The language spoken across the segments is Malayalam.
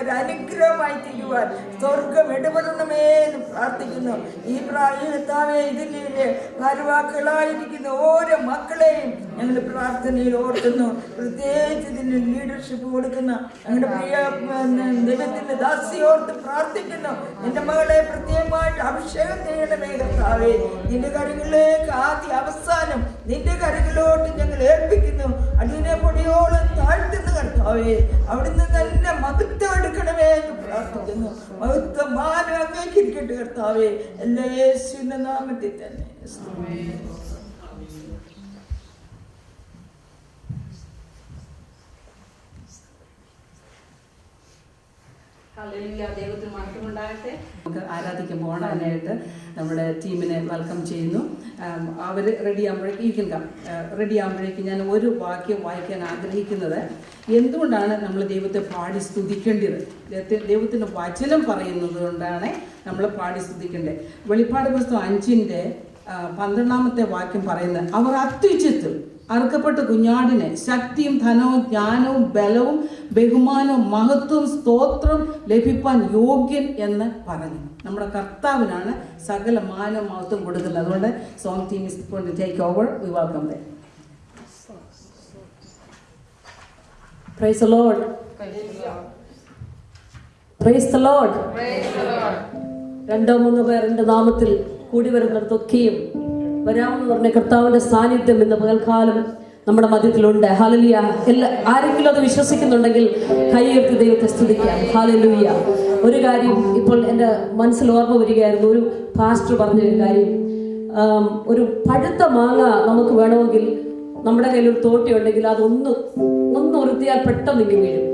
ഒരു അനുഗ്രഹമായി തീരുവാൻ സ്വർഗം ഇടപെടണമേ എന്ന് പ്രാർത്ഥിക്കുന്നു. ഈ പ്രായത്താവേ ഇതിൻ്റെ ഭാരവാക്കുകളായിരിക്കുന്ന ഓരോ മക്കളെയും ഞങ്ങൾ പ്രാർത്ഥനയിൽ ഓർക്കുന്നു. പ്രത്യേകിച്ച് ഇതിന് ലീഡർഷിപ്പ് കൊടുക്കുന്ന ഞങ്ങളുടെ പ്രിയ ദൈവത്തിന്റെ ദാസിയോർത്ത് പ്രാർത്ഥിക്കുന്നു. നിന്റെ മകളെ പ്രത്യേകമായിട്ട് അഭിഷേകം ചെയ്യണമേ കർത്താവേ. നിന്റെ കരങ്ങളിലേക്ക് ആദ്യ അവസാനം നിന്റെ കരങ്ങളിലോട്ട് ഞങ്ങൾ ഏൽപ്പിക്കുന്നു. അതിനെ പൊടിയോളം താഴ്ത്തുന്ന കർത്താവേ, അവിടുന്ന് തന്നെ മഹത്വം എടുക്കണമേ എന്ന് പ്രാർത്ഥിക്കുന്നു. മഹത്വം മാനം അങ്ങേക്കിരിക്കട്ടെ കർത്താവേ, എല്ലാ യേശുവിന്റെ നാമത്തിൽ തന്നെ. ദൈവത്തിന് മഹത്വമുണ്ടാകട്ടെ. നമുക്ക് ആരാധിക്കാൻ പോകാനായിട്ട് നമ്മുടെ ടീമിനെ വെൽക്കം ചെയ്യുന്നു. അവർ റെഡിയാകുമ്പോഴേക്കും ഞാൻ ഒരു വാക്യം വായിക്കാൻ ആഗ്രഹിക്കുന്നത്, എന്തുകൊണ്ടാണ് നമ്മൾ ദൈവത്തെ പാടി സ്തുതിക്കേണ്ടത്? ദൈവത്തിൻ്റെ വചനം പറയുന്നത് കൊണ്ടാണ് നമ്മൾ പാടി സ്തുതിക്കേണ്ടത്. വെളിപ്പാട് പുസ്തകം 5:12 വാക്യം പറയുന്നത്, അവർ അത്യുച്ചത്തിൽ അറുക്കപ്പെട്ട കുഞ്ഞാടിന് ശക്തിയും ധനവും ജ്ഞാനവും ബലവും ബഹുമാനവും മഹത്വവും സ്തോത്രം ലഭിപ്പാൻ യോഗ്യൻ എന്ന് പറഞ്ഞു. നമ്മുടെ കർത്താവിനാണ് സകല മാനവും മഹത്വം കൊടുക്കുന്നത്. അതുകൊണ്ട് song team is going to take over. We welcome them. Praise the Lord. Praise the Lord. രണ്ടോ മൂന്നോ പേർ എൻ്റെ നാമത്തിൽ കൂടി വരുന്നിടത്തൊക്കെയും വരാമെന്ന് പറഞ്ഞ കർത്താവിന്റെ സാന്നിധ്യം ഇന്ന് പകൽക്കാലം നമ്മുടെ മധ്യത്തിലുണ്ട്. ഹല്ലേലൂയ. ആരെങ്കിലും അത് വിശ്വസിക്കുന്നുണ്ടെങ്കിൽ കൈയുയർത്തി ദൈവത്തെ സ്തുതിക്കാം. ഹല്ലേലൂയ. ഒരു കാര്യം ഇപ്പോൾ എൻ്റെ മനസ്സിൽ ഓർമ്മ വരികയായിരുന്നു. ഒരു പാസ്റ്റർ പറഞ്ഞ ഒരു കാര്യം, ഒരു പഴുത്ത മാങ്ങ നമുക്ക് വേണമെങ്കിൽ നമ്മുടെ കയ്യിൽ ഒരു തോട്ടി ഉണ്ടെങ്കിൽ അതൊന്ന് ഉരുത്തിയാൽ പെട്ടെന്ന് ഇങ്ങനെ വീഴും.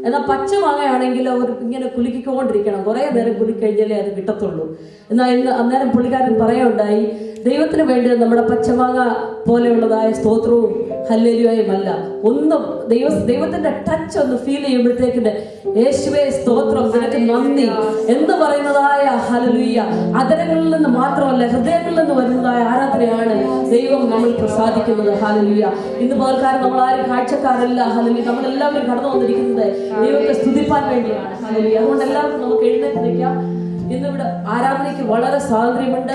എന്നാൽ പച്ച മാങ്ങയാണെങ്കിൽ അവർ ഇങ്ങനെ കുലുക്കിക്കൊണ്ടിരിക്കണം, കുറേ നേരം കുലുക്കിക്കഴിഞ്ഞാലേ അത് കിട്ടത്തുള്ളൂ. എന്നാൽ അന്നേരം പുള്ളിക്കാരൻ പറയുകയുണ്ടായി, ദൈവത്തിന് വേണ്ടി നമ്മുടെ പച്ചമാങ്ങ പോലെയുള്ളതായ സ്തോത്രവും ഹല്ലേലൂയയുമല്ല, ഒന്നും ദൈവത്തിന്റെ ടച്ച് ഒന്ന് ഫീൽ ചെയ്യുമ്പോഴത്തേക്കിന് യേശുവേ സ്തോത്രം, നിനക്ക് നന്ദി എന്ന് പറയുന്നതായ ഹല്ലേലൂയ അതരങ്ങളിൽ നിന്ന് മാത്രമല്ല ഹൃദയങ്ങളിൽ നിന്ന് വരുന്നതായ ആരാധനയാണ് ദൈവം നമ്മൾ പ്രസാദിക്കുന്നത്. ഹല്ലേലൂയ. ഇന്ന് പകൽക്കാലം നമ്മൾ ആരും കാഴ്ചക്കാരല്ല. ഹല്ലേലൂയ. നമ്മളെല്ലാവരും കടന്നു വന്നിരിക്കുന്നത് ദൈവത്തെ സ്തുതിപ്പാൻ വേണ്ടിയാണ്. ഹല്ലേലൂയ. അതുകൊണ്ട് എല്ലാവർക്കും നമുക്ക് എഴുന്നേറ്റ് നിൽക്കാം. ഇന്നിവിടെ ആരാധനയ്ക്ക് വളരെ സ്വാതന്ത്ര്യമുണ്ട്.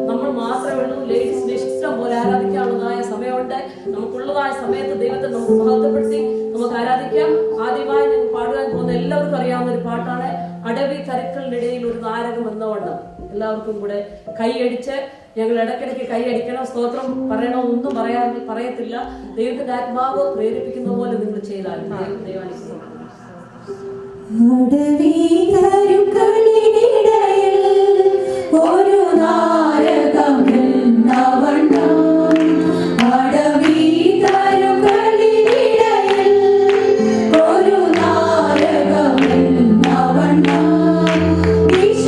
നമ്മൾ മാത്രമേ ഉള്ളൂ. ലേഡീസിന് ഇഷ്ടം പോലെ ആരാധിക്കാനുള്ളതായ സമയമുണ്ട്. നമുക്കുള്ളതായ സമയത്ത് ദൈവത്തെ നമുക്ക് മഹത്വപ്പെടുത്തി നമുക്ക് ആരാധിക്കാം. ആദ്യമായി നിങ്ങൾ പാടുവാൻ പോകുന്ന എല്ലാവർക്കും അറിയാവുന്ന ഒരു പാട്ടാണ് അടവി കരുക്കളിനിടയിൽ ഒരു നാരകം എന്നവണ്ണം. എല്ലാവർക്കും കൂടെ കൈയടിച്ച് ഞങ്ങൾ ഇടയ്ക്കിടയ്ക്ക് കൈയടിക്കണം. സ്തോത്രം പറയണമെന്നൊന്നും പറയത്തില്ല. ദൈവത്തിന്റെ ആത്മാവ് പ്രേരിപ്പിക്കുന്ന പോലെ നിങ്ങൾ ചെയ്താൽ ദൈവാനുഗ്രഹം. ഒരു നാരകം എന്നവണ്ണം Krishna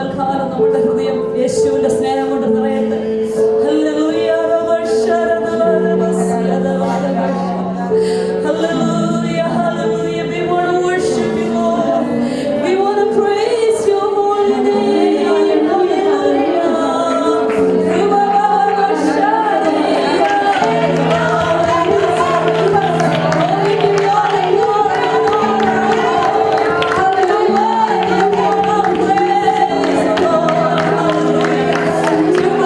പകൽക്കാലം നമ്മുടെ ഹൃദയം യേശുവിന്റെ സ്നേഹം കൊണ്ട് നിറയട്ടെ. Hallelujah. Hallelujah, hallelujah. We want to worship you, Lord. We want to praise your holy name. Hallelujah. To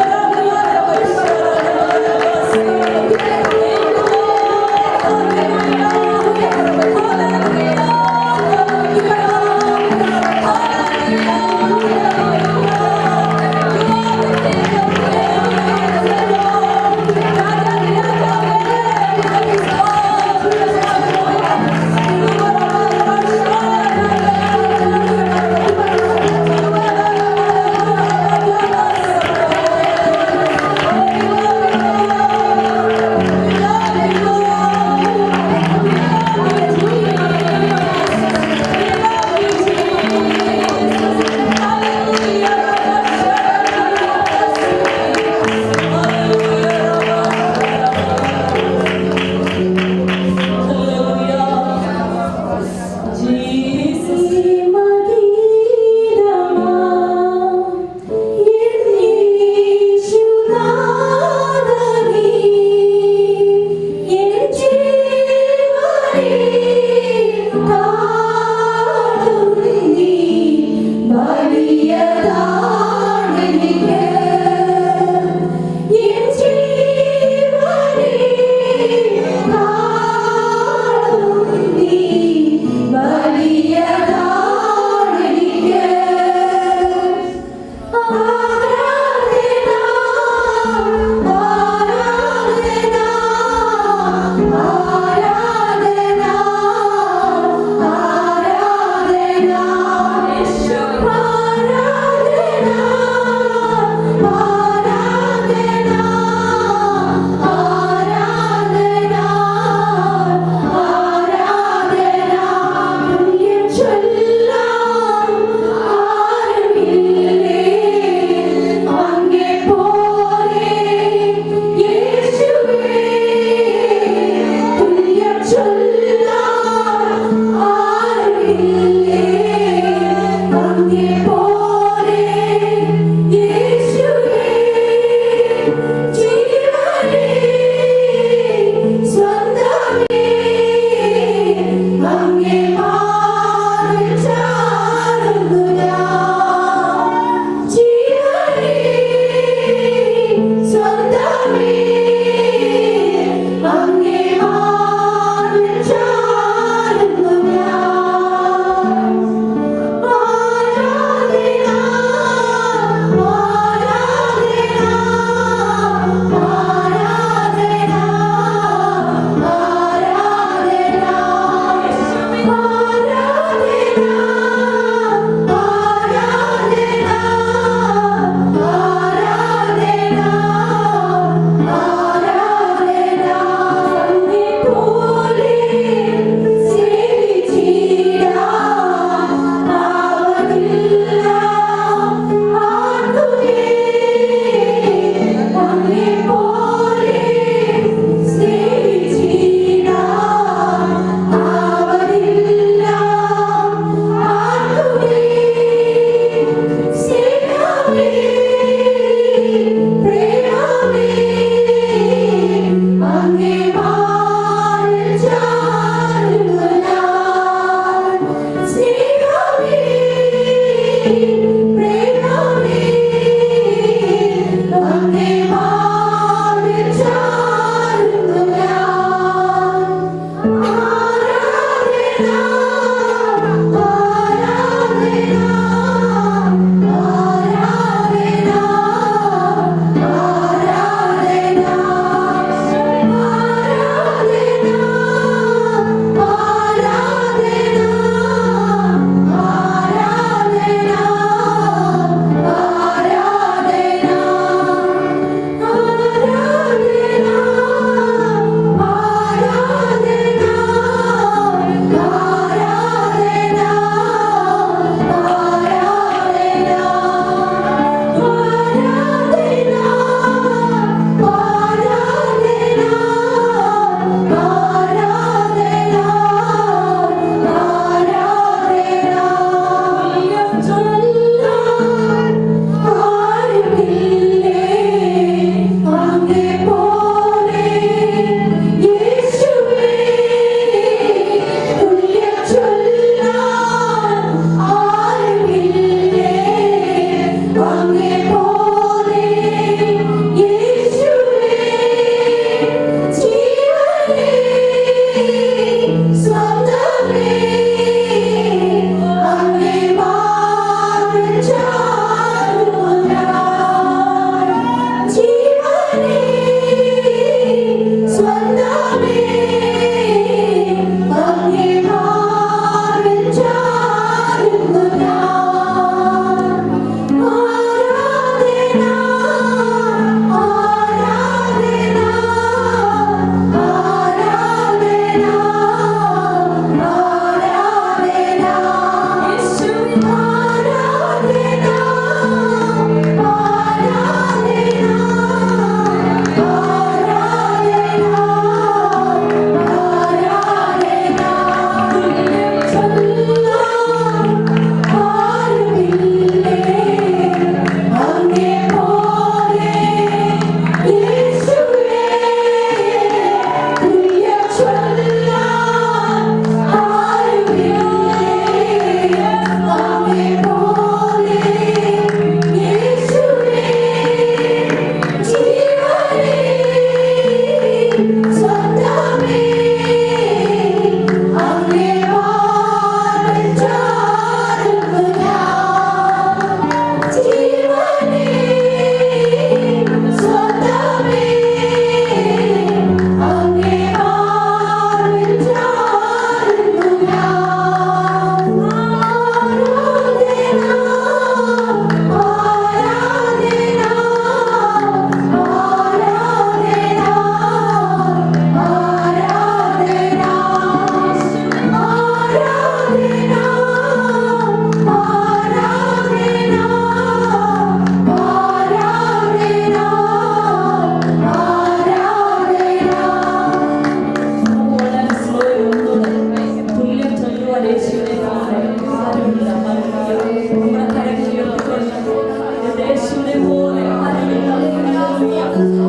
യേശുവിനെ പോലെ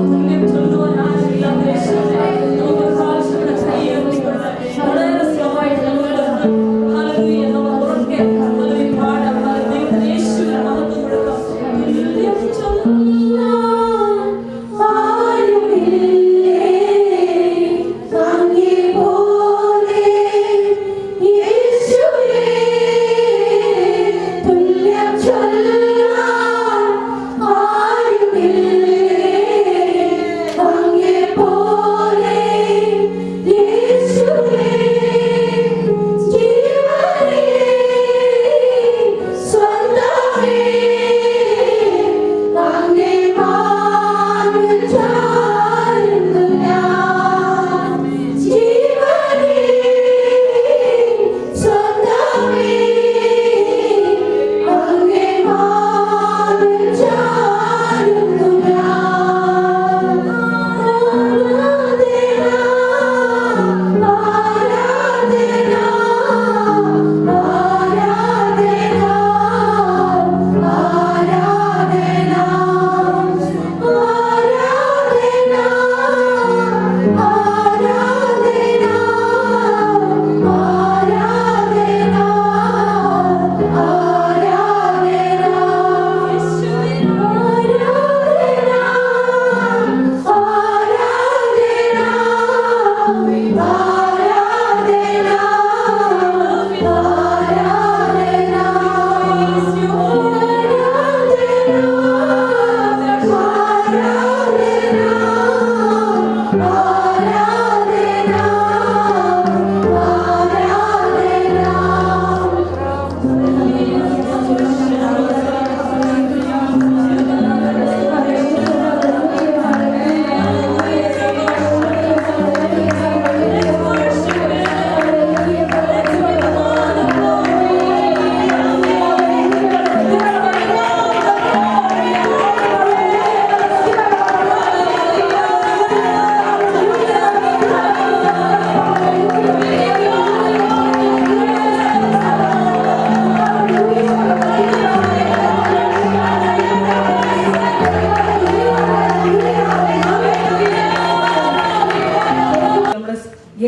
പുണ്യം ചൊല്ലുവാൻ ആരുമില്ലാത്ത യേശുവേ, നമുക്ക് ഒരു പ്രാവശ്യം കൂടെ കൈയ്യർത്തിക്കൊണ്ട് വളരെ സ്ലോവായിട്ട് ഹല്ലേലൂയ നമുക്ക് ഉറക്കെ ഹല്ലേലൂയ പാടാം. ദൈവത്തിന് യേശുവിന് മഹത്വം കൊടുക്കാം. പുണ്യം ചൊല്ലുവാൻ ആരുമില്ലേ അങ്ങേ പോലെ യേശുവേ, തുല്യം ചൊല്ലുവാൻ ആരുമില്ലേ അങ്ങേ പോലെ യേശുവേ, ജീവനേ സ്വന്തമേ അങ്ങേ മാറിൽ ചാരുന്നു ഞാൻ, ജീവനേ സ്വന്തമേ അങ്ങേ മാറിൽ ചാരുന്നു ഞാൻ.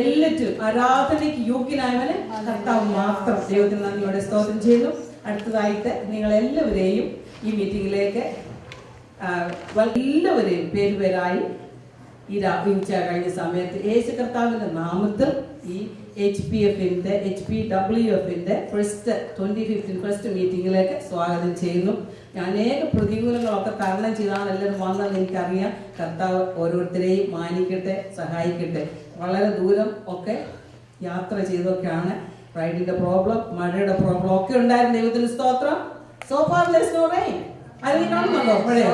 എല്ലാറ്റിലും ആരാധനയ്ക്ക് യോഗ്യനായവന് കർത്താവ് മാത്രം. ദൈവത്തിന് നന്ദിയോടെ സ്തോത്രം ചെയ്യുന്നു. അടുത്തതായിട്ട് നിങ്ങളെല്ലാവരെയും ഈ മീറ്റിംഗിലേക്ക് എല്ലാവരെയും പേരുപേരായി ഈ ഉച്ച കഴിഞ്ഞ സമയത്ത് യേശു കർത്താവിന്റെ നാമത്തിൽ ഈ HPWFന്റെ ഫസ്റ്റ് 2015 ഫസ്റ്റ് മീറ്റിംഗിലേക്ക് സ്വാഗതം ചെയ്യുന്നു. ഞാൻ അനേക പ്രതികൂലങ്ങളൊക്കെ തരണം ചെയ്താണ് എല്ലാവരും വന്നതെന്ന് എനിക്കറിയാം. കർത്താവ് ഓരോരുത്തരെയും മാനിക്കട്ടെ, സഹായിക്കട്ടെ. വളരെ ദൂരം ഒക്കെ യാത്ര ചെയ്തൊക്കെയാണ്. റൈഡിന്റെ പ്രോബ്ലം, മഴയുടെ പ്രോബ്ലം ഒക്കെ ഉണ്ടായിരുന്നു. ദൈവത്തിന് സ്തോത്രം. So far there's no rain. അതിന് കാണുന്നുണ്ടോ മഴയോ?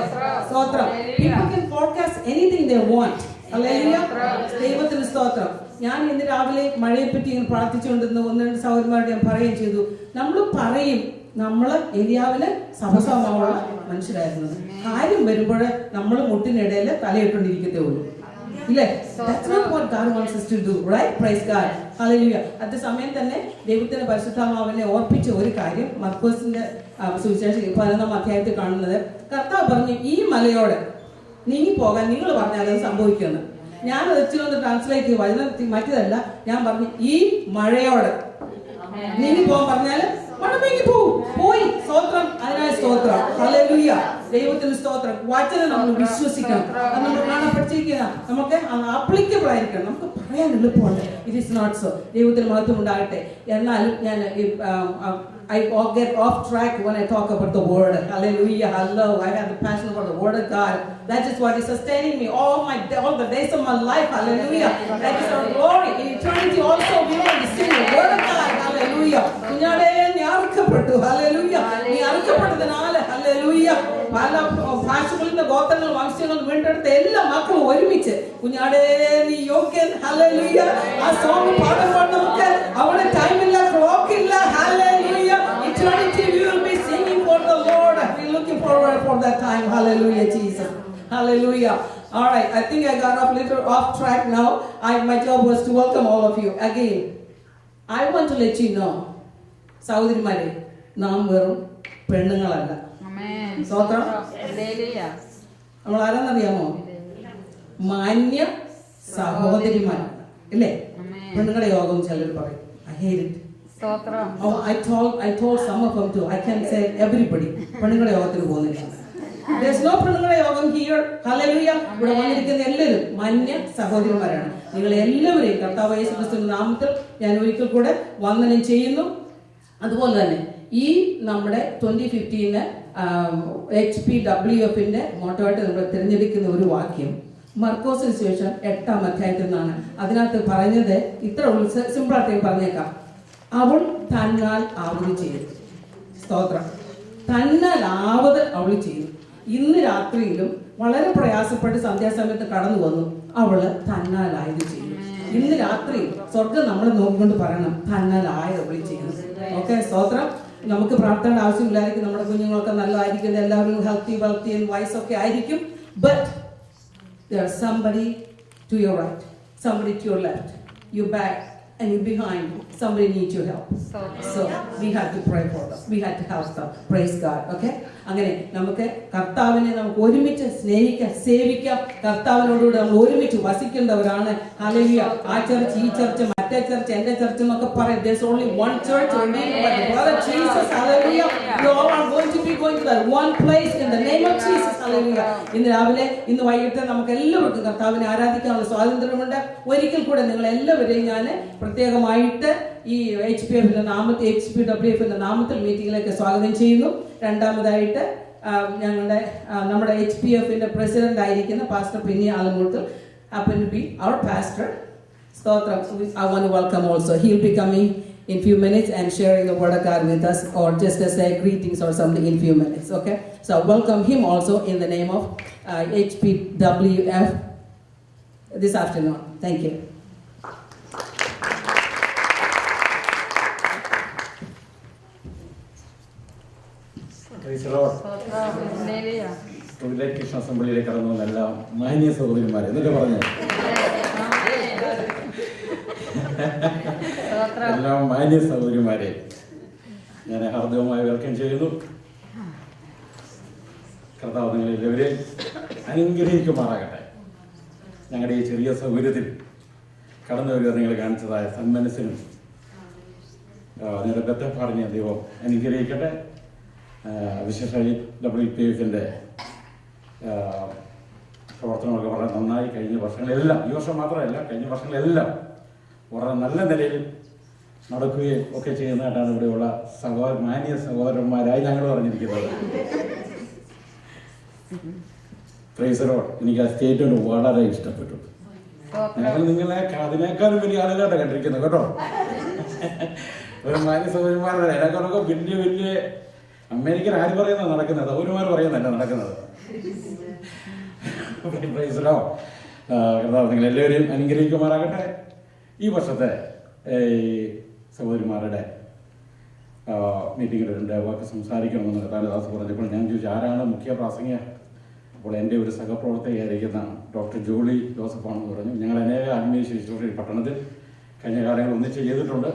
സ്തോത്രം. People can forecast anything they want. Hallelujah. ദൈവത്തിന് സ്തോത്രം. ഞാൻ ഇന്ന് രാവിലെ മഴയെ പറ്റി ഇങ്ങനെ പ്രാർത്ഥിച്ചുകൊണ്ടിരുന്ന ഒന്ന് രണ്ട് സഹോദരന്മാരോട് ഞാൻ പറയുകയും ചെയ്തു. നമ്മള് ഏരിയാവില് സഭസമാവുള്ള മനുഷ്യരായിരുന്നു. കാര്യം വരുമ്പോൾ നമ്മൾ മുട്ടിനിടയിൽ തലയിട്ടുകൊണ്ടിരിക്കത്തേ ഉള്ളൂ, ഇല്ലേ? That's not what God wants us to do, right? Praise God. Hallelujah. അതേ സമയം തന്നെ ദൈവത്തിന്റെ പരിശുദ്ധാത്മാവിനെ ഓർപ്പിച്ച ഒരു കാര്യം മർക്കോസിന്റെ സുവിശേഷം 11-ാം അധ്യായത്തിൽ കാണുന്നത്, കർത്താവ് പറഞ്ഞു ഈ മലയോട് നീങ്ങി പോകാൻ നിങ്ങൾ പറഞ്ഞാൽ അത് സംഭവിക്കുന്നു. ഞാൻ ഇച്ചിരി ഒന്ന് ട്രാൻസ്ലേറ്റ് ചെയ്യും, വചനം മറ്റേതല്ല. ഞാൻ പറഞ്ഞു ഈ മഴയോട് നീങ്ങി പോകാൻ പറഞ്ഞാൽ മഴ നീങ്ങി പോയി. സ്തോത്രം, അതിനായ സ്തോത്രം. ഹല്ലേലൂയ. ദൈവത്തിന് സ്തോത്രം. വചനം നമ്മൾ വിശ്വസിക്കണം. അത് നമ്മൾ കാണപ്പെട്ടിരിക്കുക നമുക്ക് ആപ്ലിക്കബിൾ ആയിരിക്കണം. നമുക്ക് പറയാൻ എളുപ്പമുണ്ട്. It is not so. ദൈവത്തിന് മഹത്വം ഉണ്ടാകട്ടെ. എന്നാലും ഞാൻ I get off track when I talk about the word. Hallelujah. Hello. I have the passion for the word of God. That is what is sustaining me all the days of my life. Hallelujah. That is our glory. In eternity also we want to sing the word of God. Hallelujah. കുഞ്ഞാടേ നീ അറുക്കപ്പെട്ടു. Hallelujah. നീ അറുക്കപ്പെട്ടതിനാൽ hallelujah. പല ഭാഷകളിലെ ഗോത്രങ്ങൾ വംശങ്ങൾ വീണ്ടെടുത്ത എല്ലാ മക്കളും ഒരുമിച്ച് കുഞ്ഞാടേ നീ യോഗ്യൻ. Hallelujah. ആ സോങ് പാടുമ്പോൾ നമുക്ക് അവിടെ ടൈമില്ല, ക്ലോക്ക് ഇല്ല. Hallelujah. Eternity we will be singing for the Lord. We're looking forward for that time. Hallelujah, Jesus. Hallelujah. All right, I think I got a little off track now. My job was to welcome all of you again. I want to let you know, സഹോദരിമാരെ, നാം വെറും പെണ്ണുങ്ങളല്ല. സ്തോത്രം. നമ്മൾ ആരാന്നറിയാമോ? മാന്യ സഹോദരിമാർ അല്ലേ? പെണ്ണുങ്ങളുടെ യോഗം ചിലർ പറയും. I hate it. Oh, I told some of them too. I can't say everybody. പെണ്ണുങ്ങളുടെ യോഗത്തിന് പോകുന്നില്ല. There's no പെണ്ണുങ്ങളുടെ യോഗം here. Hallelujah. ഇവിടെ വന്നിരിക്കുന്ന എല്ലാവരും മാന്യ സഹോദരിമാരാണ്. നിങ്ങൾ എല്ലാവരെയും കർത്താവ് യേശു ക്രിസ്തുവിന്റെ നാമത്തിൽ ഞാൻ ഒരിക്കൽ കൂടെ വന്ദനം ചെയ്യുന്നു. അതുപോലെ തന്നെ ഈ നമ്മുടെ 2015 HPWFന്റെ മോട്ടോയായിട്ട് നമ്മൾ തിരഞ്ഞെടുക്കുന്ന ഒരു വാക്യം മർക്കോസിന് ശേഷം 8-ാം അധ്യായത്തിൽ നിന്നാണ്. അതിനകത്ത് പറഞ്ഞത് ഇത്ര സിമ്പിളായിട്ട് പറഞ്ഞേക്കാം. അവൾ തന്നാൽ ആവത് ചെയ്തു. സ്തോത്രം. തന്നാൽ ആവത് അവൾ ചെയ്തു. ഇന്ന് രാത്രിയിലും വളരെ പ്രയാസപ്പെട്ട് സന്ധ്യാസമയത്ത് കടന്നു വന്നു. അവള് തന്നാലായത് ചെയ്തു. ഇന്ന് രാത്രി സ്വർഗം നമ്മളെ നോക്കിക്കൊണ്ട് പറയണം, തന്നാലായത് അവൾ ചെയ്യുന്നു. ഓക്കെ, സ്തോത്രം. നമുക്ക് പ്രാർത്ഥനയുടെ ആവശ്യമില്ലായിരിക്കും. നമ്മുടെ കുഞ്ഞുങ്ങളൊക്കെ നല്ലതായിരിക്കും, എല്ലാവരും ഹെൽത്തി വെൽത്തി ആൻഡ് വൈസ് ഒക്കെ ആയിരിക്കും. But there's somebody to your right, somebody to your left, your back and you behind. Somebody needs your help. So we have to pray for them. We have to help them. Praise God. Okay? അങ്ങനെ നമുക്ക് കർത്താവിനെ നമുക്ക് ഒരുമിച്ച് സ്നേഹിക്കാം, സേവിക്കാം. കർത്താവിനോടുകൂടി നമ്മൾ ഒരുമിച്ച് വസിക്കേണ്ടവരാണ്. ഹല്ലേലൂയ. ആ ചർച്ച്, ഈ ചർച്ച്, മറ്റേ ചർച്ച്, എന്റെ ചർച്ച് എന്നൊക്കെ പറയും. There's only one church only, but the brother Jesus, hallelujah, we all are going to be going to that one place in the name of Jesus, hallelujah. ഇന്ന് രാവിലെ, ഇന്ന് വൈകിട്ട് നമുക്ക് എല്ലാവർക്കും കർത്താവിനെ ആരാധിക്കാനുള്ള സ്വാതന്ത്ര്യമുണ്ട്. ഒരിക്കൽ കൂടെ നിങ്ങൾ എല്ലാവരെയും ഞാൻ പ്രത്യേകമായിട്ട് ഈ HPWFന്റെ നാമത്തിൽ മീറ്റിംഗിലേക്ക് സ്വാഗതം ചെയ്യുന്നു. രണ്ടാമതായിട്ട് നമ്മുടെ HPFന്റെ പ്രസിഡന്റ് ആയിരിക്കുന്ന പാസ്റ്റർ പിന്നി Alamoottil happen to be our pastor. Stotram. I want to welcome also. He'll be coming in few minutes and sharing the word of God with us, or just to say greetings or something in few minutes. Okay, so welcome him also in the name of HPWF this afternoon. Thank you. Krishna അസംബ്ലിയിലേക്ക് കടന്നു വന്ന എല്ലാ മാന്യ സഹോദരിമാരെ എന്നൊക്കെ പറഞ്ഞു, എല്ലാ മാന്യ സഹോദരിമാരെ ഞാൻ ഹാർദവമായി വെൽക്കം ചെയ്യുന്നു. കർത്താവ് നിങ്ങളെല്ലാവരെയും അനുഗ്രഹിക്കുമാറാകട്ടെ. ഞങ്ങളുടെ ഈ ചെറിയ സൗകര്യത്തിൽ കടന്നു വരിക നിങ്ങൾ കാണിച്ചതായ സന്മനസ്സിനും നിങ്ങളുടെ ബദ്ധപ്പാടിനെ ദൈവം അനുഗ്രഹിക്കട്ടെ. വിശേഷമായി WPFന്റെ പ്രവർത്തനമൊക്കെ വളരെ നന്നായി കഴിഞ്ഞ വർഷങ്ങളെല്ലാം, ഈ വർഷം മാത്രമല്ല കഴിഞ്ഞ വർഷങ്ങളെല്ലാം വളരെ നല്ല നിലയിൽ നടക്കുകയും ഒക്കെ ചെയ്യുന്നതായിട്ടാണ് ഇവിടെയുള്ള മാന്യ സഹോദരന്മാരായി ഞങ്ങൾ പറഞ്ഞിരിക്കുന്നത്. Price the Lord. എനിക്ക് ആ സ്റ്റേറ്റ്മെന്റ് വളരെ ഇഷ്ടപ്പെട്ടു. ഞങ്ങൾ നിങ്ങളെ അതിനേക്കാളും വലിയ ആളുകളാണ് കണ്ടിരിക്കുന്നത് കേട്ടോ. ഒരു മാന്യ സഹോദരന്മാരുടെ അതിനേക്കാളൊക്കെ വലിയ വലിയ അമേരിക്കൻ ആര് പറയുന്നത് നടക്കുന്നത്, സഹോദരന്മാർ പറയുന്നതല്ല നടക്കുന്നത്. Price the Lord. കർത്താവ് നിങ്ങളെല്ലാവരെയും അനുഗ്രഹിക്കുമാറാകട്ടെ. ഈ വർഷത്തെ സഹോദരിമാരുടെ മീറ്റിങ്ങിൽ രണ്ട് വാക്ക് സംസാരിക്കണമെന്ന് കർത്താദാസ് പറഞ്ഞപ്പോൾ ഞാൻ ചോദിച്ചു ആരാണ് മുഖ്യ പ്രാസംഗിക. അപ്പോൾ എൻ്റെ ഒരു സഹപ്രവർത്തകയായിരിക്കുന്ന ഡോക്ടർ ജോളി ജോസഫാണെന്ന് പറഞ്ഞു. ഞങ്ങൾ അനേക ആത്മീയ ശുശ്രൂഷ പട്ടണത്തിൽ കഴിഞ്ഞ കാലങ്ങൾ ഒന്നിച്ച് ചെയ്തിട്ടുണ്ട്.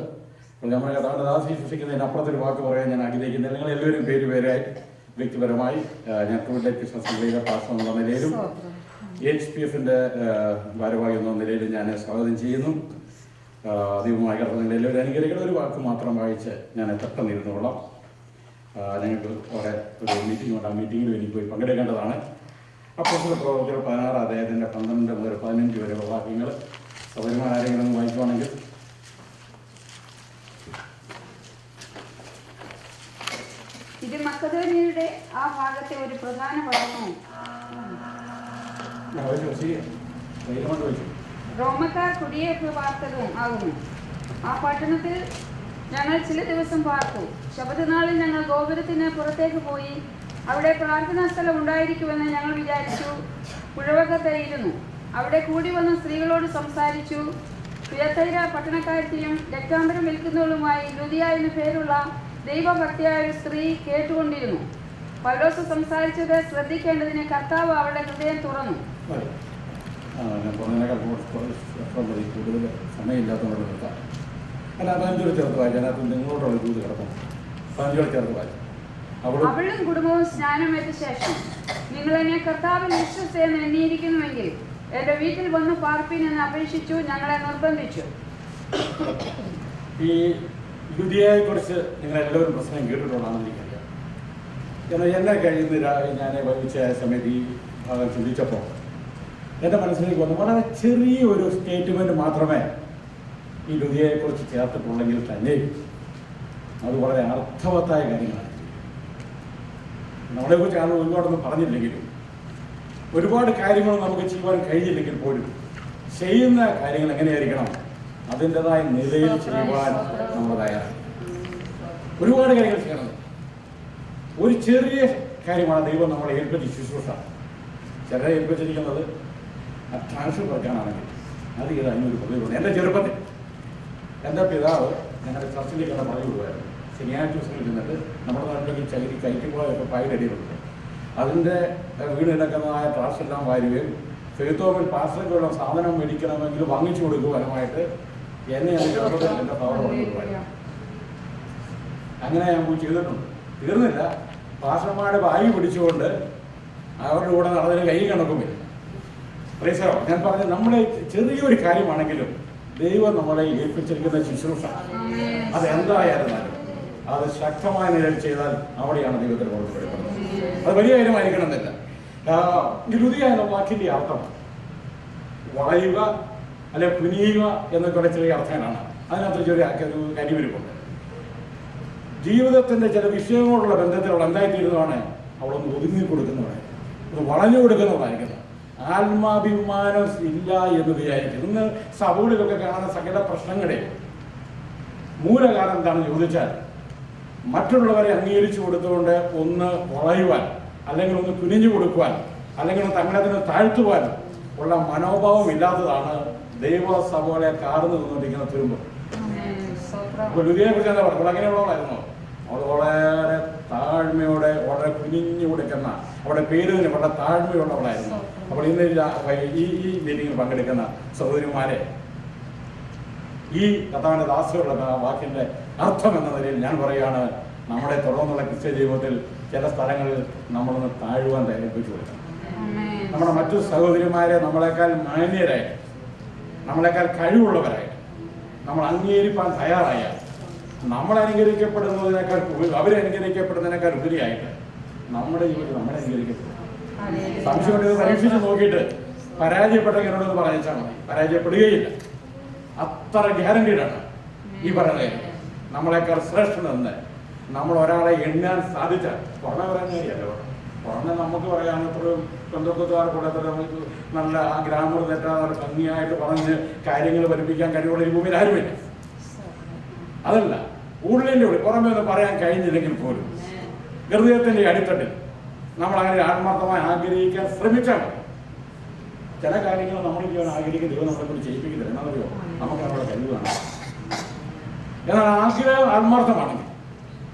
അപ്പോൾ നമ്മുടെ കർത്താദാസ് ശുശ്രൂഷിക്കുന്നതിന് അപ്പുറത്തൊരു വാക്ക് പറയാൻ ഞാൻ ആഗ്രഹിക്കുന്നില്ല. നിങ്ങൾ എല്ലാവരും പേരുപേരായി വ്യക്തിപരമായി ഞാൻ ട്രൂലൈറ്റ് കൃഷ്ണ അസംബ്ലിയിലെ പാസ്റ്റർ എന്നുള്ള നിലയിലും HPFന്റെ ഭാരവാഹി എന്ന നിലയിലും ഞാൻ സ്വാഗതം ചെയ്യുന്നു. ദൈവമായ കർത്താവിൻ്റെ എല്ലാവരും അനുഗ്രഹിക്കുന്ന ഒരു വാക്ക് മാത്രം വായിച്ച് ഞാൻ പെട്ടെന്ന് ഇരുന്നോളാം. ഞങ്ങൾക്ക് അവിടെ ഒരു മീറ്റിംഗ് ഉണ്ട്. ആ മീറ്റിങ്ങിൽ എനിക്ക് പോയി പങ്കെടുക്കേണ്ടതാണ്. അപ്പോസ്തല പ്രവൃത്തികൾ 16 അധ്യായത്തിൻ്റെ 12 മുതൽ 15 വരെയുള്ള വാക്യങ്ങൾ സഹോദരന്മാർ ആരെങ്കിലും വായിക്കുവാണെങ്കിൽ. ഇത് മക്കദോന്യയുടെ ആ ഭാഗത്തെ ഒരു പ്രധാന പട്ടണവും റോമക്കാർ കുടിയേറ്റ വാർത്തകവും ആകുന്നു. ആ പട്ടണത്തിൽ ഞങ്ങൾ ചില ദിവസം പാർത്തു. ശബദനാളിൽ ഞങ്ങൾ ഗോപുരത്തിന് പുറത്തേക്ക് പോയി അവിടെ പ്രാർത്ഥനാ സ്ഥലം ഉണ്ടായിരിക്കുമെന്ന് ഞങ്ങൾ വിചാരിച്ചു. പുഴവക്കത്തായിരുന്നു. അവിടെ കൂടി വന്ന സ്ത്രീകളോട് സംസാരിച്ചു. തുയത്തൈര പട്ടണക്കാരത്തിയും രക്താന്തരം വിൽക്കുന്നവളുമായി ലുദിയ എന്നു പേരുള്ള ദൈവഭക്തിയായ ഒരു സ്ത്രീ കേട്ടുകൊണ്ടിരുന്നു. പൗലോസ് സംസാരിച്ചത് ശ്രദ്ധിക്കേണ്ടതിന് കർത്താവ് അവളുടെ ഹൃദയം തുറന്നു. കൂടുതൽ സമയമില്ലാത്തതുകൊണ്ട് നിർത്താം. അല്ല 15 ചേർത്ത് വായിച്ചു. അതിനകത്ത് നിങ്ങളോടുള്ള ദൂത് കിടക്കും. 15 ചേർത്ത് വായിച്ചു. അവളും കുടുംബവും സ്നാനമേറ്റ ശേഷം നിങ്ങൾ എന്നെ കർത്താവിൽ വിശ്വസ്തയെന്ന് എണ്ണിയിരിക്കുന്നുവെങ്കിൽ എന്റെ വീട്ടിൽ വന്ന് പാർപ്പീൻ എന്ന് അപേക്ഷിച്ചു. ഞങ്ങളെ നിർബന്ധിച്ചു. ഈ ലുദിയയെ കുറിച്ച് നിങ്ങൾ എല്ലാവരും പ്രശ്നം കേട്ടിട്ടുള്ളതാണെന്ന് എനിക്കറിയാം. എന്നാൽ എന്നെ കഴിയുന്ന ഞാൻ വഹിച്ച സമയത്ത് ഈ ഭാഗം ചിന്തിച്ചപ്പോൾ എൻ്റെ മനസ്സിലേക്ക് വന്നു വളരെ ചെറിയ ഒരു സ്റ്റേറ്റ്മെൻറ്റ് മാത്രമേ ഈ ലുദിയയെ കുറിച്ച് ചേർത്തിട്ടുള്ളെങ്കിൽ തന്നെ അത് വളരെ അർത്ഥവത്തായ കാര്യങ്ങളാണ്. നമ്മളെക്കുറിച്ച് ആൾ ഒരുപാടൊന്നും പറഞ്ഞില്ലെങ്കിലും ഒരുപാട് കാര്യങ്ങൾ നമുക്ക് ചെയ്യുവാൻ കഴിഞ്ഞില്ലെങ്കിൽ പോലും ചെയ്യുന്ന കാര്യങ്ങൾ എങ്ങനെയായിരിക്കണം, അതിൻ്റെതായ നിലയിൽ ചെയ്യുവാൻ നമ്മൾ തയ്യാറാണ്. ഒരുപാട് കാര്യങ്ങൾ ചെയ്യണം. ഒരു ചെറിയ കാര്യമാണ് ദൈവം നമ്മളെ ഏൽപ്പിച്ച ശുശ്രൂഷ. ചിലരെ ഏൽപ്പിച്ചിരിക്കുന്നത് ട്രാൻസ്ഫർ കുറയ്ക്കാനാണെങ്കിൽ അത് ചെയ്ത് അതിനൊരു പതിവുണ്ട്. എൻ്റെ ചെറുപ്പത്തിൽ എൻ്റെ പിതാവ് ഞങ്ങളുടെ ചർച്ചിലേക്കുള്ള പതിവ് വിടുമായിരുന്നു. ശനിയാഴ്ച ദിവസങ്ങളിൽ ചെന്നിട്ട് നമ്മുടെ നാട്ടിലേക്ക് ചകിരി കയറ്റിപ്പോയൊക്കെ പായിലടിയിലുണ്ട്. അതിൻ്റെ വീട് കിടക്കുന്നതായ ട്രാഷ് എല്ലാം വാരുകയും ഫെയ്ത്തോമിൽ പാർസലുള്ള സാധനം മേടിക്കണമെങ്കിൽ വാങ്ങിച്ചു കൊടുക്കുവാനുമായിട്ട് എന്നെ എൻ്റെ ചെറുപ്പത്തിൽ എൻ്റെ പവർ കൊടുക്കുമായിരുന്നു. അങ്ങനെ ഞാൻ പോയി ചെയ്തിട്ടുണ്ട്. തീർന്നില്ല, പാർഷന്മാരുടെ വായു പിടിച്ചുകൊണ്ട് അവരുടെ കൂടെ നടന്നതിന് കൈ കണക്കുമില്ല. പ്രൈസോ, ഞാൻ പറഞ്ഞത് നമ്മുടെ ചെറിയൊരു കാര്യമാണെങ്കിലും ദൈവം നമ്മളെ ഏൽപ്പിച്ചിരിക്കുന്ന ശുശ്രൂഷ അതെന്തായിരുന്നാലും അത് ശക്തമായ നിലയിൽ ചെയ്താൽ അവിടെയാണ് ദൈവത്തിന് കൊടുക്കപ്പെടുന്നത്. അത് വലിയ കാര്യമായിരിക്കണം എന്നില്ല. ലുദിയ എന്ന വാക്കിൻ്റെ അർത്ഥം വളയുക അല്ലെ കുനിയുക എന്നൊക്കെ ചെറിയ അർത്ഥങ്ങളാണ്. അതിനകത്ത് ചെറിയ ഒരു കരിവിരിപ്പുണ്ട്. ജീവിതത്തിൻ്റെ ചില വിഷയങ്ങളോടുള്ള ബന്ധത്തിൽ അവൾ എന്തായിത്തീരുന്നതാണ്, അവളൊന്ന് ഒതുങ്ങി കൊടുക്കുന്നവളെ, ഒന്ന് വളഞ്ഞു കൊടുക്കുന്നവളായിരിക്കുന്നത്. ആത്മാഭിമാനം ഇല്ല എന്ന് വിചാരിക്കും. ഇന്ന് സഭകളിലൊക്കെ കാണുന്ന സകല പ്രശ്നങ്ങളെ മൂലകാരണം എന്താണെന്ന് ചോദിച്ചാൽ മറ്റുള്ളവരെ അംഗീകരിച്ചു കൊടുത്തുകൊണ്ട് ഒന്ന് വളയുവാൻ അല്ലെങ്കിൽ ഒന്ന് കുനിഞ്ഞു കൊടുക്കുവാൻ അല്ലെങ്കിൽ തങ്ങളെ തന്നെ താഴ്ത്തുവാൻ ഉള്ള മനോഭാവം ഇല്ലാത്തതാണ് ദൈവസഭകളെ കാർന്നു നിന്നുകൊണ്ടിരിക്കുന്ന തുരുമ്പ്. അപ്പോൾ ലുദിയയെ കുറിച്ച് എന്താ പറയുക? അങ്ങനെയുള്ളവളായിരുന്നോ? അവൾ വളരെ താഴ്മയോടെ വളരെ കുനിഞ്ഞു കൊടുക്കുന്ന, അവളുടെ പേര് തന്നെ വളരെ താഴ്മയുള്ളവളായിരുന്നു. അപ്പോൾ ഇന്ന് ഈ മീറ്റിങ്ങിൽ പങ്കെടുക്കുന്ന സഹോദരിമാരെ, ഈ കഥാവിന്റെ ദാസികളുടെ വാക്കിന്റെ അർത്ഥം എന്ന നിലയിൽ ഞാൻ പറയുകയാണ്, നമ്മുടെ തുടർന്നുള്ള ക്രിസ്ത്യ ജീവിതത്തിൽ ചില സ്ഥലങ്ങളിൽ നമ്മളൊന്ന് താഴുവാൻ തയ്യാറിപ്പിച്ചു കൊടുക്കണം. നമ്മുടെ മറ്റു സഹോദരിമാരെ നമ്മളെക്കാൾ മാന്യരായിട്ട്, നമ്മളെക്കാൾ കഴിവുള്ളവരായിട്ട് നമ്മൾ അംഗീകരിക്കാൻ തയ്യാറായാൽ നമ്മൾ അനുകരിക്കപ്പെടുന്നതിനേക്കാൾ അവരനുകരിക്കപ്പെടുന്നതിനേക്കാൾ ഉപരിയായിട്ട് നമ്മുടെ ജീവിതത്തിൽ നമ്മളെ അനുകരിക്കപ്പെടും. സംശയമുണ്ടെങ്കിൽ പരീക്ഷിച്ച് നോക്കിയിട്ട് പരാജയപ്പെട്ടെങ്കിൽ എന്നോടൊന്ന് പറഞ്ഞാൽ മതി, പരാജയപ്പെടുകയില്ല. അത്ര ഗ്യാരണ്ടീഡാണ് ഈ പറയുന്നത്. നമ്മളെക്കാൾ ശ്രേഷ്ഠനെന്ന് നമ്മൾ ഒരാളെ എണ്ണാൻ സാധിച്ചാൽ പുറമെ പറയാൻ കാര്യമല്ല. പുറമെ നമുക്ക് പറയാൻ ഇത്രയും ബന്ധുക്കാർ കൂടെ നമുക്ക് നല്ല ആ ഗ്രാമർ തെറ്റാതെ ഭംഗിയായിട്ട് പറഞ്ഞ് കാര്യങ്ങൾ പഠിപ്പിക്കാൻ കഴിവുള്ള ഈ ഭൂമിയിൽ ആരുമില്ല. അതല്ല, ഉള്ളിൻ്റെ ഉള്ളിൽ പുറമെ ഒന്നും പറയാൻ കഴിഞ്ഞില്ലെങ്കിൽ പോലും ഹൃദയത്തിൻ്റെ അടിത്തട്ടിൽ നമ്മൾ അങ്ങനെ ആത്മാർത്ഥമായി ആഗ്രഹിക്കാൻ ശ്രമിച്ചാൽ മതി. ചില കാര്യങ്ങൾ നമ്മൾ ചെയ്യാൻ ആഗ്രഹിക്കുന്ന ദൈവം നമ്മളെ കൊണ്ട് ചെയ്യിപ്പിക്കുന്നില്ല. എന്നറിയോ? നമുക്ക് നമ്മുടെ കഴിവാണ്. എന്നാൽ ആഗ്രഹം ആത്മാർത്ഥമാണെങ്കിൽ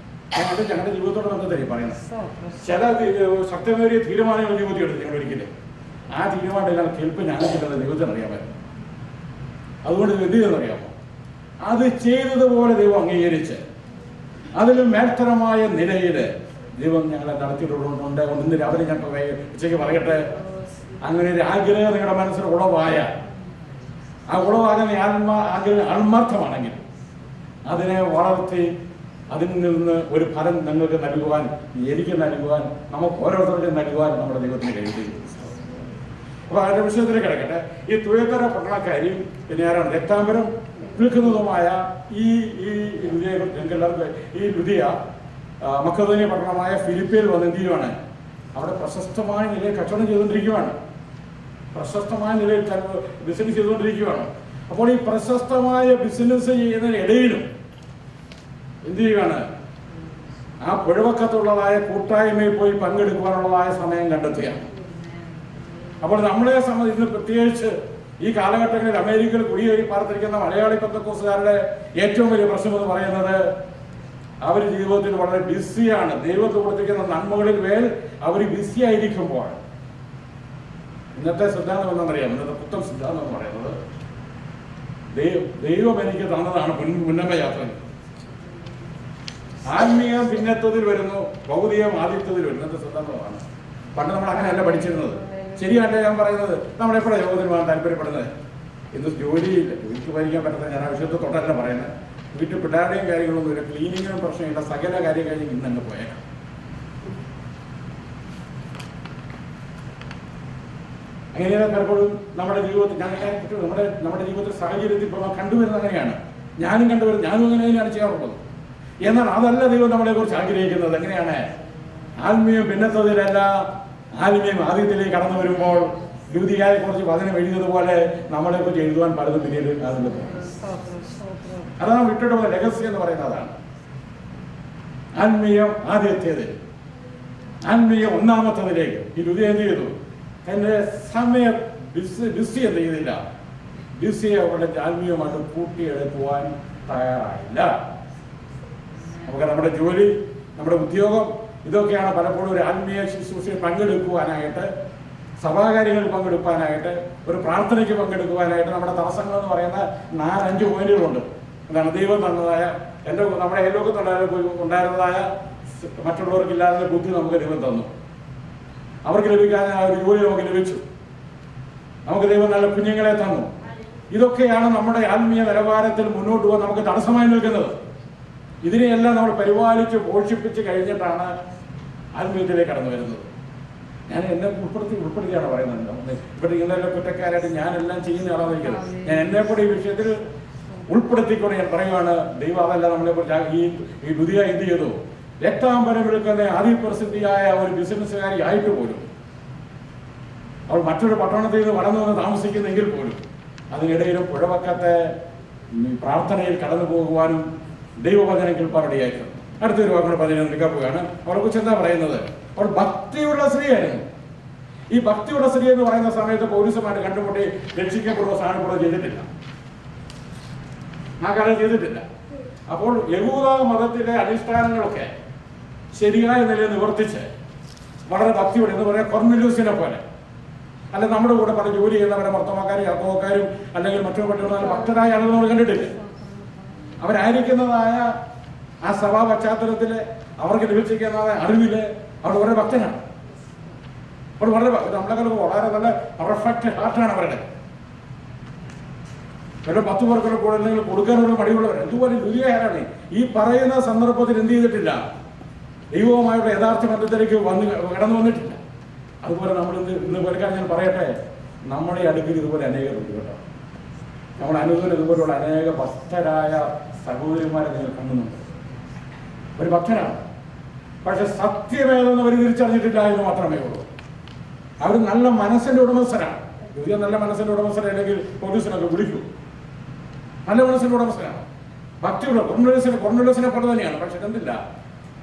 ഞങ്ങളുടെ ജീവിതത്തോട് ബന്ധത്തിലേ പറയുന്നത്. ചില ശക്തമേറിയ തീരുമാനങ്ങൾ ജീവിതത്തിൽ എടുത്ത് ഞങ്ങൾ ഒരിക്കലും ആ തീരുമാനം ഞങ്ങൾ കേൾപ്പ് ഞാനില്ലെന്ന് ദൈവത്തിന് അറിയാമായിരുന്നു. അതുകൊണ്ട് എന്ത് ചെയ്തെന്നറിയാമോ? അത് ചെയ്തതുപോലെ ദൈവം അംഗീകരിച്ച് അതിലും മേൽത്തരമായ നിലയിൽ ദൈവം ഞങ്ങളെ നടത്തിയിട്ടുള്ളതുകൊണ്ട് ഇന്ന് രാവിലെ ഞാൻ ഉച്ചയ്ക്ക് പറയട്ടെ, അങ്ങനെ ഒരു ആഗ്രഹം നിങ്ങളുടെ മനസ്സിൽ ഉളവായ ആ ഉളവാകുന്ന ആഗ്രഹം ആത്മാർത്ഥമാണെങ്കിൽ അതിനെ വളർത്തി അതിൽ നിന്ന് ഒരു ഫലം നിങ്ങൾക്ക് നൽകുവാൻ, എനിക്ക് നൽകുവാൻ, നമുക്ക് ഓരോരുത്തർക്കും നൽകുവാൻ നമ്മുടെ ദൈവത്തിന് കഴിയും. അപ്പോൾ അതിന്റെ വിഷയത്തിലേക്ക് കിടക്കട്ടെ. ഈ തുയത്തര പട്ടണക്കാരിയും പിന്നെ ആരാണ് രക്താംബരം വിൽക്കുന്നതുമായ ഈ ലുദിയെ ഞങ്ങൾക്ക് എല്ലാവർക്കും ഈ ലുദിയ മക്കദോനിയ പട്ടണമായ ഫിലിപ്പിയിൽ വന്ന് എന്ത് ചെയ്യുവാണ്? അവിടെ പ്രശസ്തമായ നിലയിൽ കച്ചവടം ചെയ്തുകൊണ്ടിരിക്കുകയാണ്. പ്രശസ്തമായ നിലയിൽ ബിസിനസ് ചെയ്തുകൊണ്ടിരിക്കുകയാണ്. അപ്പോൾ ഈ പ്രശസ്തമായ ബിസിനസ് ചെയ്യുന്നതിനിടയിലും എന്ത് ചെയ്യുകയാണ്? ആ പുഴവക്കത്തുള്ളതായ കൂട്ടായ്മയിൽ പോയി പങ്കെടുക്കുവാനുള്ളതായ സമയം കണ്ടെത്തുകയാണ്. അപ്പോൾ നമ്മളെ സംബന്ധിച്ച് പ്രത്യേകിച്ച് ഈ കാലഘട്ടങ്ങളിൽ അമേരിക്കയിൽ കുടിയേറി പാർത്തിരിക്കുന്ന മലയാളി പെന്തക്കോസ്തുകാരുടെ ഏറ്റവും വലിയ പ്രശ്നം എന്ന് പറയുന്നത് അവർ ജീവിതത്തിൽ വളരെ ബിസിയാണ്. ദൈവത്തെ കൊടുത്തിരിക്കുന്ന നന്മകളിൽ മേൽ അവർ ബിസി ആയിരിക്കുമ്പോൾ ഇന്നത്തെ സിദ്ധാന്തം എന്താണെന്നറിയാം? ഇന്നത്തെ പുത്തൻ സിദ്ധാന്തം എന്ന് പറയുന്നത് ദൈവം എനിക്ക് തന്നതാണ് മുന്നമ യാത്ര. ആത്മീയം ഭിന്നത്വത്തിൽ വരുന്നു, ഭൗതികം ആദിത്വത്തിൽ വരുന്നത് സ്വതന്ത്രമാണ്. പണ്ട് നമ്മൾ അങ്ങനെയല്ല പഠിച്ചിരുന്നത്. ശരിയല്ല ഞാൻ പറയുന്നത്. നമ്മളെപ്പോഴാണ് യോഗത്തിന് പോകാൻ താല്പര്യപ്പെടുന്നത്? ഇന്ന് ജോലിയില്ല, ജോലിക്ക് ഭരിക്കാൻ പറ്റുന്ന ഞാൻ ആവശ്യത്തെ തൊട്ടല്ല പറയുന്നത്. വീട്ടിൽ പിള്ളേരുടെയും കാര്യങ്ങളൊന്നുമില്ല, ക്ലീനിങ്ങിനും പ്രശ്നമില്ല, സകല കാര്യം കഴിഞ്ഞ് ഇന്നങ്ങ് പോയേക്കാം. അങ്ങനെയാണ് പലപ്പോഴും നമ്മുടെ ജീവിതത്തിൽ നമ്മുടെ ജീവിതത്തിൽ സാഹചര്യത്തിൽ ഇപ്പോൾ കണ്ടുവരുന്നത് അങ്ങനെയാണ്. ഞാനും അങ്ങനെ തന്നെയാണ് ചെയ്യാറുള്ളത്. എന്നാൽ അതല്ല ദൈവം നമ്മളെ കുറിച്ച് ആഗ്രഹിക്കുന്നത്. എങ്ങനെയാണ്? ആത്മീയം ഭിന്നത്വത്തിലല്ല, ആത്മീയം ആദ്യത്തിലേക്ക് കടന്നു വരുമ്പോൾ ദ്വിതീയയെ കുറിച്ച് വചനം എഴുതിയതുപോലെ നമ്മളെ കുറിച്ച് എഴുതുവാൻ പലതും പിന്നീട് അതാണ് വിട്ടിട്ട് പോകുന്ന രഹസ്യം എന്ന് പറയുന്നത്. അതാണ് ആത്മീയം ആദ്യത്തേത്, ആത്മീയം ഒന്നാമത്തതിലേക്ക്. ഈ ദ്വിതീയ എന്ത് ചെയ്തു? എന്റെ സമയം ഡിസി എന്ത് ചെയ്തില്ല? ഡിസിയെ അവരുടെ ആത്മീയമായിട്ട് കൂട്ടിയെടുക്കുവാൻ തയ്യാറായില്ല. നമുക്ക് നമ്മുടെ ജോലി, നമ്മുടെ ഉദ്യോഗം, ഇതൊക്കെയാണ് പലപ്പോഴും ഒരു ആത്മീയ ശുശ്രൂഷയിൽ പങ്കെടുക്കുവാനായിട്ട്, സഭാകാര്യങ്ങളിൽ പങ്കെടുക്കാനായിട്ട്, ഒരു പ്രാർത്ഥനയ്ക്ക് പങ്കെടുക്കുവാനായിട്ട് നമ്മുടെ തടസ്സങ്ങൾ എന്ന് പറയുന്ന 4-5 പോയിന്റുകളുണ്ട്. എന്താണ്? ദൈവം തന്നതായ, നമ്മുടെ ഉണ്ടായിരുന്നതായ മറ്റുള്ളവർക്കില്ലാതെ ബുദ്ധി നമുക്ക് ദൈവം തന്നു. അവർക്ക് ലഭിക്കാൻ ഒരു ജോലി നമുക്ക് ലഭിച്ചു. നമുക്ക് ദൈവം നല്ല കുഞ്ഞുങ്ങളെ തന്നു. ഇതൊക്കെയാണ് നമ്മുടെ ആത്മീയ നിലവാരത്തിൽ മുന്നോട്ട് പോകാൻ നമുക്ക് തടസ്സമായി നിൽക്കുന്നത്. ഇതിനെയെല്ലാം നമ്മൾ പരിപാലിച്ച് പോഷിപ്പിച്ച് കഴിഞ്ഞിട്ടാണ് ആത്മീയത്തിലേക്ക് കടന്നു വരുന്നത്. ഞാൻ എന്നെ ഉൾപ്പെടുത്തിയാണ് പറയുന്നത്. ഇവിടെ ഇന്നലെ കുറ്റക്കാരായിട്ട് ഞാനെല്ലാം ചെയ്യുന്ന ആളായിരിക്കുന്നത്. ഞാൻ എന്നെ കൂടെ ഈ വിഷയത്തിൽ ഉൾപ്പെടുത്തിക്കൊണ്ട് ഞാൻ പറയുവാണ്. ദൈവം അതല്ല നമ്മളെ കുറിച്ച് ഈ പുതിയ എന്ത് ചെയ്തു? രക്താംബരം എടുക്കുന്ന അതിപ്രസിദ്ധിയായ ഒരു ബിസിനസ്സുകാരി ആയിട്ട് പോലും, അവൾ മറ്റൊരു പട്ടണത്തിൽ നിന്ന് കടന്നു വന്ന് താമസിക്കുന്നെങ്കിൽ പോലും അതിനിടയിലും പുഴവക്കത്തെ പ്രാർത്ഥനയിൽ കടന്നു പോകുവാനും ദൈവവചനം കേൾപ്പാൻ ഇടയായിരുന്നു. അടുത്തൊരു വാക്കുകൾ 11 നിൽക്കുകയാണ്. അവളെ കുറിച്ച് എന്താ പറയുന്നത്? അവൾ ഭക്തിയുള്ള സ്ത്രീയായിരുന്നു. ഈ ഭക്തിയുള്ള സ്ത്രീ എന്ന് പറയുന്ന സമയത്ത് പൗരസ്യമായിട്ട് കണ്ടുമുട്ടി രക്ഷിക്കപ്പെടുക സ്ഥാനപ്പെടുക ചെയ്തിട്ടില്ല. ആ കാലം ചെയ്തിട്ടില്ല. അപ്പോൾ യഹൂദ മതത്തിലെ അടിസ്ഥാനങ്ങളൊക്കെ ശരിയായ നിലയിൽ നിവർത്തിച്ച് വളരെ ഭക്തിയോടെ, എന്ന് പറയാം കൊർനെല്യൂസിനെ പോലെ, അല്ല നമ്മുടെ കൂടെ പല ജോലി ചെയ്യുന്നവരെ മർത്തമാക്കാരും യാക്കോക്കാരും അല്ലെങ്കിൽ മറ്റു പറ്റുന്ന ഭക്തരായ ആളുകൾ നമ്മൾ കണ്ടിട്ടില്ല. അവരായിരിക്കുന്നതായ ആ സഭാ പശ്ചാത്തലത്തില് അവർക്ക് ലഭിച്ചിരിക്കുന്നതായ അറിവില് അവർ വളരെ ഭക്തനാണ്. അവർ വളരെ നമ്മളെക്കാളും വളരെ നല്ല പെർഫെക്റ്റ് ഹാർട്ടാണ് അവരുടെ. ചില 10 പേർക്കുള്ള കൂടെ എന്തെങ്കിലും കൊടുക്കാനുള്ള മടിയുള്ളവർ. എന്തുപോലെ ദുരിയാരാണ് ഈ പറയുന്ന സന്ദർഭത്തിൽ എന്ത് ചെയ്തിട്ടില്ല? ദൈവവുമായുള്ള യഥാർത്ഥ ബന്ധത്തിലേക്ക് കടന്നു വന്നിട്ടില്ല. അതുപോലെ നമ്മൾ ഇന്ന് കേൾക്കാൻ ഞാൻ പറയട്ടെ, നമ്മുടെ അടുക്കിൽ ഇതുപോലെ അനേകരുണ്ട് കേട്ടോ. നമ്മുടെ അനുഭവം ഇതുപോലുള്ള അനേക ഭക്തരായ സഹോദരിമാരെ നിങ്ങൾ കാണുന്നുണ്ട്. ഒരു ഭക്തനാണ്, പക്ഷെ സത്യമേതെന്ന് അവർ തിരിച്ചറിഞ്ഞിട്ടില്ല എന്ന് മാത്രമേ ഉള്ളൂ. അവർ നല്ല മനസ്സിന്റെ ഉടമസ്ഥരാണ്. നല്ല മനസ്സിന്റെ ഉടമസ്ഥരല്ലെങ്കിൽ പോലീസിനൊക്കെ വിളിക്കൂ. നല്ല മനസ്സിന്റെ ഉടമസ്ഥനാണ്, ഭക്തിയുള്ള കൊർനെല്യൂസിനെ പോലെ തന്നെയാണ്. പക്ഷെ എന്തില്ല?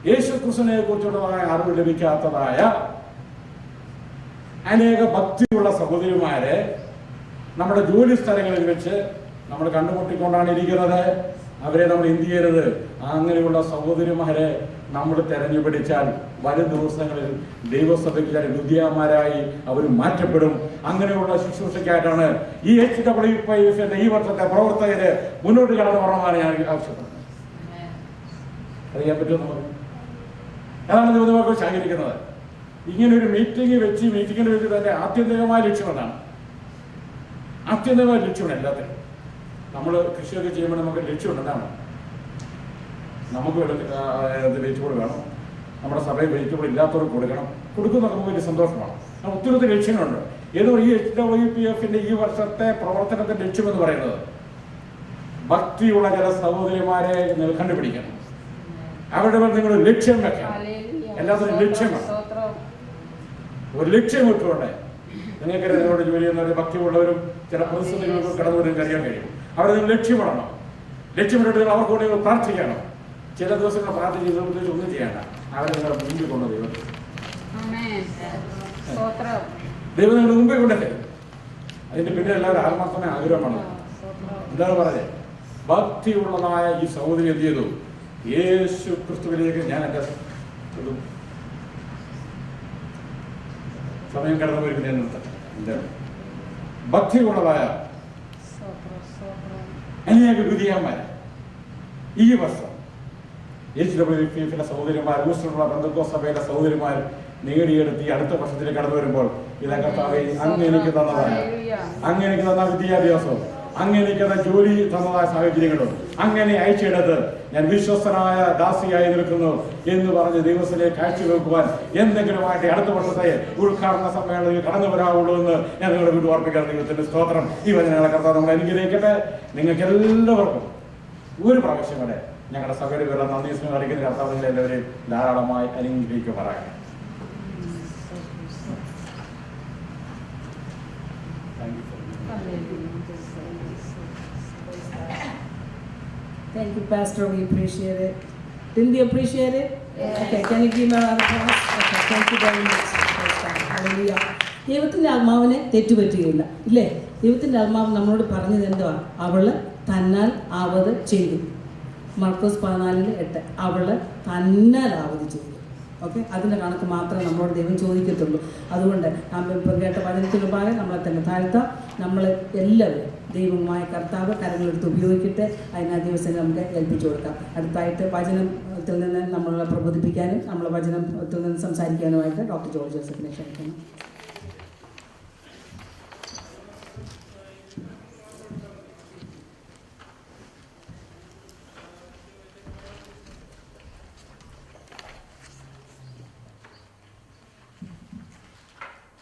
യേശു ക്രിസ്തുവിനെ കുറിച്ചുള്ളതായ അറിവ് ലഭിക്കാത്തതായ അനേക ഭക്തിയുള്ള സഹോദരിമാരെ നമ്മുടെ ജോലി സ്ഥലങ്ങളിൽ വെച്ച് നമ്മൾ കണ്ടുമുട്ടിക്കൊണ്ടാണ് ഇരിക്കുന്നത്. അവരെ നമ്മൾ എന്ത് ചെയ്യരുത്? അങ്ങനെയുള്ള സഹോദരിമാരെ നമ്മൾ തെരഞ്ഞുപിടിച്ചാൽ വരും ദിവസങ്ങളിൽ ദൈവസഭയ്ക്ക് ലുദ്ധിയന്മാരായി അവർ മാറ്റപ്പെടും. അങ്ങനെയുള്ള ശുശ്രൂഷയ്ക്കായിട്ടാണ് ഈ HWPF ഈ വർഷത്തെ പ്രവർത്തകര് മുന്നോട്ട് കടന്നു വരണമെന്നാണ് ഞാൻ ആവശ്യപ്പെടുന്നത്. അറിയാൻ പറ്റുമോ നമുക്ക്? അതാണ് ദൈവത്തെ ശേഖരിക്കുന്നത്. ഇങ്ങനെ ഒരു മീറ്റിംഗിന്റെ വെച്ച് തന്നെ ആത്യന്തികമായ ലക്ഷ്യം എന്താണ്? ആത്യന്തികമായ ലക്ഷ്യമാണ് എല്ലാത്തിനും. നമ്മൾ കൃഷിയൊക്കെ ചെയ്യുമ്പോൾ നമുക്ക് ലക്ഷ്യമുണ്ട്. എന്താണ്? നമുക്ക് വെജിറ്റബിൾ വേണം, നമ്മുടെ സഭയിൽ വെജിറ്റബിൾ ഇല്ലാത്തവർക്ക് കൊടുക്കണം. കൊടുക്കുന്ന നമുക്ക് വലിയ സന്തോഷമാണ്. ഒത്തിരി ലക്ഷ്യങ്ങളുണ്ട്. ഏതോ ഈ HWPF ഈ വർഷത്തെ പ്രവർത്തനത്തിന്റെ ലക്ഷ്യമെന്ന് പറയുന്നത് ഭക്തിയുള്ള ചില സഹോദരിമാരെ നിങ്ങൾ കണ്ടുപിടിക്കണം. അവരുടെ മേൽ നിങ്ങൾ ലക്ഷ്യം വെക്കണം. എല്ലാത്തിനും ലക്ഷ്യമാണ്. ഒരു ലക്ഷ്യം വിട്ടുകൊണ്ടേ നിങ്ങൾക്ക് നിങ്ങളുടെ ജോലി ചെയ്യുന്നവർ ഭക്തിയുള്ളവരും ചില പ്രതിസന്ധികൾക്ക് കടന്നു വരുന്നത് അറിയാൻ കഴിയും. അവരെ നിങ്ങൾ ലക്ഷ്യമിടണം. ലക്ഷ്യമിട്ടിട്ട് അവർക്ക് വേണ്ടി നിങ്ങൾ പ്രാർത്ഥിക്കണം. ചില ദിവസങ്ങൾ പ്രാർത്ഥിച്ച് പ്രത്യേകിച്ച് ഒന്നും ചെയ്യണ്ട. അവരെ നിങ്ങളുടെ മുമ്പിൽ കൊണ്ട് ദൈവം നിങ്ങളുടെ മുമ്പിൽ കൊണ്ടല്ലേ. അതിന്റെ പിന്നെ എല്ലാവരും ആത്മാർത്ഥമായ ആഗ്രഹമാണ്. എന്താണ് പറഞ്ഞത്? ഭക്തിയുള്ളതായ ഈ സഹോദരി എന്ത് ചെയ്തു? യേശു ക്രിസ്തുവിലേക്ക് ഞാൻ എൻ്റെ സമയം കടന്നു വരുമ്പോൾ ഞാൻ നിർത്തട്ടെ. ഭക്തിയുള്ളതായ അനേക ലുദ്ധിയന്മാർ ഈ വർഷം HWPF സഹോദരിമാർ, ഊസ്റ്ററുള്ള പെന്തക്കോസ്ത് സഭയിലെ സഹോദരിമാർ നേടിയെടുത്ത് ഈ അടുത്ത വർഷത്തിൽ കടന്നു വരുമ്പോൾ ഇതാ കർത്താവേ, അങ്ങ് എനിക്ക് തന്നതായ, അങ്ങ് എനിക്ക് തന്ന വിദ്യാഭ്യാസവും, അങ്ങ് എനിക്ക് തന്ന ജോലി തന്നതായ സാഹചര്യങ്ങളും അങ്ങനെ അയച്ചെടുത്ത് ഞാൻ വിശ്വസ്തനായ ദാസിയായി നിൽക്കുന്നു എന്ന് പറഞ്ഞ് ദൈവത്തിലേക്ക് കാഴ്ചവെക്കുവാൻ എന്തെങ്കിലുമായിട്ട് അടുത്ത വർഷത്തെ ഉദ്ഘാടന സമ്മേളനത്തിൽ കടന്നു വരാവുള്ളൂ എന്ന് ഞാൻ നിങ്ങളുടെ വീട്ടിൽ ഓർപ്പിക്കാൻ ദൈവത്തിന്റെ സ്തോത്രം. ഈ വചനങ്ങളെ കർത്താവ് നമ്മൾ അനുഗ്രഹിക്കട്ടെ. നിങ്ങൾക്ക് എല്ലാവർക്കും ഒരു പ്രാവശ്യം കൂടെ ഞങ്ങളുടെ സഭയുടെ പേരെ നന്ദി സ്നേഹം അറിയിക്കുന്ന കർത്താവ് നിങ്ങളെ എല്ലാവരെയും ധാരാളമായി അനുഗ്രഹിക്കുമാറാകട്ടെ. Thank you, Pastor. We appreciate it. Didn't we appreciate it? Yes. Okay, can you give me another applause? Okay, thank you very much. Hallelujah. ദൈവത്തിൻ്റെ ആത്മാവിനെ തെറ്റുപറ്റുകയില്ല, ഇല്ലേ? ദൈവത്തിൻ്റെ ആത്മാവ് നമ്മളോട് പറഞ്ഞത് എന്തുവാ? അവള് തന്നാൽ ആവത് ചെയ്തു. മർക്കോസ് 14:8 അവള് തന്നാൽ ആവത് ചെയ്തു. ഓക്കെ, അതിൻ്റെ കണക്ക് മാത്രമേ നമ്മളോട് ദൈവം ചോദിക്കത്തുള്ളൂ. അതുകൊണ്ട് ഇപ്പം കേട്ട വചനത്തിന് മുമ്പാകെ നമ്മളെ തന്നെ താഴ്ത്താം. നമ്മൾ എല്ലാവരും ദൈവമായ കർത്താവ് കരങ്ങളെടുത്ത് ഉപയോഗിക്കട്ടെ. അതിനാ ദിവസം നമുക്ക് ഏൽപ്പിച്ചു കൊടുക്കാം. അടുത്തായിട്ട് വചനത്തിൽ നിന്ന് നമ്മളെ പ്രബോധിപ്പിക്കാനും നമ്മളെ വചനത്തിൽ നിന്ന് സംസാരിക്കാനുമായിട്ട് ഡോക്ടർ ജോർജ് ജോസഫിനെ ക്ഷണിക്കുന്നു.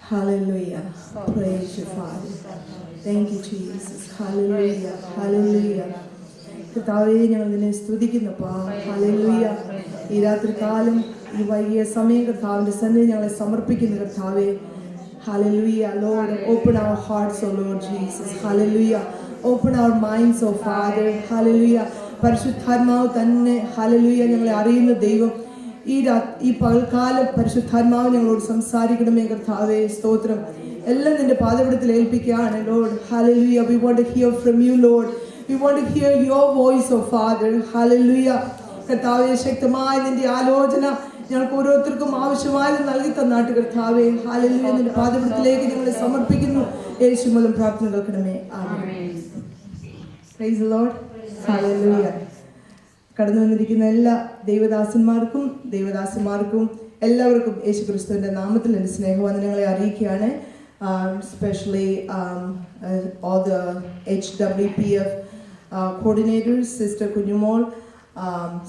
Hallelujah. Praise you, Father. Thank you, Jesus. Hallelujah. Hallelujah. കർത്താവേ, ഞങ്ങൾ നിന്നെ സ്തുതിക്കുന്നപ്പാ. ഹല്ലേലൂയ. ഈ രാത്രികാലം ഈ വൈകിയ സമയം കർത്താവിന്റെ സന്നിധി ഞങ്ങളെ സമർപ്പിക്കുന്നു കർത്താവേ. Hallelujah. Lord, open our hearts, oh Lord Jesus. Hallelujah. Open our minds, oh Father. Hallelujah. പരിശുദ്ധാത്മാവ് തന്നെ ഹല്ലേലൂയ ഞങ്ങളെ അറിയുന്ന ദൈവം, ഈ പകൽക്കാലം പരിശുദ്ധാത്മാവ് ഞങ്ങളോട് സംസാരിക്കണമേ കർത്താവേ. സ്തോത്രം. എല്ലാം നിന്റെ പാദപീഠത്തിൽ ഏൽപ്പിക്കുകയാണ് Lord. Hallelujah. We want to hear from you, Lord. We want to hear your voice, oh Father. Hallelujah. കർത്താവേ, ശക്തമായ നിന്റെ ആലോചന ഞങ്ങൾക്ക് ഓരോരുത്തർക്കും ആവശ്യമായത് നൽകി തന്നാട്ട് കർത്താവേ. ഹല്ലേലൂയ. നിന്റെ പാദപീഠത്തിലേക്ക് ഞങ്ങളെ സമർപ്പിക്കുന്നു. യേശു മൂലം പ്രാർത്ഥന കേൾക്കണമേ. ആമേൻ. Praise the Lord. Hallelujah. കടന്നു വന്നിരിക്കുന്ന എല്ലാ ദൈവദാസന്മാർക്കും എല്ലാവർക്കും യേശു ക്രിസ്തുവിൻ്റെ നാമത്തിൽ എൻ്റെ സ്നേഹവന്ദനങ്ങളെ അറിയിക്കുകയാണ്. Especially all the HWPF coordinators, Sister Kunyumol,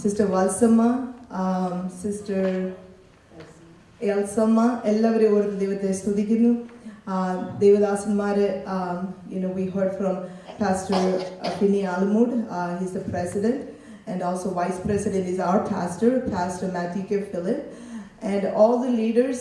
Sister Valsamma, Sister Elsamma, എല്ലാവരെയും ഓർത്ത് ദൈവത്തെ സ്തുതിക്കുന്നു. ദേവദാസന്മാരെ, we heard from Pastor Finney Almud, he's the president, and also vice president is our pastor, Pastor Matthew K. Philip, and all the leaders.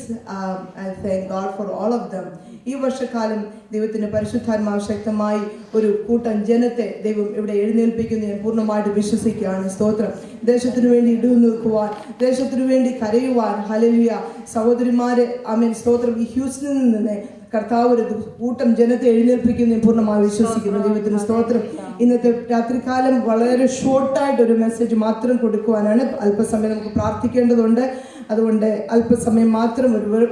I thank God for all of them. ഈ വർഷക്കാലം ദൈവത്തിന്റെ പരിശുദ്ധാത്മാവ് ശക്തമായി ഒരു കൂട്ടം ജനത്തെ ദൈവം ഇവിടെ എഴുന്നേൽപ്പിക്കുന്നു ഞാൻ പൂർണ്ണമായിട്ട് വിശ്വസിക്കുകയാണ്. സ്തോത്രം. ദേശത്തിനു വേണ്ടി ഇടിവ് നിൽക്കുവാൻ, ദേശത്തിനു വേണ്ടി കരയുവാൻ. ഹല്ലേലൂയ. സഹോദരിമാരെ, ആമേൻ. സ്തോത്രം. ഈ ഹ്യൂസ്റ്റണിൽ നിന്ന് കർത്താവ് ഒരു കൂട്ടം ജനത്തെ എഴുന്നേൽപ്പിക്കുന്നു ഞാൻ പൂർണ്ണമായി വിശ്വസിക്കുന്നു. ദൈവത്തിന് സ്തോത്രം. ഇന്നത്തെ രാത്രികാലം വളരെ ഷോർട്ടായിട്ട് ഒരു മെസ്സേജ് മാത്രം കൊടുക്കുവാനാണ്. അല്പസമയം നമുക്ക് പ്രാർത്ഥിക്കേണ്ടതുണ്ട്. അതുകൊണ്ട് അല്പസമയം മാത്രം ഒരു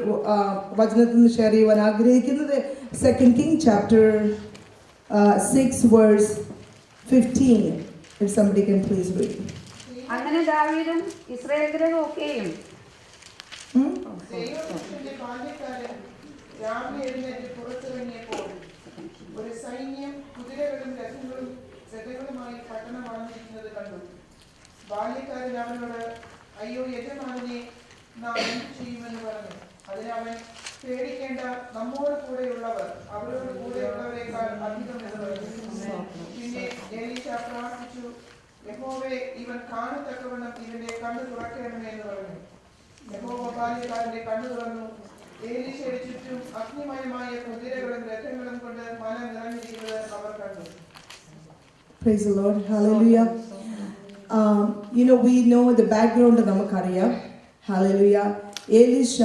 വചനത്തിൽ നിന്ന് ഷെയർ ചെയ്യുവാൻ ആഗ്രഹിക്കുന്നത് 2 Kings chapter 6 verse 15. If somebody can please read. അങ്ങനെ ദാവീദും ഇസ്രായേൽ ഗൃഹം ഒക്കെയും രാവിലെ എഴുന്നേറ്റ് പുറത്തിറങ്ങിയപ്പോൾ ഒരു സൈന്യം കുതിരകളും രഥങ്ങളും രഥങ്ങളുമായി പട്ടണം വളർന്നിരിക്കുന്നത് കണ്ടു. ബാല്യക്കാരൻ അവനോട്, അയ്യോ യജമാനനെ, നാം എന്ത് ചെയ്യുമെന്ന് പറഞ്ഞു. അതിനവൻ, പേടിക്കേണ്ട, നമ്മോട് കൂടെയുള്ളവർ അവരോട് കൂടെയുള്ളവരെക്കാൾ അധികം എന്ന് പറഞ്ഞു. പിന്നെ എലീശ പ്രാർത്ഥിച്ചു, യഹോവേ, ഇവൻ കാണത്തക്കവണ്ണം ഇവന്റെ കണ്ണു തുറക്കണമേ എന്ന് പറഞ്ഞു. യഹോവ ബാല്യക്കാരന്റെ കണ്ണു തുറന്നു. ഏലീശയുടെ ചുറ്റും അഗ്നിമയമായ കുതിരകളും രഥങ്ങളും കൊണ്ട് മല നിറഞ്ഞിരിക്കുന്നത് അവർ കണ്ടു. Praise the Lord. Hallelujah. We know the background നമുക്കറിയാം. Hallelujah. ഏലീശ,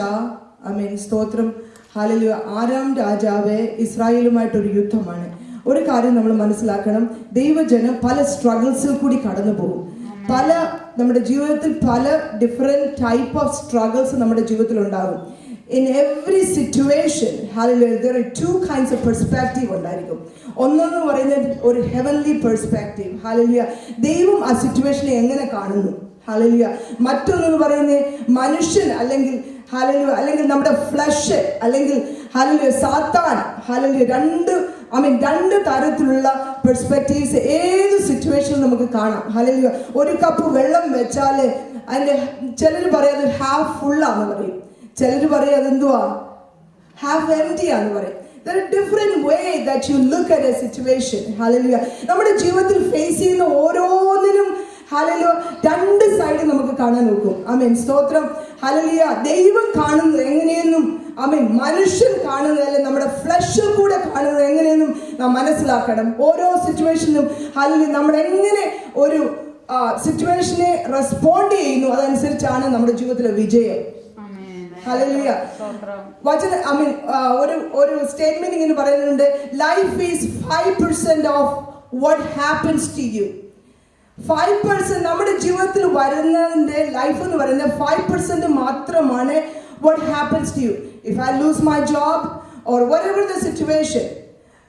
ആമേൻ, സ്തോത്രം. ഹല്ലേലൂയ. ആരാം രാജാവ് ഇസ്രായേലുമായിട്ടൊരു യുദ്ധമാണ്. ഒരു കാര്യം നമ്മൾ മനസ്സിലാക്കണം, ദൈവജനം പല സ്ട്രഗിൾസിൽ കൂടി കടന്നു പോകും. നമ്മുടെ ജീവിതത്തിൽ പല ഡിഫറെന്റ് ടൈപ്പ് ഓഫ് സ്ട്രഗിൾസ് നമ്മുടെ ജീവിതത്തിൽ ഉണ്ടാകും. In every situation, hallelujah, there are two kinds of perspective ഉണ്ടായിരിക്കും. ഒന്നെന്ന് പറയുന്നത് ഒരു heavenly perspective. Hallelujah. ദൈവം ആ സിറ്റുവേഷനെ എങ്ങനെ കാണുന്നു, ഹല്ലേലൂയ. മറ്റൊന്ന് പറയുന്നത് മനുഷ്യൻ അല്ലെങ്കിൽ ഹല്ലേലൂയ അല്ലെങ്കിൽ നമ്മുടെ ഫ്ലഷ് അല്ലെങ്കിൽ ഹല്ലേലൂയ സാത്താൻ ഹല്ലേലൂയ രണ്ട് തരത്തിലുള്ള പെർസ്പെക്റ്റീവ്സ് ഏത് സിറ്റുവേഷനിൽ നമുക്ക് കാണാം. ഹല്ലേലൂയ. ഒരു കപ്പ് വെള്ളം വെച്ചാൽ അതിന്റെ ചിലർ പറയാത് ഹാഫ് ഫുള്ളാന്ന് പറയും, ചിലർ പറയും അതെന്തുവാ ഹാഫ് എംപ്റ്റി ആന്ന് പറയും. There are different way that you look at a situation. Hallelujah. നമ്മുടെ ജീവിതത്തിൽ ഫേസ് ചെയ്യുന്ന ഓരോന്നിനും ഹല്ലേലൂയ രണ്ട് സൈഡ് നമുക്ക് കാണാൻ നോക്കും. ആമേൻ, സ്തോത്രം. ഹല്ലേലൂയ. ദൈവം കാണുന്നത് എങ്ങനെയെന്നും മനുഷ്യൻ കാണുന്നതല്ല, നമ്മുടെ ഫ്ലഷിൽ കൂടെ കാണുന്നത് എങ്ങനെയെന്നും നാം മനസ്സിലാക്കണം. ഓരോ സിറ്റുവേഷനും ഹല്ലേലൂയ നമ്മൾ എങ്ങനെ ഒരു സിറ്റുവേഷനെ റെസ്പോണ്ട് ചെയ്യുന്നു അതനുസരിച്ചാണ് നമ്മുടെ ജീവിതത്തിലെ വിജയം. ഹല്ലേലൂയ. ഒരു സ്റ്റേറ്റ്മെന്റ് ഇങ്ങനെ പറയുന്നുണ്ട്, life is 5% of what happens to you. 5% നമ്മുടെ ജീവിതത്തിൽ വരുന്നതിന്റെ ലൈഫ് എന്ന് പറയുന്നത് 5% മാത്രമാണ് what happens to you. If I lose my job or whatever the situation,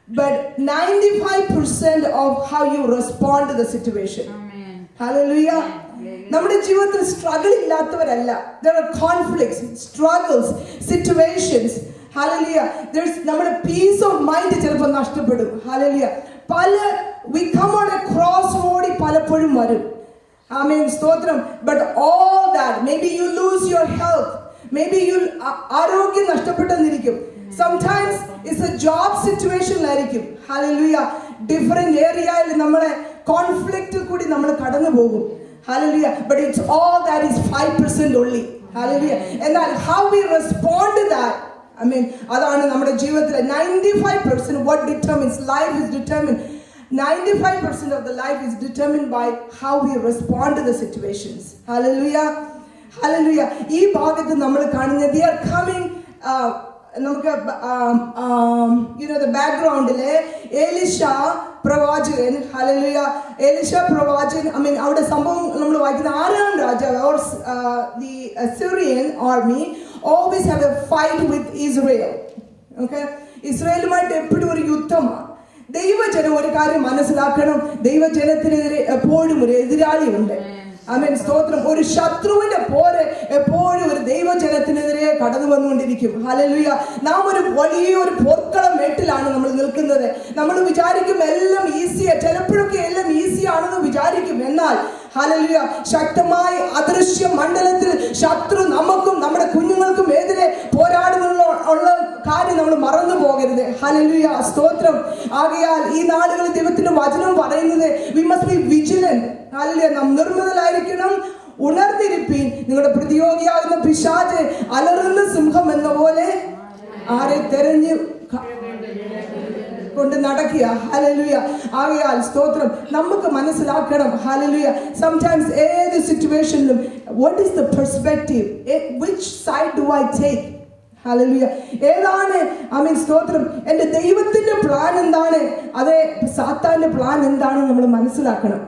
but 95% of how you respond to the situation. Amen. Hallelujah. നമ്മുടെ ജീവിതത്തിൽ സ്ട്രഗിൾ ഇല്ലാത്തവരല്ല. There are conflicts, struggles, situations. Hallelujah. നമ്മുടെ പീസ് ഓഫ് മൈൻഡ് ചിലപ്പോൾ നഷ്ടപ്പെടും. Hallelujah. we come on a crossroad പലപ്പോഴും വരും. ആമേൻ, സ്തോത്രം. But all that, maybe you lose your health, maybe you ആരോഗ്യം നഷ്ടപ്പെട്ടെന്നിരിക്കും. Sometimes it's a job situation ആയിരിക്കും. Hallelujah. Different areaയിൽ നമ്മളെ കോൺഫ്ലിക്റ്റിൽ കൂടി നമ്മൾ കടന്നു പോകും. Hallelujah. But it's all that is 5% only. Hallelujah. എന്നാൽ how we respond to that, അതാണ് നമ്മുടെ ജീവിതത്തിലെ 95% what determines life is determined. 95% of the life is determined by how we respond to the situations. Hallelujah. Hallelujah. ഈ ഭാഗത്ത് നമ്മൾ കാണുന്നത് they are coming നമുക്ക് the ബാക്ക്ഗ്രൗണ്ടിലെ എലീശ പ്രവാചകൻ. ഹല്ലേലൂയ. എലീശ പ്രവാചകൻ അവിടെ സംഭവം നമ്മൾ വായിക്കുന്ന 6ാം രാജാവ് the Assyrian army always have a fight with Israel. Okay? ഇസ്രായേലുമായിട്ട് എപ്പോഴും ഒരു യുദ്ധമാണ്. ദൈവജനം ഒരു കാര്യം മനസ്സിലാക്കണം, ദൈവജനത്തിനെതിരെ എപ്പോഴും ഒരു എതിരാളി ഉണ്ട്. ആമേൻ, സ്തോത്രം. ഒരു ശത്രുവിന്റെ പോര് എപ്പോഴും ഒരു ദൈവജനത്തിനെതിരെ കടന്നു വന്നുകൊണ്ടിരിക്കും. ഹല്ലേലൂയ. നാം ഒരു വലിയൊരു പോർക്കളം മേട്ടിലാണ് നമ്മൾ നിൽക്കുന്നത്. നമ്മൾ വിചാരിക്കും എല്ലാം ഈസിയാ, ചിലപ്പോഴൊക്കെ എല്ലാം ഈസി ആണെന്ന് വിചാരിക്കും. എന്നാൽ ഹല്ലേലൂയ, ശക്തമായ അദൃശ്യ മണ്ഡലത്തിൽ ശത്രു നമുക്കും നമ്മുടെ കുഞ്ഞുങ്ങൾക്കും എതിരെ പോരാടുന്നുള്ള കാര്യം നമ്മൾ മറന്നു പോകരുത്. ഹല്ലേലൂയ, സ്തോത്രം. ആകയാൽ ഈ നാളുകളിൽ ദൈവത്തിന്റെ വചനം പറയുന്നത് we must be vigilant. Hallelujah. നാം നിർമ്മതരായിരിക്കണം, ഉണർന്നിരിപ്പീൻ. നിങ്ങളുടെ പ്രതിയോഗിയാകുന്ന പിശാച് അലറുന്ന സിംഹം എന്ന പോലെ ആരെ തെരഞ്ഞു കൊണ്ട് നടക്കുക. ഹല്ലേലൂയ. ആകയാൽ സ്തോത്രം. നമുക്ക് മനസ്സിലാക്കണം. ഹല്ലേലൂയ. സംടൈംസ് ഏത് സിറ്റുവേഷനിലും what is the perspective, which side do I take? Hallelujah. ഏതാണ് സ്തോത്രം എൻ്റെ ദൈവത്തിന്റെ പ്ലാൻ എന്താണ്, അതേ സാത്താന്റെ പ്ലാൻ എന്താണെന്ന് നമ്മൾ മനസ്സിലാക്കണം.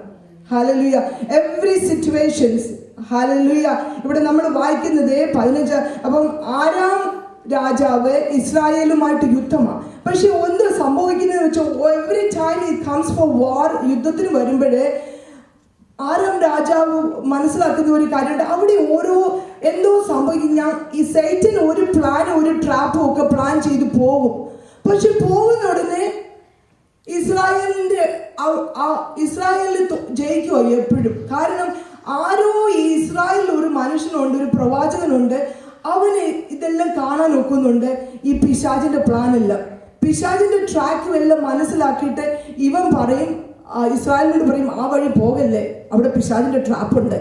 ഹല്ലേലൂയ. Every situations. ഹല്ലേലൂയ. ഇവിടെ നമ്മൾ വായിക്കുന്നത് 15. അപ്പം 6ാം രാജാവ് ഇസ്രായേലുമായിട്ട് യുദ്ധമാണ്. പക്ഷെ ഒന്ന് സംഭവിക്കുന്നത് വെച്ചാൽ every time it comes four വാർ, യുദ്ധത്തിന് വരുമ്പോഴേ 6ാം രാജാവ് മനസ്സിലാക്കുന്ന ഒരു കാര്യമുണ്ട്. അവിടെ എന്തോ സംഭവിക്കും. ഈ സൈറ്റൻ ഒരു പ്ലാനും ഒരു ട്രാപ്പും ഒക്കെ പ്ലാൻ ചെയ്ത് പോകും. പക്ഷെ പോകുന്ന ഉടനെ ഇസ്രായേലിൽ ജയിക്കുമോ എപ്പോഴും. കാരണം ആരോ ഈ ഇസ്രായേലിൽ ഒരു മനുഷ്യനുണ്ട്, ഒരു പ്രവാചകനുണ്ട്, അവന് ഇതെല്ലാം കാണാൻ ഒക്കുന്നുണ്ട്. ഈ പിശാചിന്റെ പ്ലാൻ എല്ലാം, പിശാചിന്റെ ട്രാക്കും എല്ലാം മനസ്സിലാക്കിയിട്ട് ഇവൻ പറയും, ഇസ്രായേലിനോട് പറയും, ആ വഴി പോകല്ലേ, അവിടെ പിശാചിന്റെ ട്രാപ്പ് ഉണ്ട്.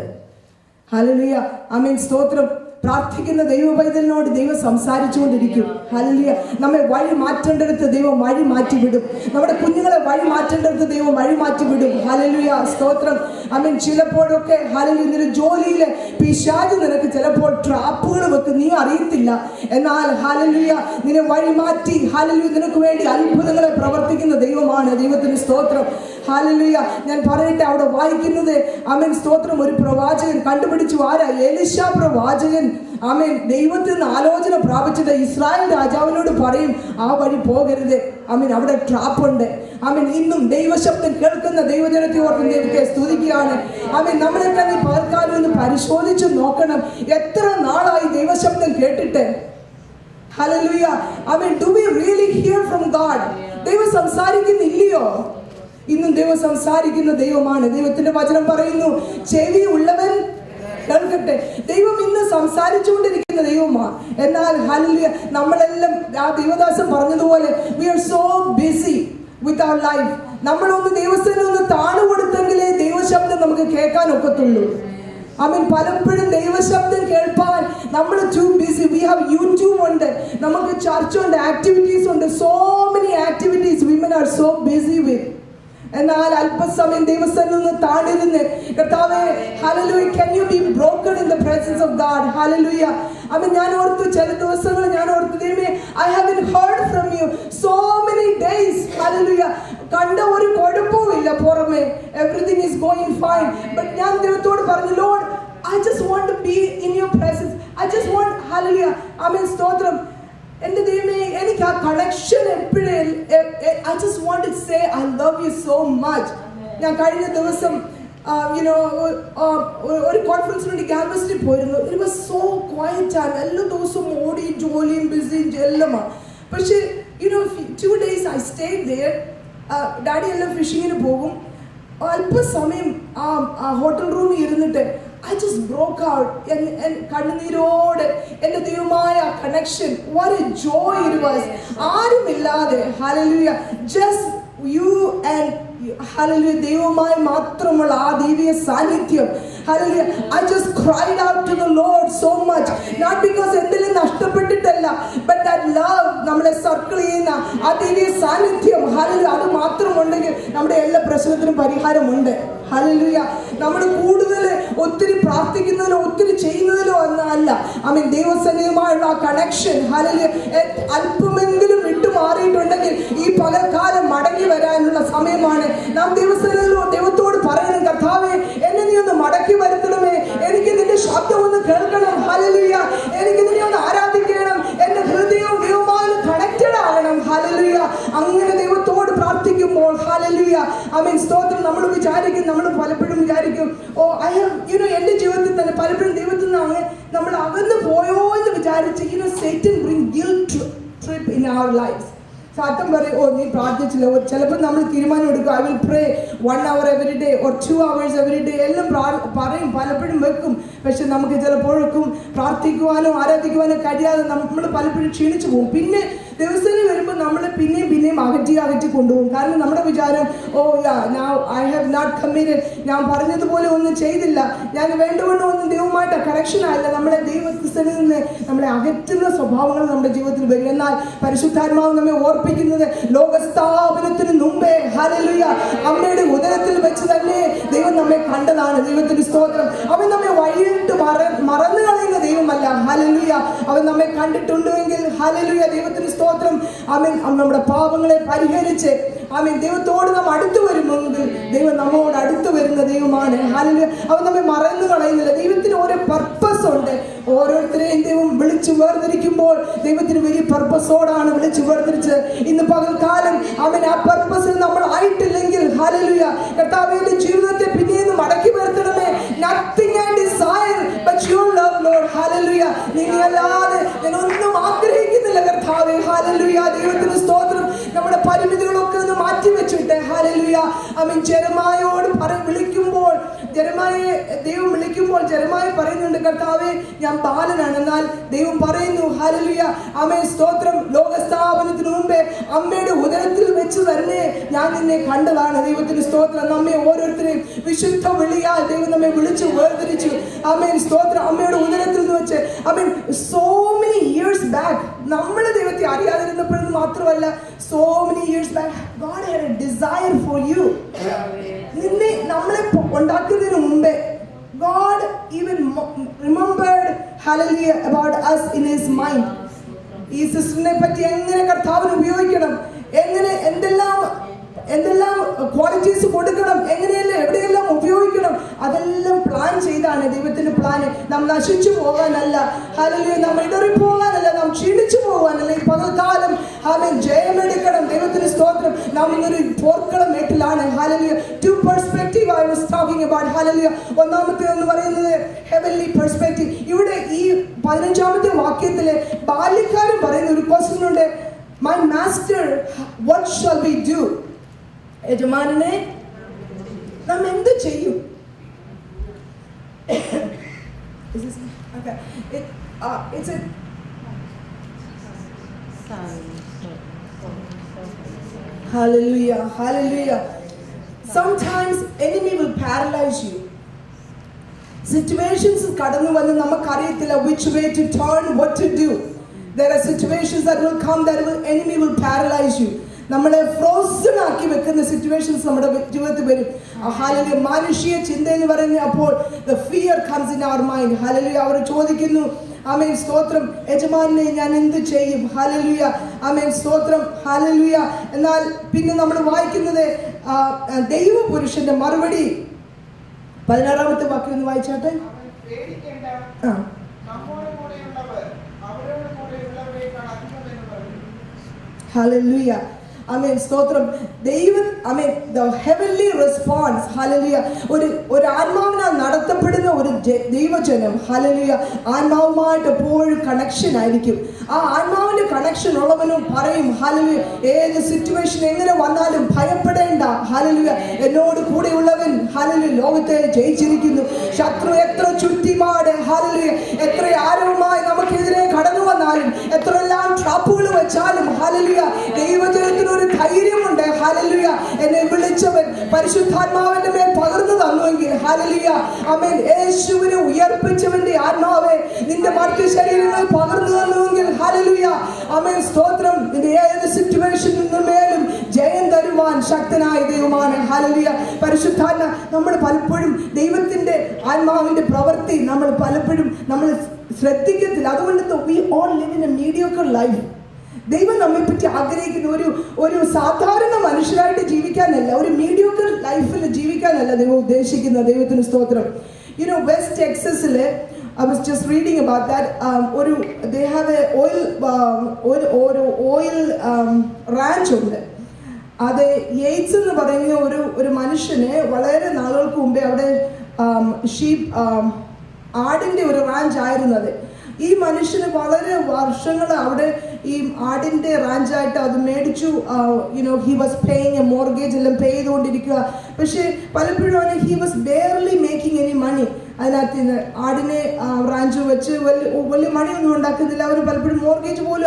ഹല്ലേലൂയ. ആമേൻ, സ്തോത്രം. പ്രാർത്ഥിക്കുന്ന ദൈവ പൈതലിനോട് ദൈവം സംസാരിച്ചുകൊണ്ടിരിക്കും. ഹല്ലേലൂയ. നമ്മെ വഴി മാറ്റേണ്ടടുത്ത് ദൈവം വഴി മാറ്റിവിടും. നമ്മുടെ കുഞ്ഞുങ്ങളെ വഴി മാറ്റേണ്ടടുത്ത് ദൈവം വഴി മാറ്റിവിടും. ഹല്ലേലൂയ, സ്തോത്രം. ആമേൻ. ചിലപ്പോഴൊക്കെ ഹല്ലേലൂയ നിന്റെ ജോലിയിലെ പിശാച് നിനക്ക് ചിലപ്പോൾ ട്രാപ്പുകൾ വെക്കും, നീ അറിയത്തില്ല. എന്നാൽ ഹല്ലേലൂയ നിന്നെ വഴി മാറ്റി ഹല്ലേലൂയ നിനക്ക് വേണ്ടി അത്ഭുതങ്ങളെ പ്രവർത്തിക്കുന്ന ദൈവമാണ്. ദൈവത്തിന് സ്തോത്രം. ഹല്ലേലൂയ. ഞാൻ പറയട്ടെ, അവിടെ വായിക്കുന്നത് ആമേൻ, സ്തോത്രം, ഒരു പ്രവാചകൻ കണ്ടുപിടിച്ചു. ആരാ? എലീശ പ്രവാചകൻ. ആമേൻ. ദൈവത്തിൽ നിന്ന് ആലോചന പ്രാപിച്ചിട്ട് ഇസ്രായേൽ രാജാവിനോട് പറയും, ആ വഴി പോകരുത്. ആമേൻ, അവിടെ ട്രാപ്പുണ്ട്. ആമേൻ. ഇന്നും ദൈവശബ്ദം കേൾക്കുന്ന ദൈവജനത്തെ ഓർത്ത് ദൈവത്തെ സ്തുതിക്കുകയാണ്. ആമേൻ. നമ്മളെല്ലാം ഈ പകർക്കാലം ഒന്ന് പരിശോധിച്ച് നോക്കണം. എത്ര നാളായി ദൈവശബ്ദം കേട്ടിട്ട്? Hallelujah. I mean, do we really hear from God? ദൈവം സംസാരിക്കുന്നില്ലയോ? ഇന്നും ദൈവം സംസാരിക്കുന്ന ദൈവമാണ്. ദൈവത്തിന്റെ വചനം പറയുന്നു, ചെവി ഉള്ളവൻ കേൾക്കട്ടെ. ദൈവം ഇന്ന് സംസാരിച്ചുകൊണ്ടിരിക്കുന്ന ദൈവമാണ്. എന്നാൽ ഹല്ലേലൂയ, നമ്മളെല്ലാം ആ ദൈവദാസൻ പറഞ്ഞതുപോലെ we are so busy with our life. നമ്മളൊന്ന് ദൈവത്തിന് ഒന്ന് താണു കൊടുത്തെങ്കിലേ ദൈവശബ്ദം നമുക്ക് കേൾക്കാൻ ഒക്കത്തുള്ളൂ. പലപ്പോഴും ദൈവശബ്ദം കേൾപ്പാൻ നമ്മൾ to BC. We have YouTube ഉണ്ട്, നമുക്ക് ചർച്ച ഉണ്ട്, ആക്ടിവിറ്റീസ് ഉണ്ട്, so many activities women are so busy with. എന്നാൽ അല്പസമയം ദൈവസ്ഥനിൽ നിന്ന് താണിരുന്ന് കർത്താവേ hallelujah, can you be broken in the presence of God? Hallelujah. ഞാൻ ഓർത്തു, ചില ദിവസങ്ങൾ ഞാൻ ഓർത്തു, ദൈവമേ, I haven't heard from you so many days. Hallelujah. കണ്ട ഒരു കുഴപ്പവുമില്ല പുറമേ, everything is going fine. But ഞാൻ ദൈവത്തോട് പറഞ്ഞു, Lord, I just want to be in your presence. I just want, hallelujah, സ്തോത്രം. എൻ്റെ ദൈവമേ, എനിക്ക് ആ കണക്ഷൻ എപ്പോഴേ, I just want to say I love you so much. ഞാൻ കഴിഞ്ഞ ദിവസം ഒരു കോൺഫറൻസിന് വേണ്ടി ക്യാമ്പസിൽ പോയിരുന്നു. It was so quiet time. എല്ലാ ദിവസവും ഓടി ജോലിയും ബിസിയും എല്ലാമാണ്. പക്ഷേ 2 days I stayed there. Daddy എല്ലാം ഫിഷിങ്ങിന് പോകും. അല്പസമയം ആ ഹോട്ടൽ റൂമിൽ ഇരുന്നിട്ട് I just broke out. കണ്ണുനീരോടെ എൻ്റെ ദൈവമായ connection, what a joy it was. ആരുമില്ലാതെ, hallelujah, just you and hallelujah, ദൈവമായി മാത്രമുള്ള ആ ദൈവിക സാന്നിധ്യം. Hallelujah. I just cried out to the Lord so much, not because എന്തെങ്കിലും നഷ്ടപ്പെട്ടിട്ടല്ല, but that love നമ്മളെ സർക്കിൾ ചെയ്യുന്ന ആ ദൈവിക സാന്നിധ്യം, hallelujah, അത് മാത്രമുണ്ടെങ്കിൽ നമ്മുടെ എല്ലാ പ്രശ്നത്തിനും പരിഹാരമുണ്ട്. ഹല്ലേലൂയ. നമ്മൾ കൂടുതൽ ഒത്തിരി പ്രാർത്ഥിക്കുന്നതിലോ ഒത്തിരി ചെയ്യുന്നതിലോ ഒന്നല്ല, ദൈവസന്നിധിയുമായുള്ള ആ കണക്ഷൻ, ഹല്ലേലൂയ, അല്പമെങ്കിലും വിട്ടുമാറിയിട്ടുണ്ടെങ്കിൽ ഈ പകൽക്കാലം മടങ്ങി വരാനുള്ള സമയമാണ്. നാം ദൈവത്തോട് പറയണം, കർത്താവേ, എന്നെ നീ ഒന്ന് മടക്കി വരുത്തണമേ, എനിക്ക് നിന്റെ ശബ്ദം ഒന്ന് കേൾക്കണം. ഹല്ലേലൂയ. എനിക്ക് നിന്നെ ഒന്ന് ആരാധിക്കണം. എൻ്റെ ഹൃദയവും ദൈവവുമായി കണക്റ്റഡ് ആകണം. ഹല്ലേലൂയ. അങ്ങനെ ദൈവത്തോട് പ്രാർത്ഥിക്കുമ്പോൾ, ഹല്ലേലൂയ, സ്തോത്രം, നമ്മൾ പലപ്പോഴും വിചാരിക്കും, ഓ ഐ ഹാവ് എൻ്റെ ജീവിതത്തിൽ തന്നെ പലപ്പോഴും ദൈവത്തിൽ നിന്ന് നമ്മൾ അകന്നു പോയോ എന്ന് വിചാരിച്ച് Satan bring guilt trip in our lives. Satan പറയും, ഓ നീ പ്രാർത്ഥിച്ചില്ല. ചിലപ്പോൾ നമ്മൾ തീരുമാനം എടുക്കും, I will pray 1 hour every day or 2 hours every day. എല്ലാം പറയും, പലപ്പോഴും വെക്കും. പക്ഷെ നമുക്ക് ചിലപ്പോഴേക്കും പ്രാർത്ഥിക്കുവാനോ ആരാധിക്കുവാനോ കഴിയാതെ നമ്മൾ പലപ്പോഴും ക്ഷീണിച്ചു പോകും. പിന്നെ ദിവസേന വരുമ്പോൾ നമ്മൾ പിന്നെയും അകറ്റി കൊണ്ടുപോകും. കാരണം നമ്മുടെ വിചാരം, ഓ ഐ ഹാവ് നോട്ട് കമ്മിറ്റഡ്, ഞാൻ പറഞ്ഞതുപോലെ ഒന്നും ചെയ്തില്ല, ഞാൻ വേണ്ടവണ്ണം ഒന്നും ദൈവമായിട്ട് കണക്ഷൻ ആയില്ല. നമ്മളെ ദൈവത്തിൽ നിന്ന് നമ്മളെ അകറ്റുന്ന സ്വഭാവങ്ങൾ നമ്മുടെ ജീവിതത്തിൽ വരും. എന്നാൽ പരിശുദ്ധാത്മാവ് നമ്മെ ഓർപ്പിക്കുന്നത്, ലോകസ്ഥാപനത്തിന് മുമ്പേ, ഹല്ലേലൂയ, അമ്മയുടെ ഉദരത്തിൽ വെച്ച് തന്നെ ദൈവം നമ്മെ കണ്ടതാണ്. ദൈവത്തിന് സ്തോത്രം. അവൻ നമ്മെ വഴിയിട്ട് മറന്നു കളയുന്ന ദൈവമല്ല. ഹല്ലേലൂയ. അവൻ നമ്മെ കണ്ടിട്ടുണ്ടെങ്കിൽ, ഹല്ലേലൂയ, ദൈവത്തിന് സ്തോത്രം, നമ്മുടെ പാപങ്ങളെ പരിഹരിച്ച് ദൈവത്തോട് നാം അടുത്തു വരുമെങ്കിൽ ദൈവം നമ്മോട് അടുത്തു വരുന്ന ദൈവമാണ്. ഹല്ലേലൂയ. അവൻ നമ്മെ മറന്നു കളയുന്നില്ല. ദൈവത്തിന് ഓരോ പർപ്പസ് ഉണ്ട്. ഓരോരുത്തരെയും ദൈവം വിളിച്ചു വേർതിരിക്കുമ്പോൾ ദൈവത്തിന് വലിയ പർപ്പസോടാണ് വിളിച്ചു വേർതിരിച്ചത്. ഇന്ന് പകൽക്കാലം ആ പർപ്പസിൽ നമ്മൾ ആയിട്ടില്ലെങ്കിൽ, ഹല്ലേലൂയ, കർത്താവിന്റെ ജീവിതത്തെ പിന്നെയും മടക്കി വരുത്തണമേ. Nothing I desire but your love, Lord. Hallelujah. നിന്നല്ലാതെ ഞാൻ ഒന്നും ആഗ്രഹിക്കുന്നില്ല കർത്താവേ. ഹല്ലേലൂയ. ദൈവത്തിന് സ്തോത്രം. നമ്മുടെ പരിമിതികളൊക്കെ ഒന്ന് മാറ്റി വെച്ചിട്ട്, ഹല്ലേലൂയ, ജെറമായോട് വിളിക്കുമ്പോൾ, ദൈവം വിളിക്കുമ്പോൾ ജെറമായ പറയുന്നുണ്ട്, കർത്താവേ, ഞാൻ ബാലനാണ്. എന്നാൽ ദൈവം പറയുന്നു, ഹല്ലേലൂയ, സ്തോത്രം, ലോകസ്ഥാപനത്തിന് മുമ്പേ അമ്മയുടെ ഉദരത്തിൽ വെച്ച് തന്നെ ഞാൻ നിന്നെ കണ്ടതാണ്. ദൈവത്തിന് സ്തോത്രം. നമ്മെ ഓരോരുത്തരെയും വിശുദ്ധ വിളിയാൽ ദൈവം നമ്മെ വിളിച്ചു വേർതിരിച്ചു. സ്തോത്രം. അമ്മയുടെ ഉദരത്തിൽ വെച്ച് so many years back, നമ്മൾ ദൈവത്തെ അറിയാതിരുന്നപ്പോഴെന്ന് മാത്രമല്ല, so many years back God had a desire for you. നിന്നെ നമ്മളെ ഉണ്ടാക്കുന്നതിന് മുമ്പേ God even remembered, hallelujah, about us in his mind. ഈ സിസ്റ്ററിനെ പറ്റി എങ്ങനെ കർത്താവിന് ഉപയോഗിക്കണം, എങ്ങനെ എന്തെല്ലാം ക്വാളിറ്റീസ് കൊടുക്കണം, എങ്ങനെയെല്ലാം എവിടെയെല്ലാം ഉപയോഗിക്കണം, അതെല്ലാം പ്ലാൻ ചെയ്താണ് ദൈവത്തിന്റെ പ്ലാന്. നാം നശിച്ചു പോകാനല്ല, ഹല്ലേലൂയ, നാം ഇടറിപ്പോകാനല്ല, നാം ക്ഷീണിച്ചു പോകാനല്ല. ഈ പകൽക്കാലം ജയമെടുക്കണം. ദൈവത്തിന് സ്തോത്രം. നാം ഇന്നൊരു പോർക്കളം മേട്ടിലാണ്. Hallelujah. Two perspective I was talking about. Hallelujah. ഒന്നാമത്തെ എന്ന് പറയുന്നത് heavenly perspective. ഇവിടെ ഈ 15ാമത്തെ വാക്യത്തിലെ ബാല്യക്കാരൻ പറയുന്ന ഒരു ക്വസ്റ്റ്യൻ ഉണ്ട്. My master, what shall we do? യജമാനനെ നാം എന്ത് ചെയ്യും? Okay. It's a Hallelujah, hallelujah. Sometimes enemy will paralyze you. Situations kadanu vannu namakkariyilla which way to turn, what to do. There are situations that will come that enemy will paralyze you. നമ്മളെ ഫ്രോസൺ ആക്കി വെക്കുന്ന സിറ്റുവേഷൻസ് നമ്മുടെ ജീവിതത്തിൽ വരും. ഹല്ലേലൂയ. മാനുഷിക ചിന്ത എന്ന് പറയുന്ന അപ്പോൾ the fear comes in our mind. Hallelujah. അവർ ചോദിക്കുന്നു, ആമേൻ സ്തോത്രം, യജമാനനെ ഞാൻ എന്ത് ചെയ്യും? ഹല്ലേലൂയ. ആമേൻ സ്തോത്രം. ഹല്ലേലൂയ. എന്നാൽ പിന്നെ നമ്മൾ വായിക്കുന്നത് ദൈവപുരുഷന്റെ മറുപടി 16ാമത്തെ വാക്യം ഒന്ന് വായിച്ചാട്ടെ. പേടിക്കേണ്ട, നമ്മോട് കൂടെയുള്ളവർ അവരോട് കൂടെയുള്ളവരെക്കാൾ അധികമെന്ന് പറഞ്ഞു. ഹല്ലേലൂയ. ആമേൻ സ്തോത്രം. ദൈവം ആമേൻ the heavenly response. ഹല്ലേലൂയ. ഒരു ആത്മാവിനാൽ നടത്തപ്പെടുന്ന ഒരു ദൈവജനം ഹല്ലേലൂയ ആത്മാവുമായിട്ട് എപ്പോഴും കണക്ഷൻ ആയിരിക്കും. ആ ആത്മാവിന്റെ കണക്ഷൻ ഉള്ളവനും പറയും ഹല്ലേലൂയ, ഏത് സിറ്റുവേഷൻ എങ്ങനെ വന്നാലും ഭയപ്പെടേണ്ട. ഹല്ലേലൂയ. എന്നോട് കൂടെയുള്ളവൻ ഹല്ലേലൂയ ലോകത്തെ ജയിച്ചിരിക്കുന്നു. ശത്രു എത്ര ചുറ്റിമാട് ഹല്ലേലൂയ എത്ര ആരവുമായി നമുക്കെതിരെ കടന്നു വന്നാലും എത്രയെല്ലാം ട്രാപ്പുകൾ വെച്ചാലും ഹല്ലേലൂയ ദൈവജനത്തിന് ഒരു ധൈര്യമുണ്ട്. ഹല്ലേലൂയ. എന്നെ വിളിച്ചവൻ പരിശുദ്ധാത്മാവിന്റെ മേൽ പകർന്നു തന്നുവെങ്കിൽ ഹല്ലേലൂയ ആമേൻ യേശുവിനെ ഉയർപ്പിച്ചവന്റെ ആത്മാവെ നിന്റെ മറ്റു ശരീരങ്ങൾ പകർന്നു തന്നുവെങ്കിൽ ഹല്ലേലൂയ ആമേൻ സ്തോത്രം. നിന്റെ ഏത് സിറ്റുവേഷനിൽ മേലും ജയം തരുവാൻ ശക്തനായ ദൈവമാണ്. ഹല്ലേലൂയ. പരിശുദ്ധാത്മ നമ്മൾ പലപ്പോഴും ദൈവത്തിന്റെ ആത്മാവിന്റെ പ്രവൃത്തി നമ്മൾ പലപ്പോഴും നമ്മൾ ശ്രദ്ധിക്കത്തില്ല. അതുകൊണ്ട് we all live in a mediocre life. ദൈവം നമ്മെ പറ്റി ആഗ്രഹിക്കുന്ന ഒരു സാധാരണ മനുഷ്യരായിട്ട് ജീവിക്കാനല്ല, ഒരു മീഡിയോക്കർ ലൈഫിൽ ജീവിക്കാനല്ല ദൈവം ഉദ്ദേശിക്കുന്ന. ദൈവത്തിന് സ്തോത്രം. വെസ്റ്റ് ടെക്സസിലെ I was just reading about that. They have a oil ranch ഉണ്ട്. അത് യേറ്റ്സ് എന്ന് പറയുന്ന ഒരു മനുഷ്യനെ വളരെ നാളുകൾക്ക് മുമ്പേ അവിടെ ആടിന്റെ ഒരു റാഞ്ച് ആയിരുന്നത്. ഈ മനുഷ്യന് വളരെ വർഷങ്ങൾ അവിടെ ഈ ആടിന്റെ റാഞ്ചായിട്ട് അത് മേടിച്ചു. He was paying a mortgage എല്ലാം പേ ചെയ്തുകൊണ്ടിരിക്കുക. പക്ഷേ പലപ്പോഴും he was barely making any money. അതിനകത്ത് ആടിനെ റാഞ്ച് വെച്ച് വലിയ മണിയൊന്നും ഉണ്ടാക്കുന്നില്ല. അവർ പലപ്പോഴും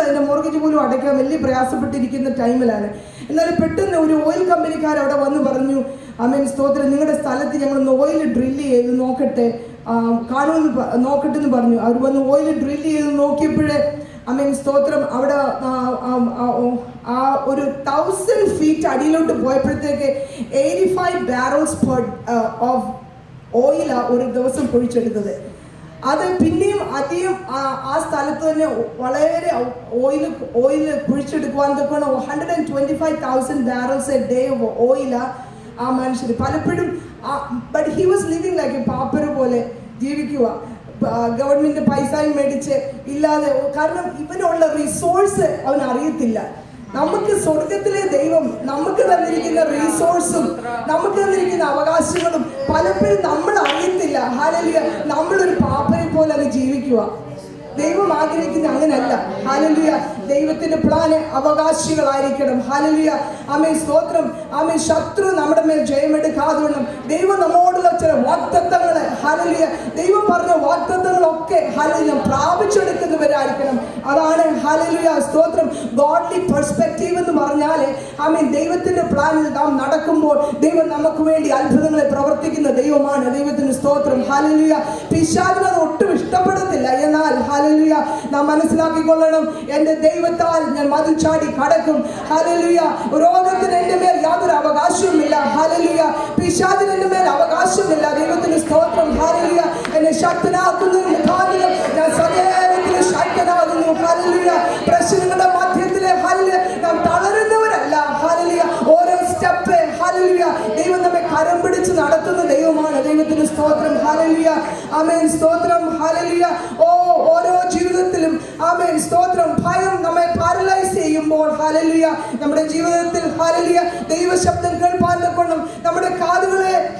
അതിന്റെ മോർഗേജ് പോലും അടയ്ക്കാൻ വലിയ പ്രയാസപ്പെട്ടിരിക്കുന്ന ടൈമിലാണ്. എന്നാൽ പെട്ടെന്ന് ഒരു ഓയിൽ കമ്പനിക്കാർ അവിടെ വന്ന് പറഞ്ഞു, ആമേൻ സ്തോത്രം, നിങ്ങളുടെ സ്ഥലത്ത് ഞങ്ങളൊന്ന് ഓയിൽ ഡ്രില്ല് ചെയ്ത് നോക്കട്ടെ, കാണുമെന്ന് നോക്കട്ടെ എന്ന് പറഞ്ഞു. അവർ വന്ന് ഓയിൽ ഡ്രില്ല് ചെയ്ത് നോക്കിയപ്പോഴേ ആമേൻ സ്തോത്രം അവിടെ ഒരു 1000 ഫീറ്റ് അടിയിലോട്ട് പോയപ്പോഴത്തേക്ക് 85 barrels ഓഫ് ഓയിലാ ഒരു ദിവസം പൊഴിച്ചെടുത്തത്. അത് പിന്നെയും അധികം ആ സ്ഥലത്ത് തന്നെ വളരെ ഓയിൽ കുഴിച്ചെടുക്കുവാൻ തൊക്കെയാണ് 125,000 barrels എ ഡേ ഓഫ് ഓയിലാ ആ മനുഷ്യർ പലപ്പോഴും. But he was living like a pauper പോലെ ജീവിക്കുക. ഗവൺമെന്റ് പൈസയും മേടിച്ച് ഇല്ലാതെ, കാരണം ഇവനുള്ള റിസോഴ്സ് അവൻ അറിയത്തില്ല. നമുക്ക് സ്വർഗത്തിലെ ദൈവം നമുക്ക് തന്നിരിക്കുന്ന റിസോഴ്സും നമുക്ക് തന്നിരിക്കുന്ന അവകാശങ്ങളും പലപ്പോഴും നമ്മൾ അറിയത്തില്ല. ഹല്ലേലൂയ. നമ്മളൊരു പാപ്പനെ പോലെ അത് ജീവിക്കുക. ദൈവം ആഗ്രഹിക്കുന്ന അങ്ങനല്ല. ഹല്ലേലൂയ. ദൈവത്തിന്റെ പ്ലാന് അവകാശികളായിരിക്കണം. ഹല്ലേലൂയ. ആമേൻ സ്തോത്രം. ആമേൻ ശത്രു നമ്മുടെ മേൽ ജയമെടുക്കാതെ ദൈവം നമ്മോടുള്ള ചില വാഗ്ദത്തങ്ങള് ഹല്ലേലൂയ ദൈവം പറഞ്ഞ വാഗ്ദത്തങ്ങളൊക്കെ ഹല്ലേലൂയ പ്രാപിച്ചെടുക്കുന്നവരായിരിക്കണം. അതാണ് ഹല്ലേലൂയ സ്തോത്രം. ഗോഡ്ലി പെർസ്പെക്റ്റീവ് എന്ന് പറഞ്ഞാല് ആമേൻ ദൈവത്തിന്റെ പ്ലാനിൽ നാം നടക്കുമ്പോൾ ദൈവം നമുക്ക് വേണ്ടി അത്ഭുതങ്ങളെ പ്രവർത്തിക്കുന്ന ദൈവമാണ്. ദൈവത്തിന് സ്തോത്രം. ഹല്ലേലൂയ. പിശാചിന് അത് ഒട്ടും ഇഷ്ടപ്പെടത്തില്ല. എന്നാൽ ഹല്ലേലൂയ നാം മനസ്സിലാക്കിക്കൊള്ളണം, എന്റെ ദൈവത്താൽ ഞാൻ മതിൽ ചാടി കടക്കും. ഹല്ലേലൂയ. രോഗത്തിന് എന്റെ മേൽ യാതൊരു അവകാശവുമില്ല. ഹല്ലേലൂയ. പിശാചിന് എന്റെ മേൽ അവകാശമില്ല. ദൈവത്തിന് സ്തോത്രം. ഹല്ലേലൂയ. എന്നെ ശക്തനാക്കുന്നതിന് മുഖാന്തരം ഞാൻ സകലത്തിലും ശക്തനാകുന്നു. ഹല്ലേലൂയ. പ്രശ്നങ്ങളുടെ മധ്യത്തിലെ ഹല്ലേലൂയ നാം തളരുന്നവരല്ല. ഹല്ലേലൂയ. ഓരോ സ്റ്റെപ്പ് ഹല്ലേലൂയ ദൈവം നമ്മെ കരം പിടിച്ച് നടത്തുന്ന ദൈവമാണ്. ദൈവത്തിന് സ്തോത്രം. ഹല്ലേലൂയ. ആമേൻ. സ്തോത്രം. ഹല്ലേലൂയ. ഓരോ ജീവിതത്തിലും ആമേൻ സ്തോത്രം ഭയം നമ്മെ പാരലൈസ് ചെയ്യുമ്പോൾ ഹല്ലേലൂയ നമ്മുടെ ജീവിതത്തിൽ ഹല്ലേലൂയ ദൈവശബ്ദം കേൾപ്പാൻ കൊണ്ടും നമ്മുടെ കാതുകളെ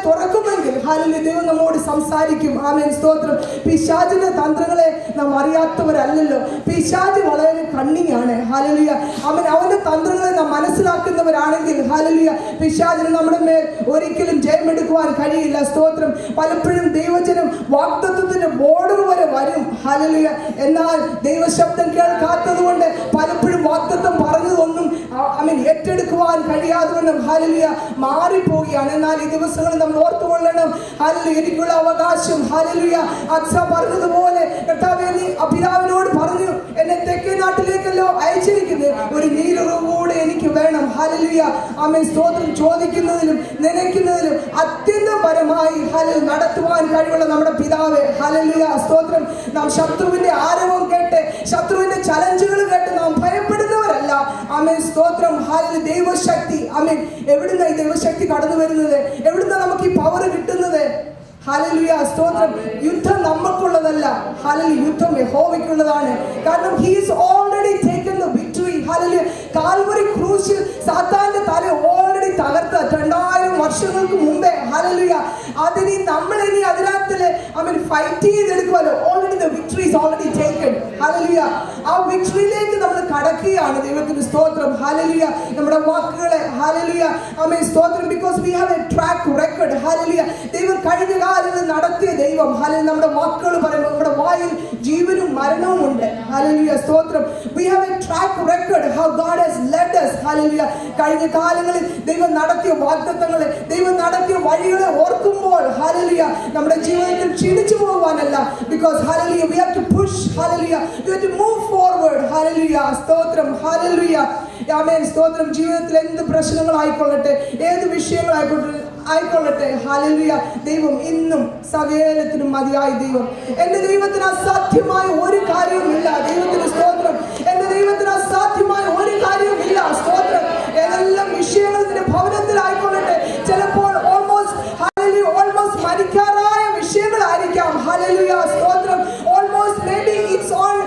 തുറക്കുമെങ്കിൽ ഹല്ലേലൂയ ദൈവം നമ്മോട് സംസാരിക്കും. ആമേൻ. സ്തോത്രം. പിശാചിന്റെ തന്ത്രങ്ങളെ നാം അറിയാത്തവരല്ലല്ലോ. പിശാച് വളരെ കണ്ണിങ് ആണ്. ഹല്ലേലൂയ. അവന്റെ തന്ത്രങ്ങളെ നാം മനസ്സിലാക്കുന്നവരാണെങ്കിൽ ഹല്ലേലൂയ പിശാചിന് നമ്മുടെ മേൽ ഒരിക്കലും ജയമെടുക്കുവാൻ കഴിയില്ല. സ്തോത്രം. പലപ്പോഴും ദൈവജനം വാഗ്ദത്തത്തിന്റെ ബോർഡർ വരെ വരും. ഹല്ലേലൂയ. എന്നാൽ ദൈവശബ്ദം കേൾക്കാത്തത് കൊണ്ട് പലപ്പോഴും വാഗ്ദത്തം പറഞ്ഞതൊന്നും ഏറ്റെടുക്കുവാൻ കഴിയാതെ ഹല്ലേലൂയ മാറിപ്പോവുകയാണ്. എന്നാൽ ഈ ദിവസങ്ങളിൽ നമ്മൾ ഓർത്തുകൊള്ളണം, ഹല്ലേലൂയ എനിക്കുള്ള അവകാശം ഹല്ലേലൂയ അച്ഛ പറഞ്ഞതുപോലെ കർത്താവേ നീ പിതാവിനോട് പറഞ്ഞു എന്നെ തെക്കേ നാട്ടിലേക്കല്ലോ അയച്ചിരിക്കുന്നത്, ഒരു നീരുറവ് കൂടെ എനിക്ക് വേണം. ഹല്ലേലൂയ. ആമേൻ. സ്തോത്രം. ചോദിക്കുന്നതിലും നനയ്ക്കുന്നതിലും അത്യന്തം പരമായി ഹല്ലേലൂയ നടത്തുവാൻ കഴിവുള്ള നമ്മുടെ പിതാവ്. ഹല്ലേലൂയ. സ്തോത്രം. നാം ശത്രുവിന്റെ ആരവം കേട്ട് ശത്രുവിന്റെ ചലഞ്ചുകൾ കേട്ട് നാം ഭയപ്പെടുന്നവരല്ല. ആമേൻ. സ്തോത്രം. ഹല്ലേലൂയ. ദൈവശക്തി ആമേൻ. എവിടുന്ന ഈ ദൈവശക്തി കടന്നു വരുന്നത്? എവിടുന്ന നമുക്ക് ഈ പവർ കിട്ടുന്നത്? ഹല്ലേലൂയ. സ്തോത്രം. യുദ്ധം നമുക്കുള്ളതല്ല. ഹല്ലേലൂയ. യുദ്ധം യഹോവയ്ക്കുള്ളതാണ്. കാരണം he is already taken the victory. Hallelujah. Calvary ക്രൂശിൽ സാത്താന്റെ തല ഓൾറെഡി തകർത്ത 2000 വർഷങ്ങൾക്ക് മുമ്പേ. ഹല്ലേലൂയ. അതിനി നമ്മളിനി അതിനകത്തില് ഫൈറ്റ് ചെയ്തെടുക്കുമല്ലോ. Already the victory is already taken. Hallelujah. ആ വിക്ടറിയിലേക്ക് നമ്മൾ കടക്കുകയാണ്. ദൈവത്തിന് സ്തോത്രം. ഹല്ലേലൂയ. നമ്മുടെ വാക്കുകളെ ഹല്ലേലൂയ ആമേൻ സ്തോത്രം. because we have a track record. Hallelujah. ദൈവം കഴിഞ്ഞ കാലങ്ങളിൽ നടത്തിയ ദൈവം. ഹല്ലേലൂയ. നമ്മുടെ വാക്കുകൾ പറയുമ്പോൾ നമ്മുടെ വായിൽ ജീവനും മരണവും ഉണ്ട്. ഹല്ലേലൂയ. സ്തോത്രം. we have a track record how God has led us. Hallelujah. കഴിഞ്ഞ കാലങ്ങളിൽ ദൈവം നടത്തിയ വാഗ്ദത്തങ്ങളെ ദൈവം നടത്തിയ വഴികളെ ഓർക്കുമ്പോൾ ഹല്ലേലൂയ നമ്മുടെ ജീവിതത്തിൽ ക്ഷീണിച്ചു പോകുവാനല്ല. because hallelujah we have to push. hallelujah we have to move forward. hallelujah. സ്തോത്രം. hallelujah. ആമേൻ. സ്തോത്രം. ജീവിതത്തിൽ എന്ത് പ്രശ്നങ്ങളായിക്കൊള്ളട്ടെ, ഏത് വിഷയങ്ങളായിക്കൊള്ളട്ടെ ഹല്ലേലൂയ ദൈവം ഇന്നും സകലത്തിനും മതിയായ ദൈവം. എന്റെ ദൈവത്തിന് അസാധ്യമായ ഒരു കാര്യവുമില്ല. ദൈവത്തിന് സ്തോത്രം. എന്റെ ദൈവത്തിന് അസാധ്യമായ ഒരു കാര്യവുമില്ല. സ്തോത്രം. ഏതെല്ലാം വിഷയങ്ങളുടെ ഭവനത്തിലായിക്കൊള്ളട്ടെ, ചിലപ്പോൾ ഓൾമോസ്റ്റ് മരിക്കാറായ വിഷയങ്ങളായിരിക്കാം. ഹല്ലേലൂയ. സ്തോത്രം. Almost maybe it's on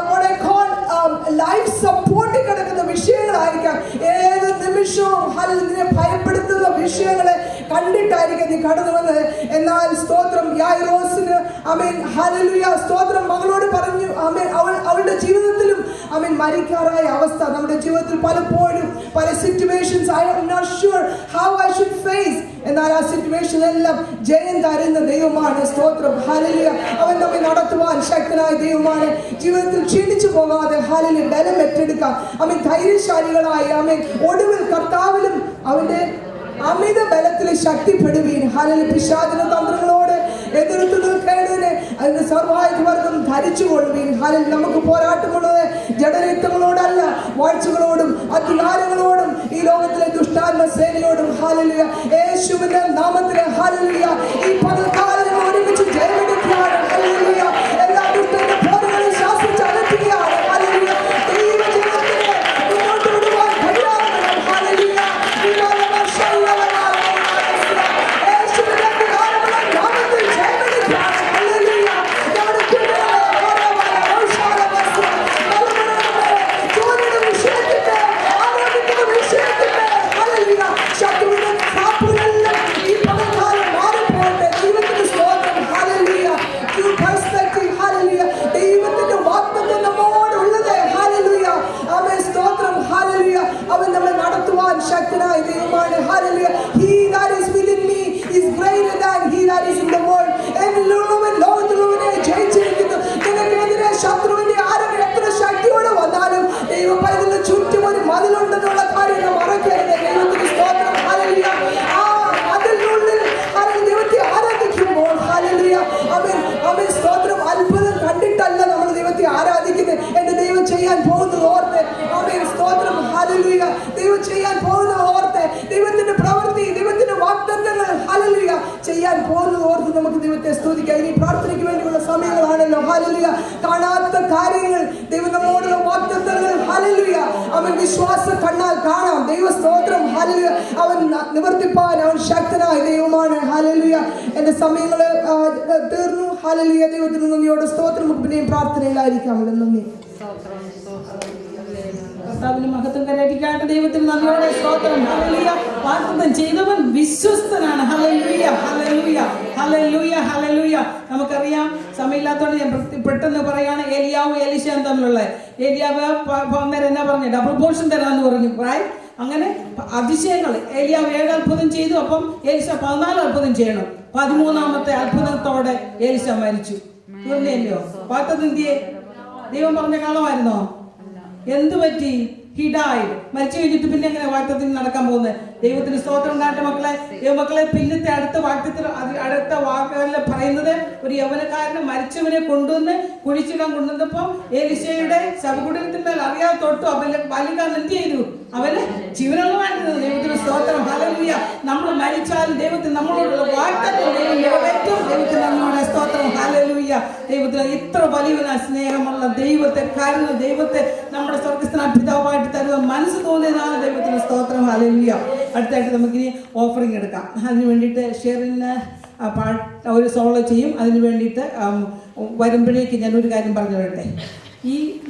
what I call life support കിടക്കുന്ന വിഷയങ്ങളായിരിക്കാം. ഏത് നിമിഷവും ഹല്ലേലൂയ ഭയപ്പെടുത്തുന്ന വിഷയങ്ങളെ കണ്ടിട്ടായിരിക്കും നീ കടന്നു വന്നത്. എന്നാൽ സ്തോത്രം യായിറോസിന് ആമേൻ ഹല്ലേലൂയ സ്തോത്രം മകളോട് പറഞ്ഞു. ആമേൻ. അവളുടെ ജീവിതത്തിലും ആമേൻ മരിക്കാറായ അവസ്ഥ നമ്മുടെ ജീവിതത്തിൽ പലപ്പോഴും പല situations I am not sure how I should face. എന്നാൽ ആ സിറ്റുവേഷൻ എല്ലാം ജയം തരുന്ന ദൈവമാണ്. സ്തോത്രം. ഹല്ലേലൂയ. അവൻ നമ്മെ നടത്തുവാൻ ശക്തനായ ദൈവമാണ്. ജീവിതത്തിൽ ക്ഷീണിച്ചു പോകാതെ ഹല്ലേലൂയ ബലം ഏറ്റെടുക്കാം. അവൻ ധൈര്യശാലികളായി ആമേൻ ഒടുവിൽ കർത്താവിലും അവന്റെ അമിത ബലത്തിൽ ശക്തിപ്പെടുവീൻ. ഹല്ലേലൂയ. പിശാചിന്റെ തന്ത്രങ്ങളോട് എതിർത്ത് നിൽക്കേണ്ടതിന് അതിന്റെ സർവായുധവർഗം ധരിച്ചു കൊള്ളുവീൻ. ഹല്ലേലൂയ. നമുക്ക് പോരാട്ടമുള്ളത് ജഡരക്തങ്ങളോടല്ല, വാഴ്ചകളോടും അധികാരങ്ങളോടും ഈ ലോകത്തിലെ ദുഷ്ടാത്മ സേനയോടും. ഹല്ലേലൂയ. യേശുവിന്റെ നാമത്തിൽ ഹല്ലേലൂയ ഈ പകൽക്കാലം ഒരുമിച്ച് ജയമെടുക്കുകയാണ്. ഹല്ലേലൂയ. എല്ലാ ദുഷ്ടന്റെ പോരുകളും ശാസിച്ച് അകറ്റുകയാണ്. ഹല്ലേലൂയ. ദൈവജനത്തിന് മുന്നോട്ട് വിടുവാൻ കഴിയാതെ ഹല്ലേലൂയ ശക്തനായ ദൈവമാണ്. Hallelujah. He that is within me is greater than he that is in the world. എന്നിലുള്ളവൻ ലോകത്തിലുള്ളവനെ ജയിച്ചിരിക്കുന്നു. നിനക്കെതിരെ ശത്രുവിന്റെ ആരും എത്ര ശക്തിയോടെ വന്നാലും ദൈവ പൈതലിന് ചുറ്റും ഒരു മതിലുണ്ടെന്നുള്ള കാര്യം മറക്കരുത്. ദൈവത്തിന് സ്തോത്രം. ഹല്ലേലൂയ. ആ മതിലിനുള്ളിൽ ദൈവത്തെ ആരാധിക്കുമ്പോൾ ഹല്ലേലൂയ അവൻ സ്തോത്രം അത്ഭുതം കണ്ടിട്ടല്ല നമ്മൾ ദൈവത്തെ ആരാധിക്കുന്നത്. എന്റെ ദൈവം ചെയ്യാൻ പോകുന്നത് ഓർത്ത് അവൻ സ്തോത്രം. ഹല്ലേലൂയ. ദൈവം ചെയ്യാൻ പോകുന്നത് ഓർത്ത് ദൈവത്തിന്റെ പ്രവൃത്തി ദൈവത്തിന്റെ വാഗ്ദത്തങ്ങൾ ഹല്ലേലൂയ ചെയ്യാൻ പോകുന്നത് ഓർത്ത് നമുക്ക് ദൈവത്തെ സ്തുതിക്കാം. ഇനി പ്രാർത്ഥനയ്ക്ക് വേണ്ടിയുള്ള സമയങ്ങളാണല്ലോ. ഹല്ലേലൂയ. കാണാത്ത കാര്യങ്ങൾ ദൈവം നമ്മോടുള്ള വാഗ്ദത്തങ്ങൾ ഹല്ലേലൂയ അവൻ വിശ്വാസ കണ്ണാൽ കാണാം. ദൈവ സ്തോത്രം. ഹല്ലേലൂയ. അവൻ നിവർത്തിപ്പാൻ അവൻ ശക്തനായ ദൈവമാണ്. ഹല്ലേലൂയ. എന്റെ സമയങ്ങൾ തീർന്നു. ഹല്ലേലൂയ. ദൈവത്തിന് നന്ദിയോടെ സ്തോത്രം. നമുക്ക് പിന്നെയും പ്രാർത്ഥനയിലായിരിക്കാമല്ലോ. നന്ദി. കർത്താവിന് മഹത്വം കരയറ്റിക്കാട്ടെ. ദൈവത്തിന് നന്ദിയോടെ സ്തോത്രം. ഹല്ലേലൂയ. വാഗ്ദത്തം ചെയ്തവൻ വിശ്വസ്തനാണ്. Hallelujah, hallelujah, hallelujah, hallelujah. നമുക്കറിയാം, സമയമില്ലാത്തതുകൊണ്ട് ഞാൻ പെട്ടെന്ന് പറയാണ്. ഏലിയാവും എലീശയും തമ്മിലുള്ള ഏലിയാവ് അന്നേരം എന്നാ പറഞ്ഞു? ഡബിൾ പോർഷൻ തരാന്ന് പറഞ്ഞു. അങ്ങനെ അതിശയങ്ങൾ. ഏലിയാവ് 7 അത്ഭുതം ചെയ്തു. അപ്പം എലീശ 14 അത്ഭുതം ചെയ്യണം. 13ാമത്തെ അത്ഭുതത്തോടെ എലീശ മരിച്ചു. തീർന്നല്ലോ. വാഗ്ദത്തം ദൈവം പറഞ്ഞ കളമായിരുന്നോ? എന്ത് പറ്റി? He died. മരിച്ചു കഴിഞ്ഞിട്ട് പിന്നെ എങ്ങനെ വാഗ്ദത്തത്തിന് നടക്കാൻ പോകുന്നത്? ദൈവത്തിന് സ്തോത്രം കാട്ടെ മക്കളെ. ദൈവമക്കളെ, പിന്നത്തെ അടുത്ത വാക്കുകളിൽ പറയുന്നത്, ഒരു യൗവനക്കാരനെ മരിച്ചവനെ കൊണ്ടുവന്ന് കുഴിച്ചിടാൻ കൊണ്ടുവന്നപ്പോൾ എലീശയുടെ ശവകുടീരത്തിന്മേൽ അറിയാതെ തൊട്ടു. ബാല്യക്കാരൻ എന്ത് ചെയ്തു? അവന് ജീവനുള്ളതായിരുന്നു. ദൈവത്തിന് സ്തോത്രം. ഹല്ലേലൂയ. നമ്മൾ മരിച്ചാലും ദൈവത്തിന് നമ്മളോടുള്ള വാഗ്ദത്തം നിറവേറ്റും. ദൈവത്തിന് നമ്മളുടെ സ്തോത്രം. ഹല്ലേലൂയ. ദൈവത്തിന് ഇത്ര വലിയ സ്നേഹമുള്ള ദൈവത്തെ, കരുണ ദൈവത്തെ നമ്മുടെ സ്വർഗ്ഗസ്ഥനായ പിതാവായിട്ട് തരുവാൻ മനസ്സ് തോന്നിയതാണ്. ദൈവത്തിന് സ്തോത്രം. ഹല്ലേലൂയ. അടുത്തായിട്ട് നമുക്കിനി ഓഫറിങ് എടുക്കാം. അതിന് വേണ്ടിയിട്ട് ഷെറിന് ഒരു സോളോ ചെയ്യും. അതിന് വേണ്ടിയിട്ട് വരുമ്പോഴേക്ക് ഞാനൊരു കാര്യം പറഞ്ഞു തരട്ടെ.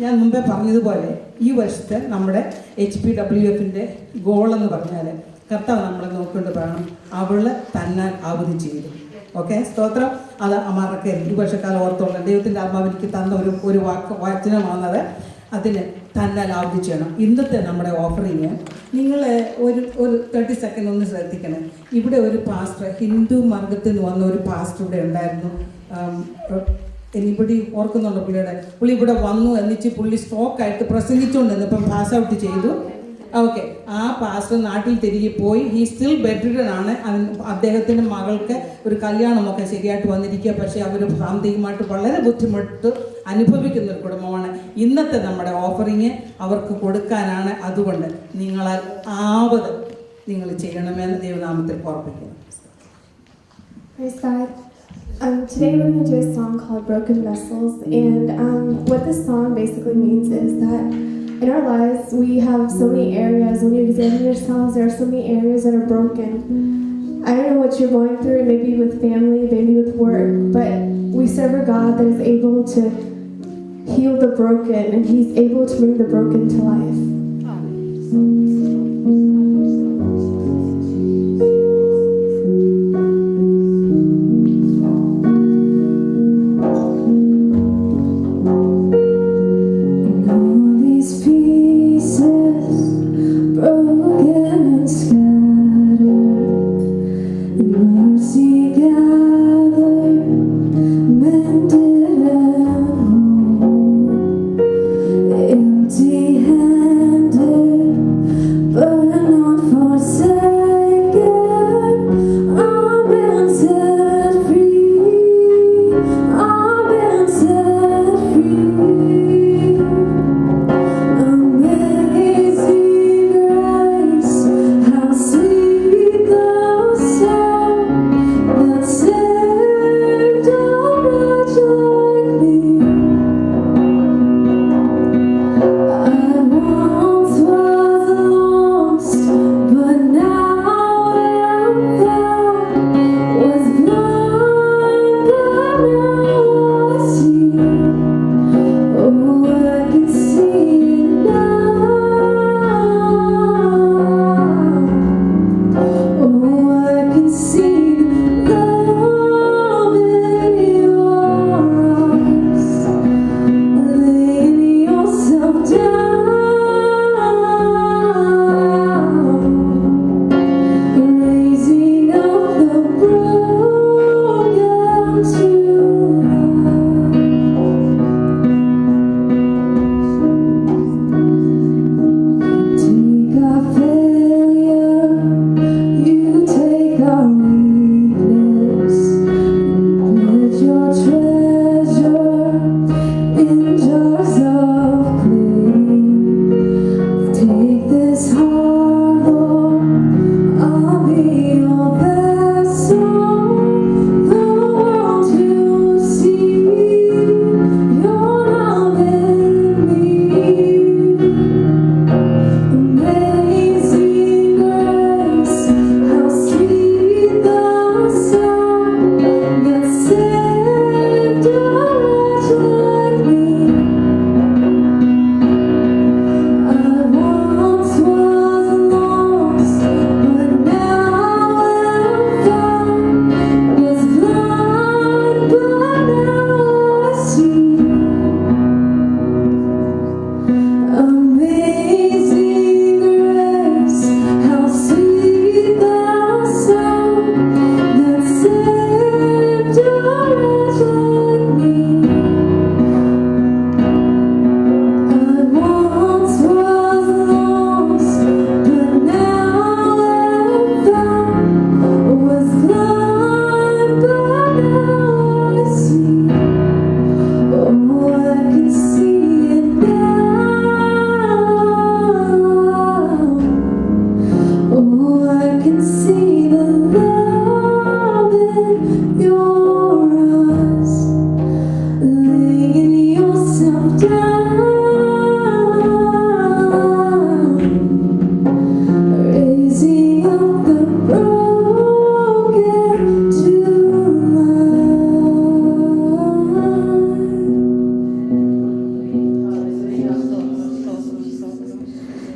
ഞാൻ മുമ്പേ പറഞ്ഞതുപോലെ ഈ വർഷത്തെ നമ്മുടെ HPWFന്റെ ഗോളെന്ന് പറഞ്ഞാൽ, കർത്താവ് നമ്മളെ നോക്കൊണ്ട് പറയണം, അവള് തന്നാൽ അവധി ചെയ്തു. ഓക്കെ, സ്തോത്രം. അത് മറക്കരുത്. ഈ വർഷക്കാലം ഓർത്തോളൂ. ദൈവത്തിൻ്റെ ആത്മാവിലേക്ക് തന്ന ഒരു വചനമാണത്. അതിന് തന്നാൽ അവധി ചെയ്യണം. ഇന്നത്തെ നമ്മുടെ ഓഫറിങ് നിങ്ങൾ ഒരു 30 സെക്കൻഡ് ഒന്ന് ശ്രദ്ധിക്കണം. ഇവിടെ ഒരു പാസ്റ്റർ, ഹിന്ദു മാർഗത്തിൽ നിന്ന് വന്ന ഒരു പാസ്റ്റർ ഇവിടെ ഉണ്ടായിരുന്നു. എനിബഡി ഓർക്കുന്നുണ്ടോ പുള്ളി ഇവിടെ വന്നു എന്നിട്ട് പുള്ളി സ്ട്രോക്കായിട്ട് പ്രസംഗിച്ചുകൊണ്ടിരുന്നപ്പം പാസ് ഔട്ട് ചെയ്തു. ഓക്കെ, ആ പാസ്റ്റർ നാട്ടിൽ തിരികെ പോയി. ഹീ സ്റ്റിൽ ബെഡ്രിഡൻ ആണ്. അദ്ദേഹത്തിൻ്റെ മകൾക്ക് ഒരു കല്യാണമൊക്കെ ശരിയായിട്ട് വന്നിരിക്കുക. പക്ഷേ അവർ സാമ്പത്തികമായിട്ട് വളരെ ബുദ്ധിമുട്ട് അനുഭവിക്കുന്ന ഒരു കുടുംബമാണ്. ഇന്നത്തെ നമ്മുടെ ഓഫറിങ് അവർക്ക് കൊടുക്കാനാണ്. അതുകൊണ്ട് നിങ്ങളാൽ ആവത് നിങ്ങൾ ചെയ്യണമെന്ന് ദൈവനാമത്തിൽ ഓർപ്പിക്കുന്നു. Today we're going to do a song called Broken Vessels, and what this song basically means is that in our lives we have so many areas. When you examine yourselves, there are so many areas that are broken. I don't know what you're going through, maybe with family, maybe with work, but we serve a God that is able to heal the broken, and He's able to bring the broken to life. Empty-handed, but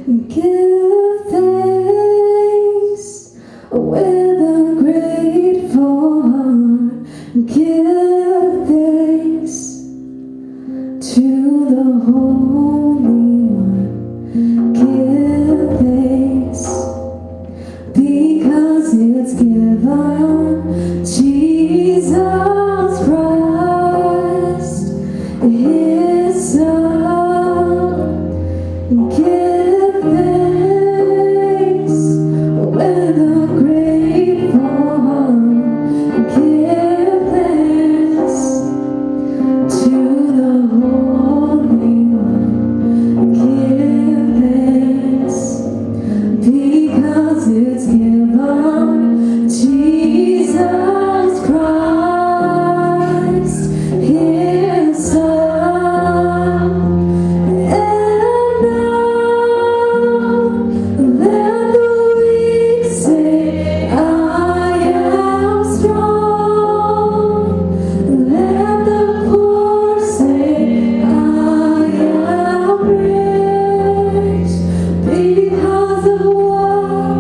Give thanks with a grateful heart. Give thanks to the Holy One. Give thanks because it's given Jesus Christ, His Son. Give thanks with a grateful heart. Give thanks to the Holy One. Give thanks because it's given Jesus Christ, His Son. And now let the weak say, I am strong. Let the poor say, I am rich because of what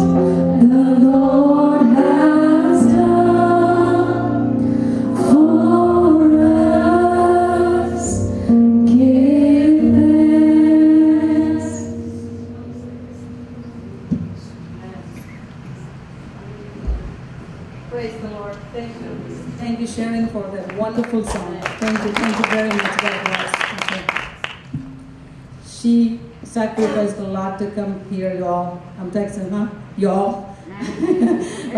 the Lord has done for us. Give thanks. Praise the Lord. Thank you. Thank you, Sharon, for that wonderful song. Thank you very much. God bless. Okay. She sacrificed a lot to come here, y'all. I'm texting, huh? Y'all.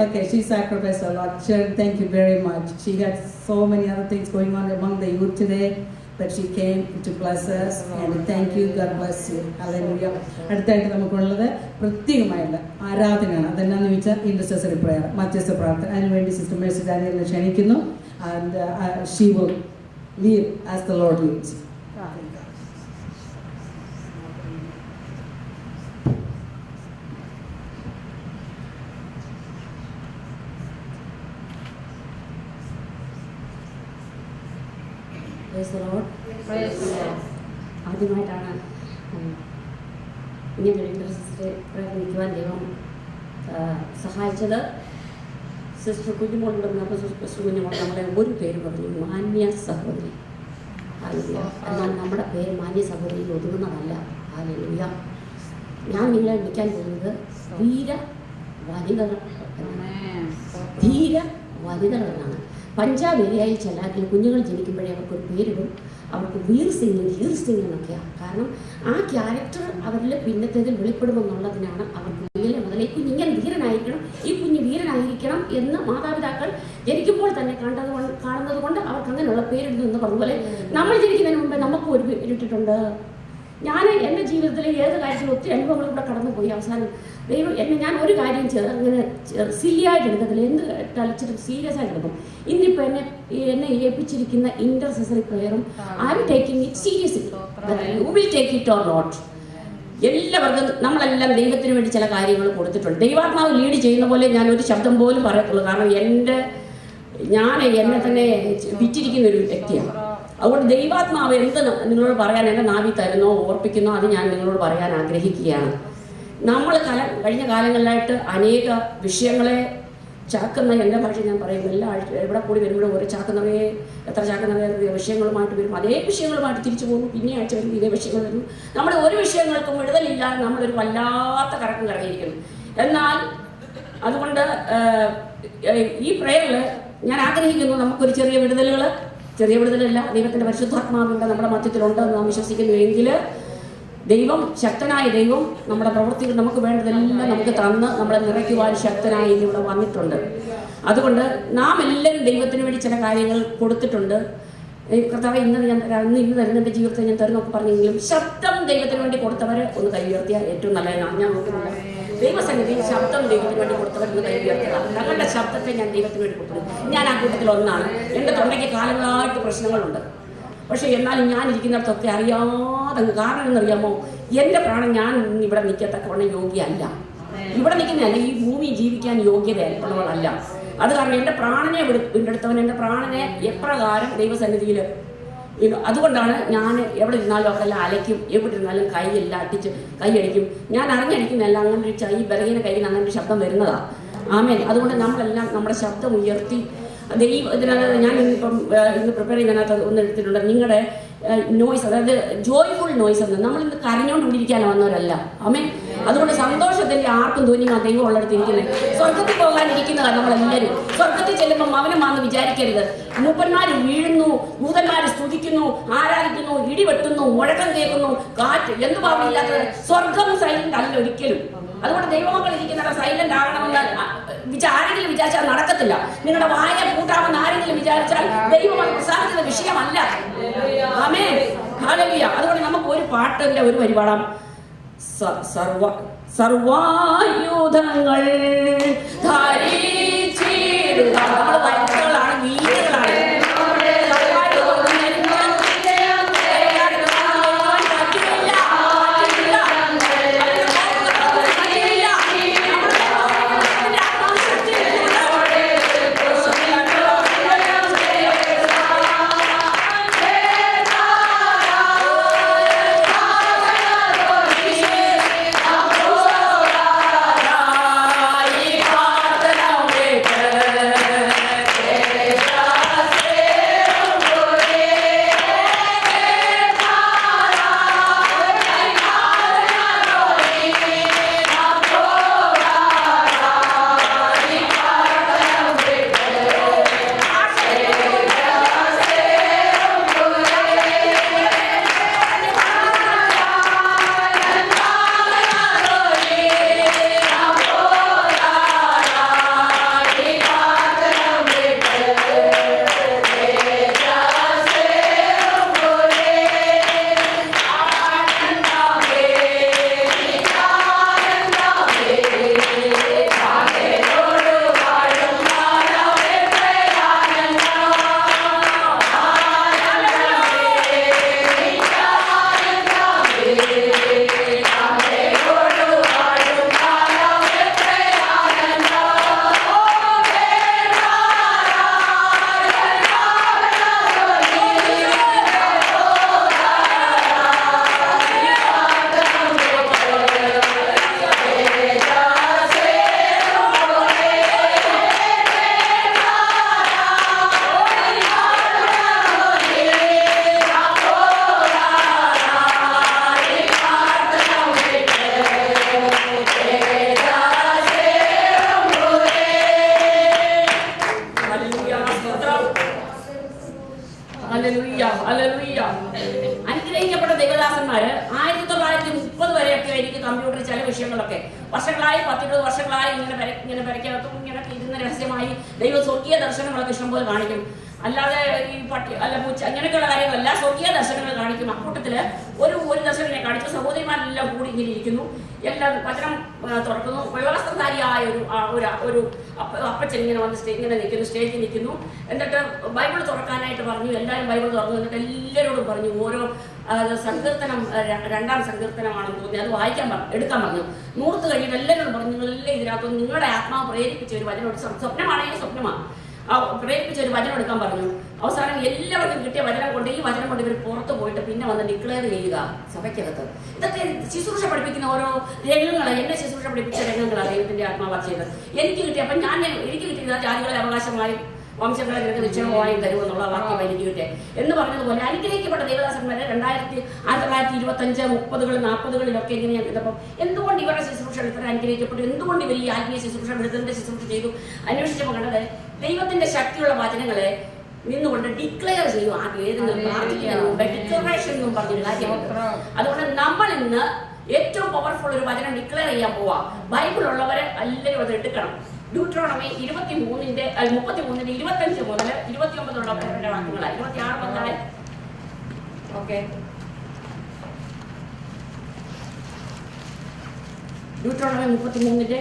Okay, she sacrificed a lot. Sharon, thank you very much. She had so many other things going on among the youth today, but she came to bless us. And thank you. God bless you. Hallelujah. അടുത്തായിട്ട് നമുക്കുള്ളത് പ്രത്യേകമായുള്ള ആരാധനയാണ്. അതെന്നാന്ന് ചോദിച്ചാൽ ഇൻറ്റർസെസറി പ്രയർ, മധ്യസ്ഥ പ്രാർത്ഥന. അതിനുവേണ്ടി സിസ്റ്റർ മേഴ്സി ഡാനിയലിനെ ക്ഷണിക്കുന്നു. And she will lead as the Lord leads. Praise the Lord. Praise the Lord. ആദ്യമായിട്ടാണ് ഇങ്ങനെ ഒരു ഇൻട്രസ്റ്റ് പ്രകടിപ്പിക്കുവാൻ ദൈവം സഹായിച്ചത്. സിസ്റ്റർ കുഞ്ഞുമോളുടെ സിസ്റ്റർ കുഞ്ഞുമോൾ നമ്മളെ ഒരു പേര് പറഞ്ഞു, മാന്യ സഹോദരി. ഹല്ലേലൂയ. എന്നാൽ നമ്മുടെ പേര് മാന്യ സഹോദരിയിൽ ഒതുങ്ങുന്നതല്ല. ഹല്ലേലൂയ. ഞാൻ നിങ്ങളെ വിളിക്കാൻ പോകുന്നത് ധീര വനിതകൾ ധീര വനിതകൾ എന്നാണ്. പഞ്ചാബ് ഏരിയയിൽ ചെല്ലാക്കിൽ കുഞ്ഞുങ്ങൾ ജനിക്കുമ്പോഴേ അവർക്കൊരു പേരിടും. അവർക്ക് വീർ സിംഗ് ഹീർ സിംഗ് എന്നൊക്കെയാണ്. കാരണം ആ ക്യാരക്ടർ അവരിൽ പിന്നത്തേതിൽ വെളിപ്പെടുമെന്നുള്ളതിനാണ് അവർക്ക് കുഞ്ഞിലെ മുതലേ ഈ കുഞ്ഞ് ഇങ്ങനെ ധീരനായിരിക്കണം, ഈ കുഞ്ഞ് വീരനായിരിക്കണം എന്ന് മാതാപിതാക്കൾ ജനിക്കുമ്പോൾ തന്നെ കാണുന്നത് കൊണ്ട് അവർക്ക് അങ്ങനെയുള്ള പേരിടുന്നു എന്ന് പറഞ്ഞതുപോലെ നമ്മൾ ജനിക്കുന്നതിന് മുമ്പേ നമുക്ക് ഒരു പേരിട്ടിട്ടുണ്ട്. ഞാൻ എൻ്റെ ജീവിതത്തിലെ ഏത് കാര്യത്തിലും ഒത്തിരി അനുഭവങ്ങളും കൂടെ കടന്നുപോയി. അവസാനം ദൈവം ഞാൻ ഒരു കാര്യം അങ്ങനെ സില്ലിയായിട്ട് എടുക്കത്തില്ല, എന്ത് കളിച്ചിട്ടും സീരിയസ് ആയിട്ട് എടുക്കും. ഇന്നിപ്പോൾ എന്നെ ഏൽപ്പിച്ചിരിക്കുന്ന ഇൻ്റർസെസറി പ്രയറും I am taking it seriously. You will take it or not. എല്ലാവർക്കും നമ്മളെല്ലാം ദൈവത്തിന് വേണ്ടി ചില കാര്യങ്ങൾ കൊടുത്തിട്ടുണ്ട്. ദൈവാത്മാവ് ലീഡ് ചെയ്യുന്ന പോലെ ഞാൻ ഒരു ശബ്ദം പോലും പറയത്തുള്ളൂ. കാരണം ഞാൻ എന്നെ തന്നെ വിറ്റിരിക്കുന്ന ഒരു വ്യക്തിയാണ്. അതുകൊണ്ട് ദൈവാത്മാവ് എന്ത് നിങ്ങളോട് പറയാൻ എൻ്റെ നാവിൽ തരുന്നോ ഓർപ്പിക്കുന്നോ അത് ഞാൻ നിങ്ങളോട് പറയാൻ ആഗ്രഹിക്കുകയാണ്. നമ്മൾ കഴിഞ്ഞ കാലങ്ങളിലായിട്ട് അനേക വിഷയങ്ങളെ ചാക്കുന്ന, എൻ്റെ ഭാഷ ഞാൻ പറയും, എല്ലാ ആഴ്ച എവിടെ കൂടി വരുമ്പോഴും ഓരോ ചാക്കുന്നവയെ എത്ര ചാക്കുന്നവയെ വിഷയങ്ങളുമായിട്ട് വരും. അതേ വിഷയങ്ങളുമായിട്ട് തിരിച്ചു പോകുന്നു. പിന്നെ ആഴ്ച വരുമ്പോൾ ഇതേ വിഷയങ്ങൾ വരുന്നു. നമ്മുടെ ഒരു വിഷയങ്ങൾക്കും വിടുതലില്ലാതെ നമ്മളൊരു വല്ലാത്ത കറക്കം കറങ്ങിയിരിക്കുന്നു. എന്നാൽ അതുകൊണ്ട് ഈ പ്രയറിൽ ഞാൻ ആഗ്രഹിക്കുന്നു നമുക്കൊരു ചെറിയ വിടുതലല്ല, ദൈവത്തിൻ്റെ പരിശുദ്ധാത്മാവിൻ്റെ നമ്മുടെ മധ്യത്തിലുണ്ട് എന്ന് നാം വിശ്വസിക്കുന്നു. എങ്കിൽ ദൈവം, ശക്തനായ ദൈവം നമ്മുടെ പ്രവൃത്തികൾ നമുക്ക് വേണ്ടതെല്ലാം നമുക്ക് തന്ന് നമ്മളെ നിറയ്ക്കുവാൻ ശക്തനായി ഇവിടെ വന്നിട്ടുണ്ട്. അതുകൊണ്ട് നാം എല്ലാവരും ദൈവത്തിന് വേണ്ടി ചില കാര്യങ്ങൾ കൊടുത്തിട്ടുണ്ട്. കർത്താവ് ഇന്ന് തരുന്ന എൻ്റെ ജീവിതത്തിൽ ഞാൻ തരുന്നൊക്കെ പറഞ്ഞെങ്കിലും ശബ്ദം ദൈവത്തിന് വേണ്ടി കൊടുത്തവരെ ഒന്ന് കൈ ഉയർത്തിയാൽ ഏറ്റവും നല്ലതാണ്. ഞാൻ നോക്കുന്നില്ല ദൈവസന്നിധിയിൽ ശബ്ദം ദൈവത്തിന് വേണ്ടി കൊടുത്തവർ ഒന്ന് കൈ ഉയർത്തിയതാണ്. ഞങ്ങളുടെ ശബ്ദത്തെ ഞാൻ ദൈവത്തിന് വേണ്ടി കൊടുത്തത്. ഞാൻ ആ കൂട്ടത്തിൽ ഒന്നാണ്. എൻ്റെ തൊണ്ടയ്ക്ക് കാലങ്ങളായിട്ട് പ്രശ്നങ്ങളുണ്ട്. പക്ഷേ എന്നാലും ഞാൻ ഇരിക്കുന്നിടത്തൊക്കെ അറിയാതെ, കാരണം എന്നറിയാമോ, എൻ്റെ പ്രാണൻ ഞാൻ ഇവിടെ നിൽക്കത്തക്കവണ്ണം യോഗ്യല്ല. ഇവിടെ നിൽക്കുന്നതല്ല, ഈ ഭൂമി ജീവിക്കാൻ യോഗ്യതയുള്ളവളല്ല. അത് കാരണം എൻ്റെ പ്രാണനെ വീണ്ടെടുത്തവൻ എൻ്റെ പ്രാണനെ എപ്രകാരം ദൈവസന്നിധിയിൽ അതുകൊണ്ടാണ് ഞാൻ എവിടെ ഇരുന്നാലും അവിടെ എല്ലാം അലയ്ക്കും, എവിടെ ഇരുന്നാലും കൈയെല്ലാം അടിച്ച് കൈയടിക്കും. ഞാൻ അറിഞ്ഞടിക്കുന്നതല്ല, അങ്ങനെ ഒരു ഈ ബലഹീന കയ്യിൽ അങ്ങനെ ഒരു ശബ്ദം വരുന്നതാണ്. ആമേൻ. അതുകൊണ്ട് നമ്മളെല്ലാം നമ്മുടെ ശബ്ദം ഉയർത്തി ഇതിനകത്ത് ഞാൻ ഇന്ന് പ്രിപ്പയർ ചെയ്യുന്നതിനകത്ത് ഒന്ന് എടുത്തിട്ടുണ്ട്. നിങ്ങളുടെ നോയ്സ്, അതായത് ജോയ്ഫുൾ നോയ്സ് എന്ന്. നമ്മളിന്ന് കരഞ്ഞുകൊണ്ടിരിക്കാൻ വന്നവരല്ല. ആമേൻ. അതുകൊണ്ട് സന്തോഷത്തിന്റെ ആർക്കും തോന്നിയാ ദൈവം ഉള്ളിടത്ത് ഇരിക്കുന്നത്. സ്വർഗത്തിൽ പോകാനിരിക്കുന്നതാണ് നമ്മളെല്ലാവരും. സ്വർഗത്തിൽ ചെല്ലുമ്പോൾ മൗനമാണെന്ന് വിചാരിക്കരുത്. മൂപ്പന്മാർ വീഴുന്നു, ദൂതന്മാർ സ്തുതിക്കുന്നു, ആരാധിക്കുന്നു, ഇടിവെട്ടുന്നു, മുഴക്കം കേൾക്കുന്നു, കാറ്റ്, എന്ത് പാടില്ലാത്തത്. സ്വർഗം സൈലന്റ് അല്ല ഒരിക്കലും. അതുകൊണ്ട് ദൈവമക്കൾ ഇരിക്കുന്ന സൈലന്റ് ആകണമെന്ന് ആരെങ്കിലും വിചാരിച്ചാൽ നടക്കത്തില്ല. നിങ്ങളുടെ വായ കൂട്ടാമെന്ന് ആരെങ്കിലും വിചാരിച്ചാൽ ദൈവമായി പ്രസാദിക്കുന്ന വിഷയമല്ല. ആമേൻ. ഹല്ലേലൂയ. അതുകൊണ്ട് നമുക്ക് ഒരു പാട്ടിന്റെ ഒരു വരി പാടാം. സർവായുധങ്ങൾ ധരിച്ചിടുക. നമ്മൾ വൈദ്യുകളാണ്, വീടുകളാണ്. അനുഗ്രഹിക്കപ്പെട്ട ദൈവദാസന്മാര് 1930 വരെയൊക്കെ എനിക്ക് കമ്പ്യൂട്ടർ ചില വിഷയങ്ങളൊക്കെ വർഷങ്ങളായി 10-20 വർഷങ്ങളായി ഇങ്ങനെ വരയ്ക്കകത്തും ഇങ്ങനെ ഇരുന്ന രഹസ്യമായി ദൈവ സ്വർഗീയ ദർശനങ്ങളൊക്കെ ഇഷ്ടംപോലെ കാണിക്കും. അല്ലാതെ ഈ പട്ടി അല്ല പൂച്ച അങ്ങനെയൊക്കെയുള്ള കാര്യങ്ങളല്ല, സ്വർഗീയ ദർശനങ്ങൾ കാണിക്കും. അക്കൂട്ടത്തില് ഒരു ദർശനം കാണിച്ച സഹോദരിമാരെല്ലാം കൂടി ഇങ്ങനെ ഇരിക്കുന്നു. എല്ലാം വചനം തുറക്കുന്നു. വെള്ളവസ്ത്രധാരിയായ ഒരു അപ്പച്ചൻ ഇങ്ങനെ വന്ന് ഇങ്ങനെ നിൽക്കുന്നു, സ്റ്റേജിൽ നിൽക്കുന്നു. എന്നിട്ട് ബൈബിൾ തുറക്കാനായിട്ട് പറഞ്ഞു. എല്ലാവരും ബൈബിൾ തുറന്നു. എന്നിട്ട് എല്ലാവരോടും പറഞ്ഞു ഓരോ സങ്കീർത്തനം, 2-ാം സങ്കീർത്തനമാണെന്ന് തോന്നി, അത് എടുക്കാൻ പറഞ്ഞു. 100 കഴിഞ്ഞിട്ട് എല്ലാവരോടും പറഞ്ഞു നിങ്ങളെല്ലാം ഇതിനകത്ത് നിങ്ങളുടെ ആത്മാവ് പ്രേരിപ്പിച്ച ഒരു വചനം, സ്വപ്നമാണെങ്കിൽ സ്വപ്നമാണ്, പ്രേരിപ്പിച്ച ഒരു വചനം എടുക്കാൻ പറഞ്ഞു. അവസാനം എല്ലാവർക്കും കിട്ടിയ വചനം കൊണ്ട് ഈ വചനം കൊണ്ട് ഇവർ പുറത്ത് പോയിട്ട് പിന്നെ വന്ന് ഡിക്ലെയർ ചെയ്യുക സഭയ്ക്കകത്ത്. ഇതൊക്കെ ശുശ്രൂഷ പഠിപ്പിക്കുന്ന ഓരോ രംഗങ്ങളെ, എന്നെ ശുശ്രൂഷ പഠിപ്പിച്ച രംഗങ്ങളാണ് ദൈവത്തിന്റെ ആത്മാവാ ചെയ്തത്. എനിക്ക് കിട്ടിയ അപ്പം എനിക്ക് കിട്ടിയത് ജാതികളെ അവകാശമായി വംശങ്ങളെ നിനക്ക് നിശ്ചയമായും തരുമെന്നുള്ള വാക്യം എനിക്ക് കിട്ടിയ എന്ന് പറഞ്ഞതുപോലെ അനുഗ്രഹിക്കപ്പെട്ട ദൈവദാസന്മാരെ 1925, 30, 40 ഇങ്ങനെയാണ് ഇതപ്പം എന്തുകൊണ്ട് ഇവരുടെ ശുശ്രൂഷ ഇത്ര അനുഗ്രഹിക്കപ്പെട്ടു, എന്തുകൊണ്ട് ഇവർ ഈ ആത്മീയ ശുശ്രൂഷ വിടുതലിന്റെ ശുശ്രൂഷ ചെയ്തു അന്വേഷിച്ചപ്പോൾ കണ്ടത് ദൈവത്തിന്റെ ശക്തിയുള്ള വചനങ്ങളെ നിന്നുകൊണ്ട് ഡിക്ലെയർ ചെയ്യും. ആദ്യം ഏതെങ്കിലും പ്രാർത്ഥിക്കുന്നതിന് മുമ്പ് ഡിക്ലറേഷൻ എന്നും പറഞ്ഞൊരു കാര്യമുണ്ട്. അതുകൊണ്ട് നമ്മൾ ഇന്ന് ഏറ്റവും പവർഫുൾ ഒരു വചനം ഡിക്ലെയർ ചെയ്യാൻ പോവാ. ബൈബിൾ ഉള്ളവരെ എല്ലാവരും അത് എടുക്കണം. ഡ്യൂട്രോണമി 33-ന്റെ 25 മുതൽ 29 ഉള്ളവരുടെ വാക്യങ്ങളാണ്. 26 മുതൽ ഓക്കെ ഡ്യൂട്രോണമി 33-ന്റെ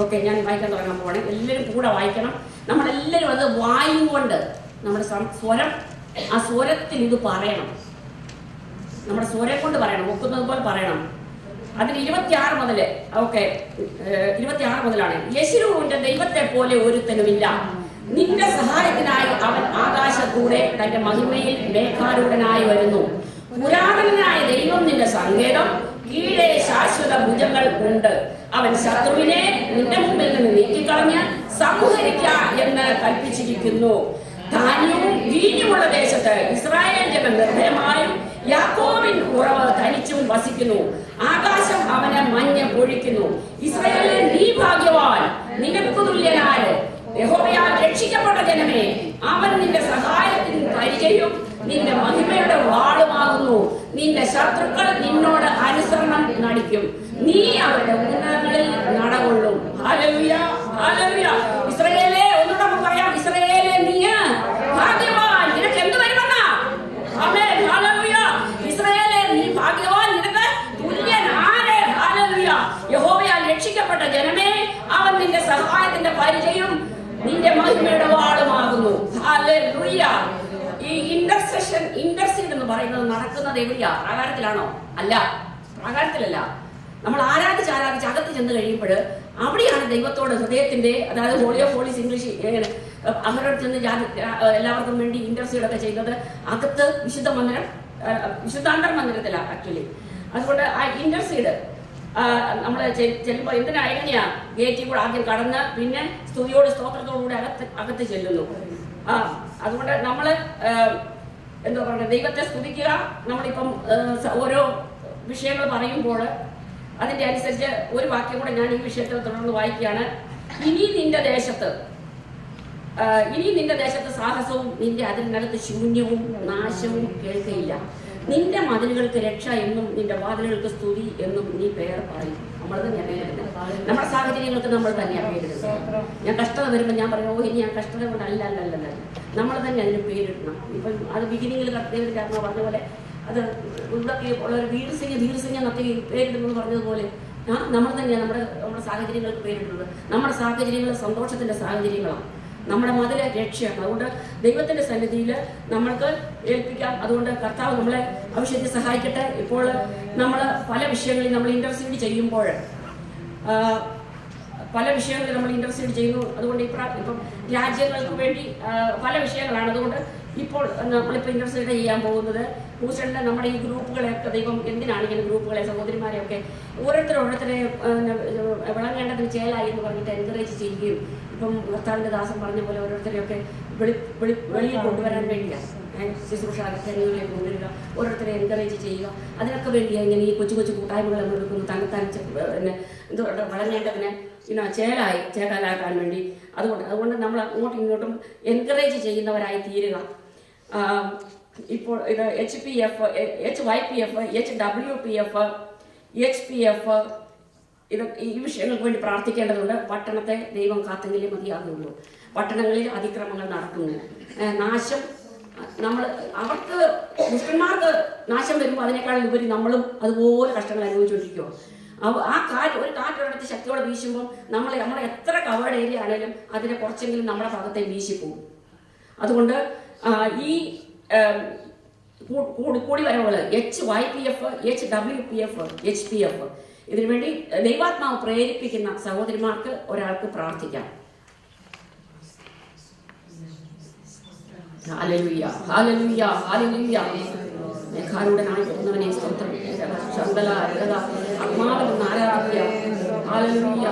ഓക്കെ ഞാൻ വായിക്കാൻ തുടങ്ങാൻ പോവാണ്. എല്ലാവരും കൂടെ വായിക്കണം. നമ്മളെല്ലാവരും അത് വായും കൊണ്ട് നമ്മുടെ സ്വരം, ആ സ്വരത്തിൽ ഇത് പറയണം. നമ്മുടെ സ്വരം കൊണ്ട് പറയണം, ഒക്കുന്നത് പോലെ പറയണം. അതിന് 26 മുതൽ ഓക്കെ 26 മുതലാണ്. യെശുരൂവിന്റെ ദൈവത്തെ പോലെ ഒരുത്തനുമില്ല, നിന്റെ സഹായത്തിനായി അവൻ ആകാശത്തൂടെ തന്റെ മഹിമയിൽ മേഘാരൂഢനായി വരുന്നു. പുരാതനനായ ദൈവം നിന്റെ സങ്കേതം, കീഴെ ശാശ്വത ഭുജങ്ങൾ ഉണ്ട്. അവൻ ശത്രുവിനെ നിന്റെ മുമ്പിൽ നിന്ന് നീക്കിക്കളഞ്ഞ് സംഹരിക്ക എന്ന് കൽപ്പിച്ചിരിക്കുന്നു. ധാന്യവും വീഞ്ഞുമുള്ള ദേശത്ത് ഇസ്രായേൽ ജനം നിർഭയമായും യാക്കോബിൻ ഉറവ് തനിച്ചും വസിക്കുന്നു. ആകാശം അവനെ മഞ്ഞ് പൊഴിക്കുന്നു. ഇസ്രായേലിൽ നീ ഭാഗ്യവാൻ, നിനക്കു തുല്യനായ യഹോവയാൽ രക്ഷിക്കപ്പെട്ട ജനമേ, അവൻ നിന്റെ സഹായത്തിന് പരിചയം നിന്റെ മഹിമയുടെ വാളുമാകുന്നു. നിന്റെ ശത്രുക്കൾ നിന്നോട് അനുസരണം നടിക്കും, നീ അവരുടെ ഉന്നതങ്ങളിൽ നടകൊള്ളും. Hallelujah, hallelujah. ഇസ്രായേലേ, ഒന്നുകൂടെ നമുക്ക് പറയാം, ഇസ്രായേലേ നീ ഭാഗ്യവാൻ, നിനക്ക് എന്ത് വരുമെന്നാ? ആമേൻ, ഹല്ലേലൂയ. ഇസ്രായേലേ നീ ഭാഗ്യവാൻ, നിനക്ക് തുല്യനാരെ. ഹല്ലേലൂയ. യഹോവയാൽ രക്ഷിക്കപ്പെട്ട ജനമേ, അവൻ നിന്റെ സഹായത്തിന്റെ പരിചയം നിന്റെ മഹിമയുടെ വാളുമാകുന്നു. ഹല്ലേലൂയ. ഈ ഇന്റർസീഡ് എന്ന് പറയുന്നത് നടക്കുന്നത് എവിടെയാ? പ്രാകാരത്തിലാണോ? അല്ല, പ്രാകാരത്തിലല്ല. നമ്മൾ ആരാധിച്ച് അകത്ത് ചെന്ന് കഴിയുമ്പോൾ അവിടെയാണ് ദൈവത്തോട് ഹൃദയത്തിന്റെ, അതായത് ഹോളി ഓഫ് ഹോളീസ് ഇംഗ്ലീഷ് അവരോട് ചെന്ന് എല്ലാവർക്കും വേണ്ടി ഇന്റർസീഡ് ഒക്കെ ചെയ്യുന്നത് അകത്ത് വിശുദ്ധാന്തർ മന്ദിരത്തിലാണ് ആക്ച്വലി. അതുകൊണ്ട് ആ ഇന്റർസീഡ് നമ്മൾ ചെല്ലുമ്പോൾ എങ്ങനെയാ ഗേറ്റിൽ കൂടെ ആദ്യം കടന്ന് പിന്നെ സ്തുതിയോട് സ്തോത്രത്തോടുകൂടി അകത്ത് ചെല്ലുന്നു. അതുകൊണ്ട് നമ്മൾ എന്താ പറയുക, ദൈവത്തെ സ്തുതിക്കുക. നമ്മളിപ്പം ഓരോ വിഷയങ്ങൾ പറയുമ്പോൾ അതിൻ്റെ അനുസരിച്ച് ഒരു വാക്യം കൂടെ ഞാൻ ഈ വിഷയത്തിൽ തുടർന്ന് വായിക്കുകയാണ്. ഇനി നിന്റെ ദേശത്ത് സാഹസവും നിന്റെ അതിനകത്ത് ശൂന്യവും നാശവും കേൾക്കയില്ല. നിന്റെ മതിലുകൾക്ക് രക്ഷ എന്നും നിന്റെ വാതിലുകൾക്ക് സ്തുതി എന്നും നീ പേർ പറയും. നമ്മൾ തന്നെയാണ് നമ്മുടെ സാഹചര്യങ്ങൾക്ക് നമ്മൾ തന്നെയാണ് പേരിടുന്നത്. ഞാൻ കഷ്ടത വരുമ്പോൾ ഞാൻ പറയും, ഇനി ഞാൻ കഷ്ടത കൊണ്ട് അല്ല. നമ്മൾ തന്നെ അതിന് പേരിടണം. ഇപ്പം അത് ബിഗിനിങ്ങിൽ ദൈവത്തിൻ്റെ ആത്മാ പറഞ്ഞ പോലെ അത് ഇതൊക്കെ ഉള്ളൊരു വീർസിംഗ് എന്നൊക്കെ പേരിടുന്നത് പറഞ്ഞതുപോലെ നമ്മൾ തന്നെയാണ് നമ്മുടെ സാഹചര്യങ്ങൾക്ക് പേരിടുന്നത്. നമ്മുടെ സാഹചര്യങ്ങൾ സന്തോഷത്തിൻ്റെ സാഹചര്യങ്ങളാണ്, നമ്മുടെ മതിലെ രക്ഷയാണ്. അതുകൊണ്ട് ദൈവത്തിൻ്റെ സന്നിധിയിൽ നമ്മൾക്ക് ഏൽപ്പിക്കാം. അതുകൊണ്ട് കർത്താവ് നമ്മളെ ആവശ്യത്തിൽ സഹായിക്കട്ടെ. ഇപ്പോൾ നമ്മൾ പല വിഷയങ്ങളിൽ നമ്മൾ ഇന്റർസീഡ് ചെയ്യുമ്പോൾ ചെയ്യുന്നു. അതുകൊണ്ട് ഇപ്പം രാജ്യങ്ങൾക്ക് വേണ്ടി പല വിഷയങ്ങളാണ്. അതുകൊണ്ട് ഇപ്പോൾ നമ്മളിപ്പോൾ ഇന്റർസീഡ് ചെയ്യാൻ പോകുന്നത് പൂച്ചലിൻ്റെ നമ്മുടെ ഈ ഗ്രൂപ്പുകളെയൊക്കെ ദൈവം എന്തിനാണ് ഇങ്ങനെ ഗ്രൂപ്പുകളെ, സഹോദരിമാരെയൊക്കെ ഓരോരുത്തരെ വിളങ്ങേണ്ടതിന് ചേലായി എന്ന് പറഞ്ഞിട്ട് എൻകറേജ് ചെയ്യുകയും ഇപ്പം കർത്താവിൻ്റെ ദാസൻ പറഞ്ഞ പോലെ ഓരോരുത്തരെയൊക്കെ വെളിയിൽ കൊണ്ടുവരാൻ വേണ്ടിയാണ് ശുശ്രൂഷ അകത്തരങ്ങളിലേക്ക് കൊണ്ടുവരിക, ഓരോരുത്തരെ എൻകറേജ് ചെയ്യുക. അതിനൊക്കെ വേണ്ടിയാണ് ഇങ്ങനെ ഈ കൊച്ചു കൂട്ടായ്മകൾ നമ്മൾ എടുക്കുന്നു, തന്നെത്താൻ വളരേണ്ടതിന് ചേലാക്കാൻ വേണ്ടി. അതുകൊണ്ട് നമ്മൾ അങ്ങോട്ടും ഇങ്ങോട്ടും എൻകറേജ് ചെയ്യുന്നവരായി തീരുക. ഇപ്പോൾ ഇത് HPF, HYPF, HWPF, HPF ഇത് ഈ വിഷയങ്ങൾക്ക് വേണ്ടി പ്രാർത്ഥിക്കേണ്ടതുണ്ട്. പട്ടണത്തെ ദൈവം കാത്തെങ്കിലേ മതിയാകുള്ളൂ. പട്ടണങ്ങളിൽ അതിക്രമങ്ങൾ നടക്കുന്നതിന് നാശം അവർക്ക് ദുഷ്ടന്മാർക്ക് നാശം വരുമ്പോൾ അതിനേക്കാൾ ഉപരി നമ്മളും അതുപോലെ കഷ്ടങ്ങൾ അനുഭവിച്ചുകൊണ്ടിരിക്കുമോ. ആ ഒരു കാറ്റൊരിടത്ത് ശക്തിയോടെ വീശുമ്പോൾ നമ്മളെ എത്ര കവേർഡ് ഏരിയ ആണെങ്കിലും അതിനെ കുറച്ചെങ്കിലും നമ്മുടെ ഭാഗത്തെ വീശിപ്പോകും. അതുകൊണ്ട് ഈ കൂടി വരവുകൾ HYPF, HWPF, HPF ഇതിനുവേണ്ടി ദൈവാത്മാവ് പ്രേരിപ്പിക്കുന്ന സഹോദരിമാർക്ക് ഒരാൾക്ക് പ്രാർത്ഥിക്കാം. Hallelujah, hallelujah, hallelujah. മേഘാരൂഢനായി വരുന്നവനെ സ്തോത്രം. ശന്തല രഗത ആത്മാവിൽ ആരാധ്യ. ഹല്ലേലൂയ.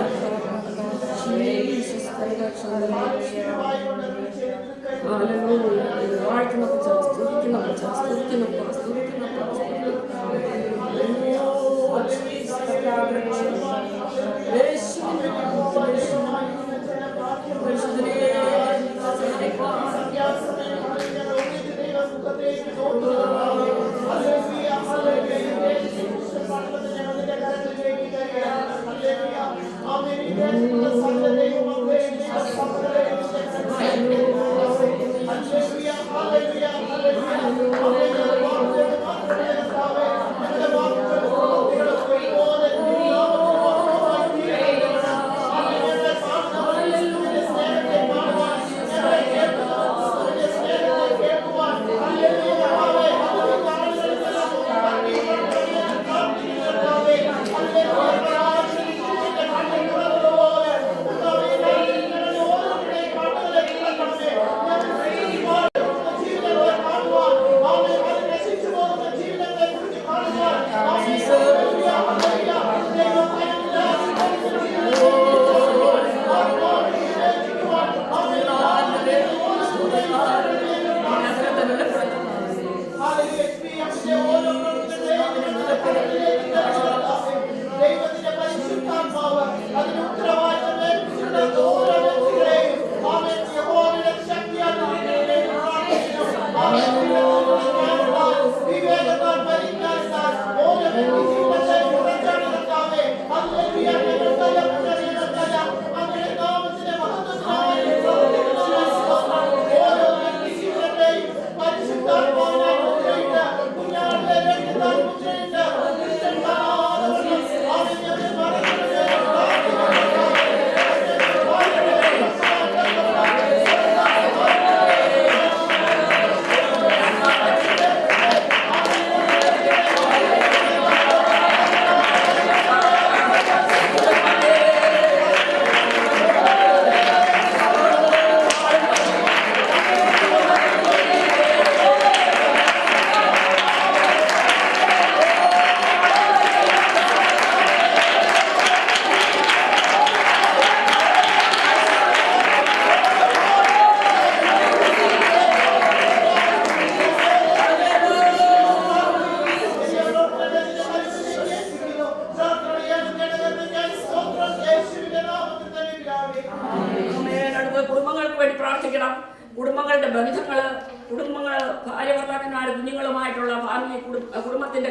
കുടുംബത്തിന്റെ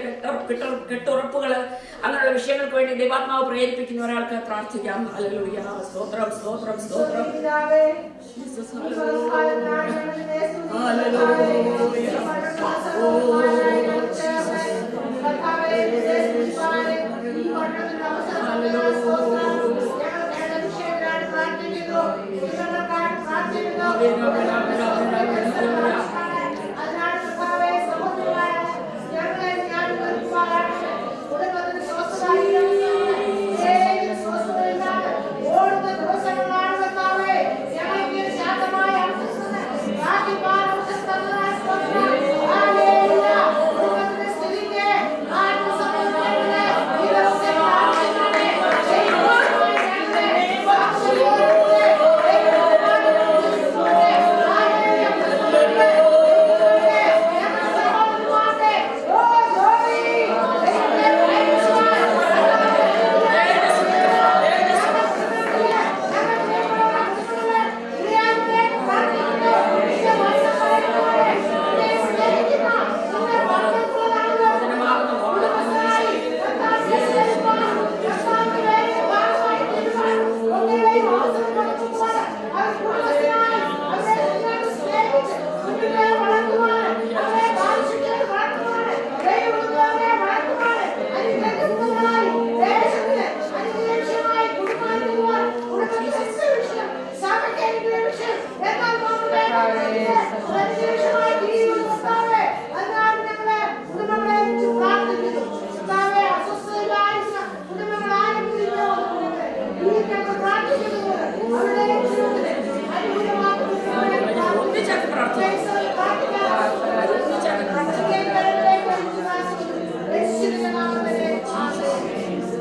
കെട്ടുറപ്പുകൾ അങ്ങനെയുള്ള വിഷയങ്ങൾക്ക് വേണ്ടി ദൈവാത്മാവ് പ്രേരിപ്പിക്കുന്ന ഒരാൾക്ക് പ്രാർത്ഥിക്കാം. ഹല്ലേലൂയ. സ്തോത്രം സ്തോത്രം സ്തോത്രം.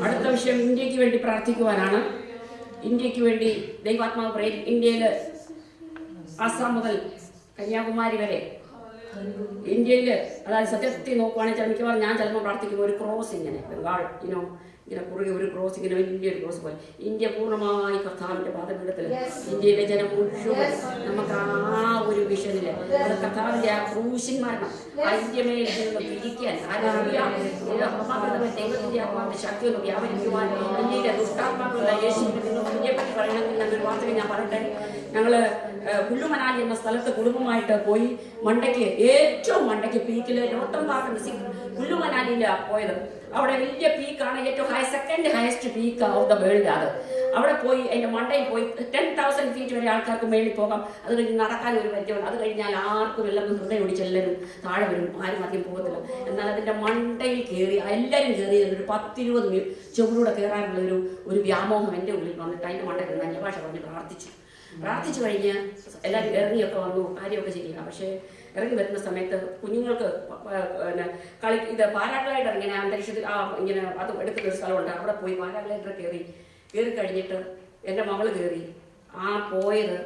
അടുത്ത വിഷയം ഇന്ത്യക്ക് വേണ്ടി പ്രാർത്ഥിക്കുവാനാണ്. ഇന്ത്യക്ക് വേണ്ടി ദൈവാത്മാവ് ഇന്ത്യയിൽ ആസാം മുതൽ കന്യാകുമാരി വരെ ഇന്ത്യയിൽ, അതായത് സത്യത്തിൽ നോക്കുവാണെങ്കിൽ മിക്കവാറും ഞാൻ ചിലപ്പോൾ പ്രാർത്ഥിക്കുമ്പോൾ ഒരു ക്രോസ് ഇങ്ങനെ ബംഗാൾ ഇങ്ങനെ കുറുകെ ഒരു ക്രോസ്, ഇങ്ങനെ വലിയ ഒരു ക്രോസ് പോലെ ഇന്ത്യ പൂർണ്ണമായി കർത്താവിന്റെ പാദപീഠത്തിൽ ഇന്ത്യയിലെ ജനം മുഴുവൻ നമുക്ക് ആ ഒരു വിഷനിൽ കർത്താവിന്റെ ആ ക്രൂശന്മാരണം ആ ഇന്ത്യമേൽ തിരിക്കാൻ ദൈവത്തിന്റെ ആത്മാവിന്റെ ശക്തി ഒന്ന് വ്യാപരിക്കുവാൻ ഇന്ത്യയിലെ ദുഷ്ടാത്മാക്കളുടെ യേശുവിനെ നിങ്ങൾ ഇന്ത്യയെപ്പറ്റി പറയണമെങ്കിൽ നല്ലൊരു വാർത്തകൾ ഞാൻ പറയട്ടെ. ഞങ്ങള് കുല്ലുമനാലി എന്ന സ്ഥലത്ത് കുടുംബമായിട്ട് പോയി. ഏറ്റവും മണ്ടയ്ക്ക് പീക്കില് ലോട്ടം പാർട്ട് കുല്ലുമനാലിയിലാണ് പോയത്. അവിടെ വലിയ പീക്കാണ്, ഏറ്റവും second highest peak of the world. അവിടെ പോയി അതിന്റെ മണ്ടയിൽ പോയി 10,000 ഫീറ്റ് വരെ ആൾക്കാർക്ക് മേളിൽ പോകാം. അത് കഴിഞ്ഞ് നടക്കാൻ ഒരു പരിചയമുണ്ട്. അത് കഴിഞ്ഞാൽ ആർക്കും എല്ലാം ഹൃദയം ഒടിച്ച് എല്ലാവരും താഴെ വരും, ആരും അധികം പോകത്തില്ല. എന്നാൽ അതിന്റെ മണ്ടയിൽ കയറി എല്ലാവരും കയറി ഒരു 10-20 ചുവടൂടെ കയറാനുള്ള ഒരു വ്യാമോഹം എൻ്റെ ഉള്ളിൽ വന്നിട്ട് അതിന്റെ മണ്ടയിൽ അന്യഭാഷ പറഞ്ഞ് പ്രാർത്ഥിച്ചു കഴിഞ്ഞ് എല്ലാവരും ഇറങ്ങിയൊക്കെ വന്നു, കാര്യമൊക്കെ ശരിയില്ല. പക്ഷേ ഇറങ്ങി വരുന്ന സമയത്ത് കുഞ്ഞുങ്ങൾക്ക് പാരാഗ്ലൈഡർ ഇങ്ങനെ അന്തരീക്ഷത്തിൽ ഇങ്ങനെ അത് എടുക്കുന്ന ഒരു സ്ഥലമുണ്ട്. അവിടെ പോയി പാരാഗ്ലൈഡർ കയറി കഴിഞ്ഞിട്ട് എൻ്റെ മകള് കയറി. പോയത്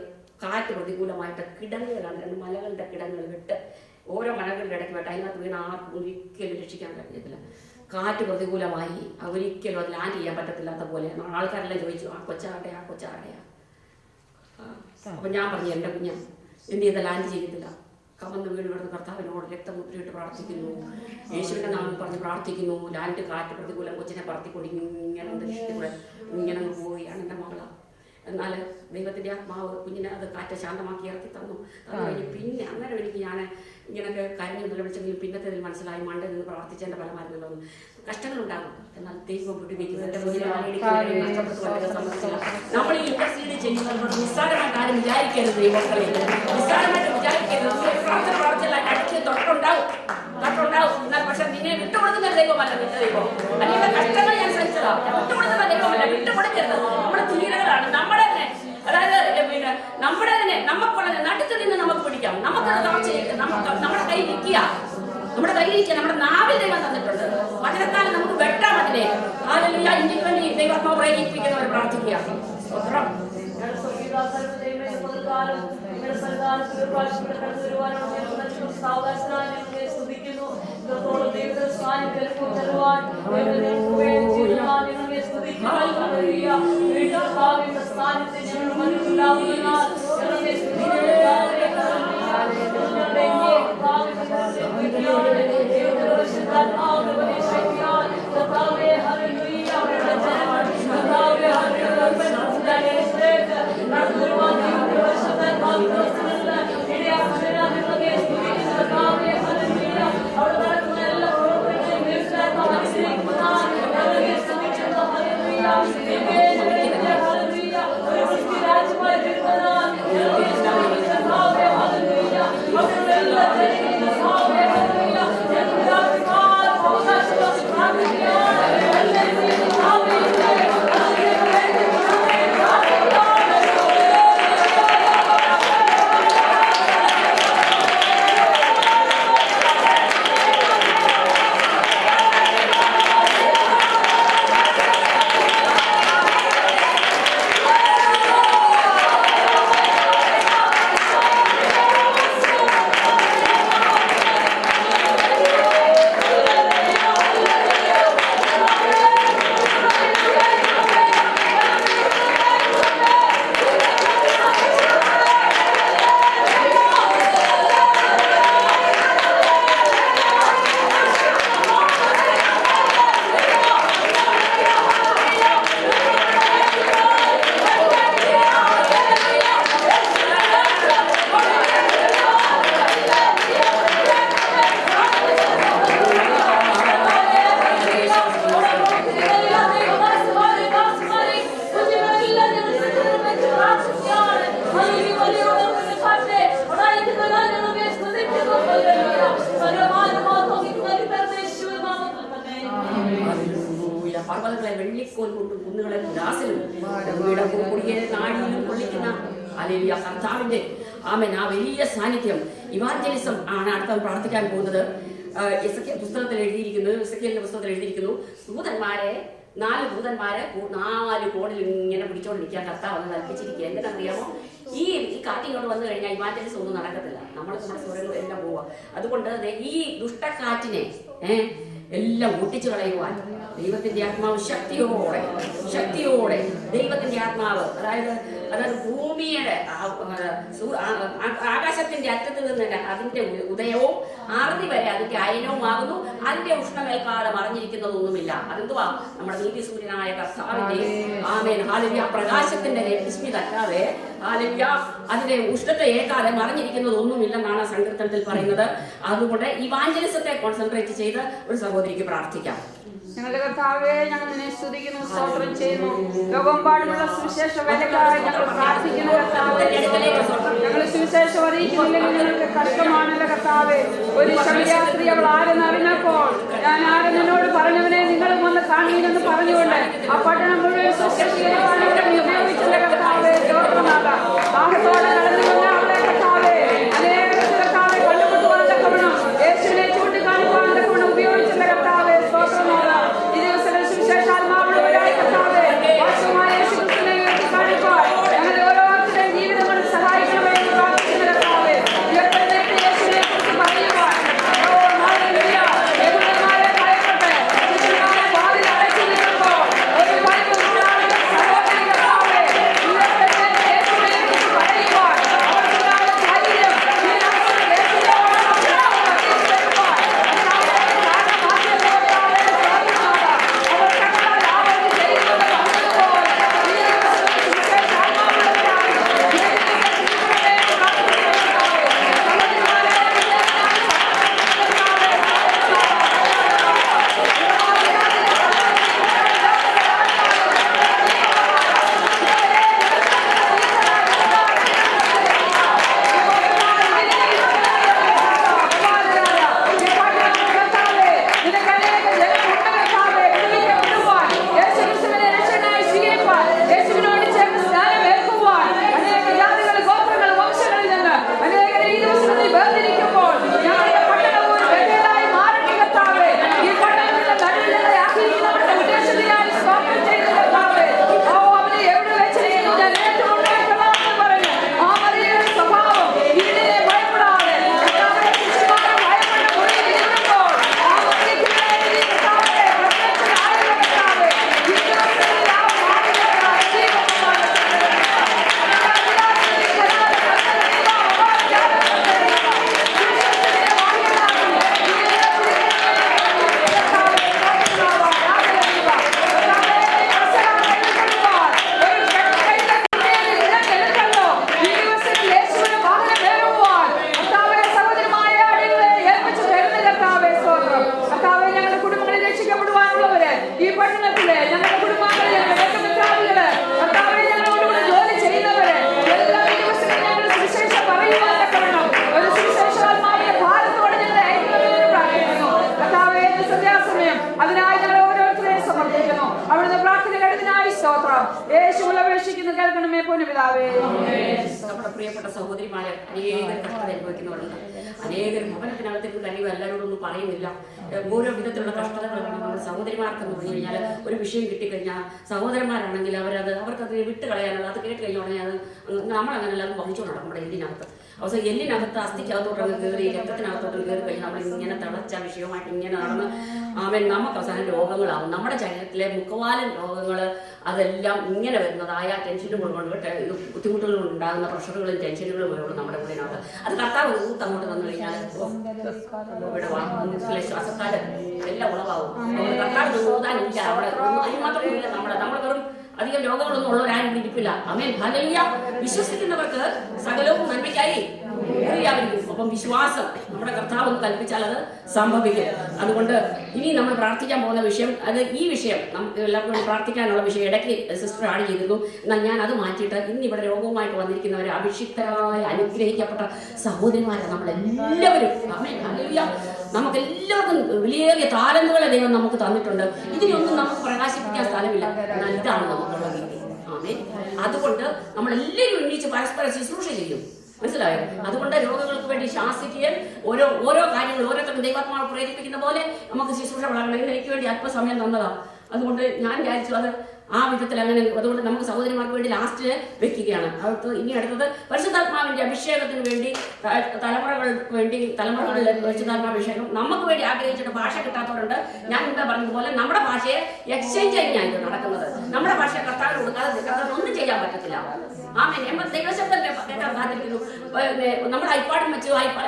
കാറ്റ് പ്രതികൂലമായിട്ട് കിടങ്ങുകളാണ്, 2 മലകളുടെ കിടങ്ങുകൾ വിട്ട് ഓരോ മലകളുടെ ഇടയ്ക്ക് വിട്ട് അതിനകത്ത് വീണ് ആർക്കും ഒരിക്കലും രക്ഷിക്കാൻ കഴിഞ്ഞിട്ടില്ല. കാറ്റ് പ്രതികൂലമായി, ഒരിക്കലും അത് ലാൻഡ് ചെയ്യാൻ പറ്റത്തില്ലാത്ത പോലെ. ആൾക്കാരെല്ലാം ചോദിച്ചു, ആ കൊച്ചാടെയാ. അപ്പൊ ഞാൻ പറഞ്ഞു, എൻ്റെ കുഞ്ഞ് എന്ത് ചെയ്ത ലാൻഡ് ചെയ്യത്തില്ല. കമന്ന് വീട് കിടന്ന് കർത്താവിനോട് രക്തമുദ്രയിട്ട് പ്രാർത്ഥിക്കുന്നു, യേശുവിന്റെ നാമം പറഞ്ഞ് പ്രാർത്ഥിക്കുന്നു. ലാൻഡ് കാറ്റ് പ്രതികൂലം കൊച്ചിനെ പറത്തിക്കൊണ്ട് ഇങ്ങനെ അന്തരീക്ഷത്തിലൂടെ ഇങ്ങനെ പോവുകയാണ് എൻ്റെ മകളാ. എന്നാൽ ദൈവത്തിന്റെ ആത്മാവ് കുഞ്ഞിനെ അത് കാറ്റ് ശാന്തമാക്കി ഇറക്കി തന്നു. പിന്നെ അങ്ങനെ എനിക്ക് ഞാൻ ഇങ്ങനെയൊക്കെ കരഞ്ഞു നിലവിളിച്ചെങ്കിലും പിന്നത്തേതിൽ മനസ്സിലായി മണ്ടയിൽ നിന്ന് പ്രാർത്ഥിച്ചതിന്റെ ഫലമായിരുന്നല്ലോ. കഷ്ടങ്ങളുണ്ടാകും, എന്നാൽ ദൈവം വിടുവിക്കും. നമ്മൾ ഈ ഇന്റർസീഡ് ചെയ്യുന്നത് നിസ്സാരമായിട്ട് ആരും വിചാരിക്കരുത്. ദൈവങ്ങളെ നിസ്സാരമായിട്ട് വിചാരിക്കരുത്. പ്രാർത്ഥന അടിച്ച് തൊട്ടുണ്ടാവും. എന്നാൽ പക്ഷെ നിന്നെ വിട്ടുകൊടുക്കുന്ന ദൈവമല്ല നിന്റെ ദൈവം. അല്ലെങ്കിൽ കഷ്ടങ്ങൾ ഞാൻ സഹിച്ചതാ. വിട്ടുകൊടുക്കുന്ന ദൈവമല്ല, വിട്ടുകൊടുക്കരുത്. നമ്മുടെ തീരകളാണ് നമ്മുടെ തന്നെ, അതായത് നമ്മുടെ തന്നെ നമുക്കുള്ള നടുത്ത് നിന്ന് നമുക്ക് പിടിക്കാം. നമ്മുടെ കയ്യിൽ നിൽക്കുക, നമ്മുടെ നാവിൽ ദൈവം തന്നിട്ടുണ്ട്. വചനത്താൽ നമുക്ക് വെട്ടാം അതിനെ. ഹല്ലേലൂയ. ഇന്ത്യക്ക് വേണ്ടി ദൈവാത്മാവ് പ്രേരിപ്പിക്കുന്നവർ പ്രാർത്ഥിക്കുക. പർവ്വതങ്ങളെ വെള്ളിക്കോൽ കൊണ്ടും കുന്നുകളെ തുലാസിലും കുടിയെ നാടിയിലും കൊള്ളിക്കുന്ന ഹല്ലേലൂയ കർത്താവിന്റെ ആമേൻ ആ വലിയ സാന്നിധ്യം ഇവാഞ്ചലിസം ആണ് അടുത്ത പ്രാർത്ഥിക്കാൻ പോകുന്നത്. എസെക്കിയേൽ പുസ്തകത്തിൽ എഴുതിയിരിക്കുന്നു ദൂതന്മാരെ 4 ദൂതന്മാരെ 4 കോണിൽ ഇങ്ങനെ പിടിച്ചോണ്ടിരിക്കുക കർത്താവ് വന്ന് കൽപ്പിച്ചിരിക്കുക. എന്തിനറിയാമോ? ഈ കാറ്റിങ്ങോട്ട് വന്നു കഴിഞ്ഞാൽ ഇവാഞ്ചലിസം ഒന്നും നടക്കത്തില്ല. നമ്മുടെ സ്വരങ്ങൾ എല്ലാം പോവുക. അതുകൊണ്ട് ഈ ദുഷ്ടക്കാറ്റിനെ എല്ലാം ഒട്ടിച്ചു കളയുവാൻ ദൈവത്തിന്റെ ആത്മാവ് ശക്തിയോടെ ദൈവത്തിന്റെ ആത്മാവ് അതായത് ഭൂമിയുടെ ആകാശത്തിന്റെ അറ്റത്ത് നിന്ന് അതിന്റെ ഉദയവും ആർതി വരെ അതിന്റെ അയനവുമാകുന്നു. അതിന്റെ ഉഷ്ണമേൽക്കാലം അറിഞ്ഞിരിക്കുന്നതൊന്നുമില്ല. അതെന്തുവാ? നമ്മുടെ നീതി സൂര്യനായ കർത്താവിന്റെ ആമേൻ ഹല്ലേലൂയ പ്രകാശത്തിന്റെ രശ്മി തട്ടാതെ ഹല്ലേലൂയ അതിന്റെ ഉഷ്ണത്തെ ഏൽക്കാതെ മറിഞ്ഞിരിക്കുന്നതൊന്നുമില്ലെന്നാണ് സങ്കീർത്തനത്തിൽ പറയുന്നത്. അതുകൊണ്ട് ഇവാഞ്ചലിസത്തെ കോൺസെൻട്രേറ്റ് ചെയ്ത് ഒരു സഹോദരിക്ക് പ്രാർത്ഥിക്കാം. ഞങ്ങളുടെ കർത്താവേ, ഞങ്ങൾ നിന്നെ സ്തുതിക്കുന്നു, സ്തോത്രം ചെയ്യുന്നു. ലോകമെമ്പാടുമുള്ള സുവിശേഷ വേലക്കാരെ ഞങ്ങൾ പ്രാർത്ഥിക്കുന്നു കർത്താവേ. ഞങ്ങൾ സുവിശേഷം അറിയിക്കുന്നില്ലെങ്കിൽ ഞങ്ങൾക്ക് കഷ്ടമാണല്ലോ കർത്താവേ. ഒരു ശമരിയാസ്ത്രീ അവൾ ആരെന്ന് അറിഞ്ഞപ്പോൾ ഞാൻ ആരെന്നോട് പറഞ്ഞവനെ നിങ്ങളും വന്ന് കാണീനെന്ന് പറഞ്ഞുകൊണ്ട് ആ പട്ടണം മുഴുവൻ ഉപയോഗിച്ചില്ല കർത്താവേ. സ്തോത്രമാകാം. ദാഹത്തോടെ നടന്നു വന്ന അവളെ കർത്താവേ അനേക കർത്താവെ കണ്ടുമുട്ടുവാൻ തക്കവണ്ണം യേശുവിനെ ചൂണ്ടിക്കാണിക്കുവാൻ തക്കവണ്ണം ഉപയോഗിച്ചില്ല കർത്താവേ. സ്തോത്രമാകാം. ഈ ദിവസങ്ങളിൽ സുവിശേഷാത്മാവുള്ളവരായി കർത്താവേ വാസ്തവമായ യേശുക്രിസ്തുവിനെ ഉയർത്തിക്കാണിക്കുവാൻ ഞങ്ങളുടെ ഓരോരുത്തരുടെയും ജീവിതങ്ങളിൽ സഹായിക്കണമെന്ന് പ്രാർത്ഥിക്കുന്ന കർത്താവേ. ഉയർത്തെഴുന്നേറ്റ് യേശുവിനെ കുറിച്ച് പറയുവാൻ യഹൂദന്മാരെ ഭയപ്പെട്ട് ശിഷ്യന്മാരെ വാതിൽ അടച്ചു നിൽക്കുമ്പോൾ ഒരു ബൈബിൾ സഹോദരി കർത്താവേ ഉയർത്തെഴുന്നേറ്റ് യേശുവിനെ കുറിച്ച് പറയുവാൻ അവർക്കുണ്ടായ ധൈര്യം നമ്മുടെ പ്രിയപ്പെട്ട സഹോദരിമാരെ അനേകം കഷ്ടത അനുഭവിക്കുന്നവരുണ്ട്. അനേകം ഭവനത്തിനകത്തേക്ക് കഴിയുക എല്ലാവരോടൊന്നും പറയുന്നില്ല. ഓരോ വിധത്തിലുള്ള കഷ്ടതകൾ നമ്മുടെ സഹോദരിമാർക്കെന്ന് പറഞ്ഞു കഴിഞ്ഞാൽ ഒരു വിഷയം കിട്ടിക്കഴിഞ്ഞാൽ സഹോദരന്മാരാണെങ്കിൽ അവർക്കത് വിട്ട് കളയാനുള്ള അത് കേട്ട് കഴിഞ്ഞ ഉടനെ അത് നമ്മളങ്ങനെയല്ല അത് വഹിച്ചോണ്ട് നടക്കും. നമ്മുടെ എല്ലിനകത്ത് അവസാനം എല്ലിനകത്ത് അസ്ഥിക്കകത്തോട്ടൊക്കെ കയറി രക്തത്തിനകത്തോട്ട് കയറി കഴിഞ്ഞാൽ നമ്മൾ ഇങ്ങനെ തിളച്ച വിഷയമായിട്ട് ഇങ്ങനെ നടന്ന് നമുക്ക് അവസാനം രോഗങ്ങളാവും. നമ്മുടെ ശരീരത്തിലെ മുഖവാലൻ രോഗങ്ങൾ അതെല്ലാം ഇങ്ങനെ വരുന്നതായ ടെൻഷനുകൾ കൊണ്ട് ബുദ്ധിമുട്ടുകൾ ഉണ്ടാകുന്ന പ്രഷറുകളും ടെൻഷനുകളും വരുള്ളൂ നമ്മുടെ ഉള്ളിനകത്ത്. അത് കർത്താവ് ഊത്ത് അങ്ങോട്ട് വന്നു കഴിഞ്ഞാൽ ഇവിടെ ശ്വാസക്കാലം എല്ലാം ഉളവാകും. കർത്താവ് ഊതാനില്ല അവിടെ അതിന് മാത്രമില്ല. നമ്മൾ വെറും അധികം രോഗങ്ങളൊന്നും ഉള്ളവരാരും ഇരിപ്പില്ല. Amen hallelujah. വിശ്വസിക്കുന്നവർക്ക് സകലവും നന്മയ്ക്കായി ക്രിയാവിരിക്കും. അപ്പം വിശ്വാസം നമ്മുടെ കർത്താവ് ഒന്ന് കൽപ്പിച്ചാൽ അത് സംഭവിക്കും. അതുകൊണ്ട് ഇനി നമ്മൾ പ്രാർത്ഥിക്കാൻ പോകുന്ന വിഷയം ഈ വിഷയം നമുക്ക് എല്ലാവർക്കും പ്രാർത്ഥിക്കാനുള്ള വിഷയം ഇടയ്ക്ക് സിസ്റ്റർ ആഡ് ചെയ്തിരുന്നു. എന്നാൽ ഞാൻ അത് മാറ്റിയിട്ട് ഇന്ന് ഇവിടെ രോഗവുമായിട്ട് വന്നിരിക്കുന്നവരെ അഭിഷിക്തരായ അനുഗ്രഹിക്കപ്പെട്ട സഹോദരിമാരെ നമ്മളെല്ലാവരും ആമേൻ ഹല്ലേലൂയ നമുക്കെല്ലാവർക്കും വിലയേറിയ താലന്തുകൾ ഭാഷകൾ ദൈവം നമുക്ക് തന്നിട്ടുണ്ട്. ഇതിനൊന്നും നമുക്ക് പ്രകാശിപ്പിക്കാൻ സ്ഥലമില്ല. എന്നാൽ ഇതാണ് നമുക്കുള്ള രീതി. ആമേൻ. അതുകൊണ്ട് നമ്മളെല്ലാവരും എണ്ണീച്ച് പരസ്പരം ശുശ്രൂഷ ചെയ്യും. മനസ്സിലായോ? അതുകൊണ്ട് രോഗങ്ങൾക്ക് വേണ്ടി ശാസിക്കുകയും ഓരോ കാര്യങ്ങൾ ഓരോരുത്തരും ദൈവാത്മാവ് പ്രേരിപ്പിക്കുന്ന പോലെ നമുക്ക് ശുശ്രൂഷ വളരണം. എനിക്ക് വേണ്ടി അല്പസമയം തന്നതാണ്. അതുകൊണ്ട് ഞാൻ വിചാരിച്ചു അത് ആ വിധത്തിൽ അങ്ങനെ. അതുകൊണ്ട് നമുക്ക് സഹോദരിമാർക്ക് വേണ്ടി ലാസ്റ്റ് വെക്കുകയാണ്. ഇനി അടുത്തത് പരിശുദ്ധാത്മാവിന്റെ അഭിഷേകത്തിന് വേണ്ടി തലമുറകളിലെ പരിശുദ്ധാത്മാഭിഷേകം നമുക്ക് വേണ്ടി ആഗ്രഹിച്ചിട്ട് ഭാഷ കിട്ടാത്തവരുണ്ട്. ഞാൻ മുമ്പേ പറഞ്ഞതുപോലെ നമ്മുടെ ഭാഷയെ എക്സ്ചേഞ്ച് ആയിട്ട് നടക്കുന്നത്. നമ്മുടെ ഭാഷ കർത്താവിന് കൊടുക്കാതെ കർത്താവിന് ഒന്നും ചെയ്യാൻ പറ്റത്തില്ല. ആമേൻ. ദൈവശബ്ദം കേൾക്കാൻ കാത്തിരിക്കുന്നു. നമ്മുടെ ഐപ്പാടും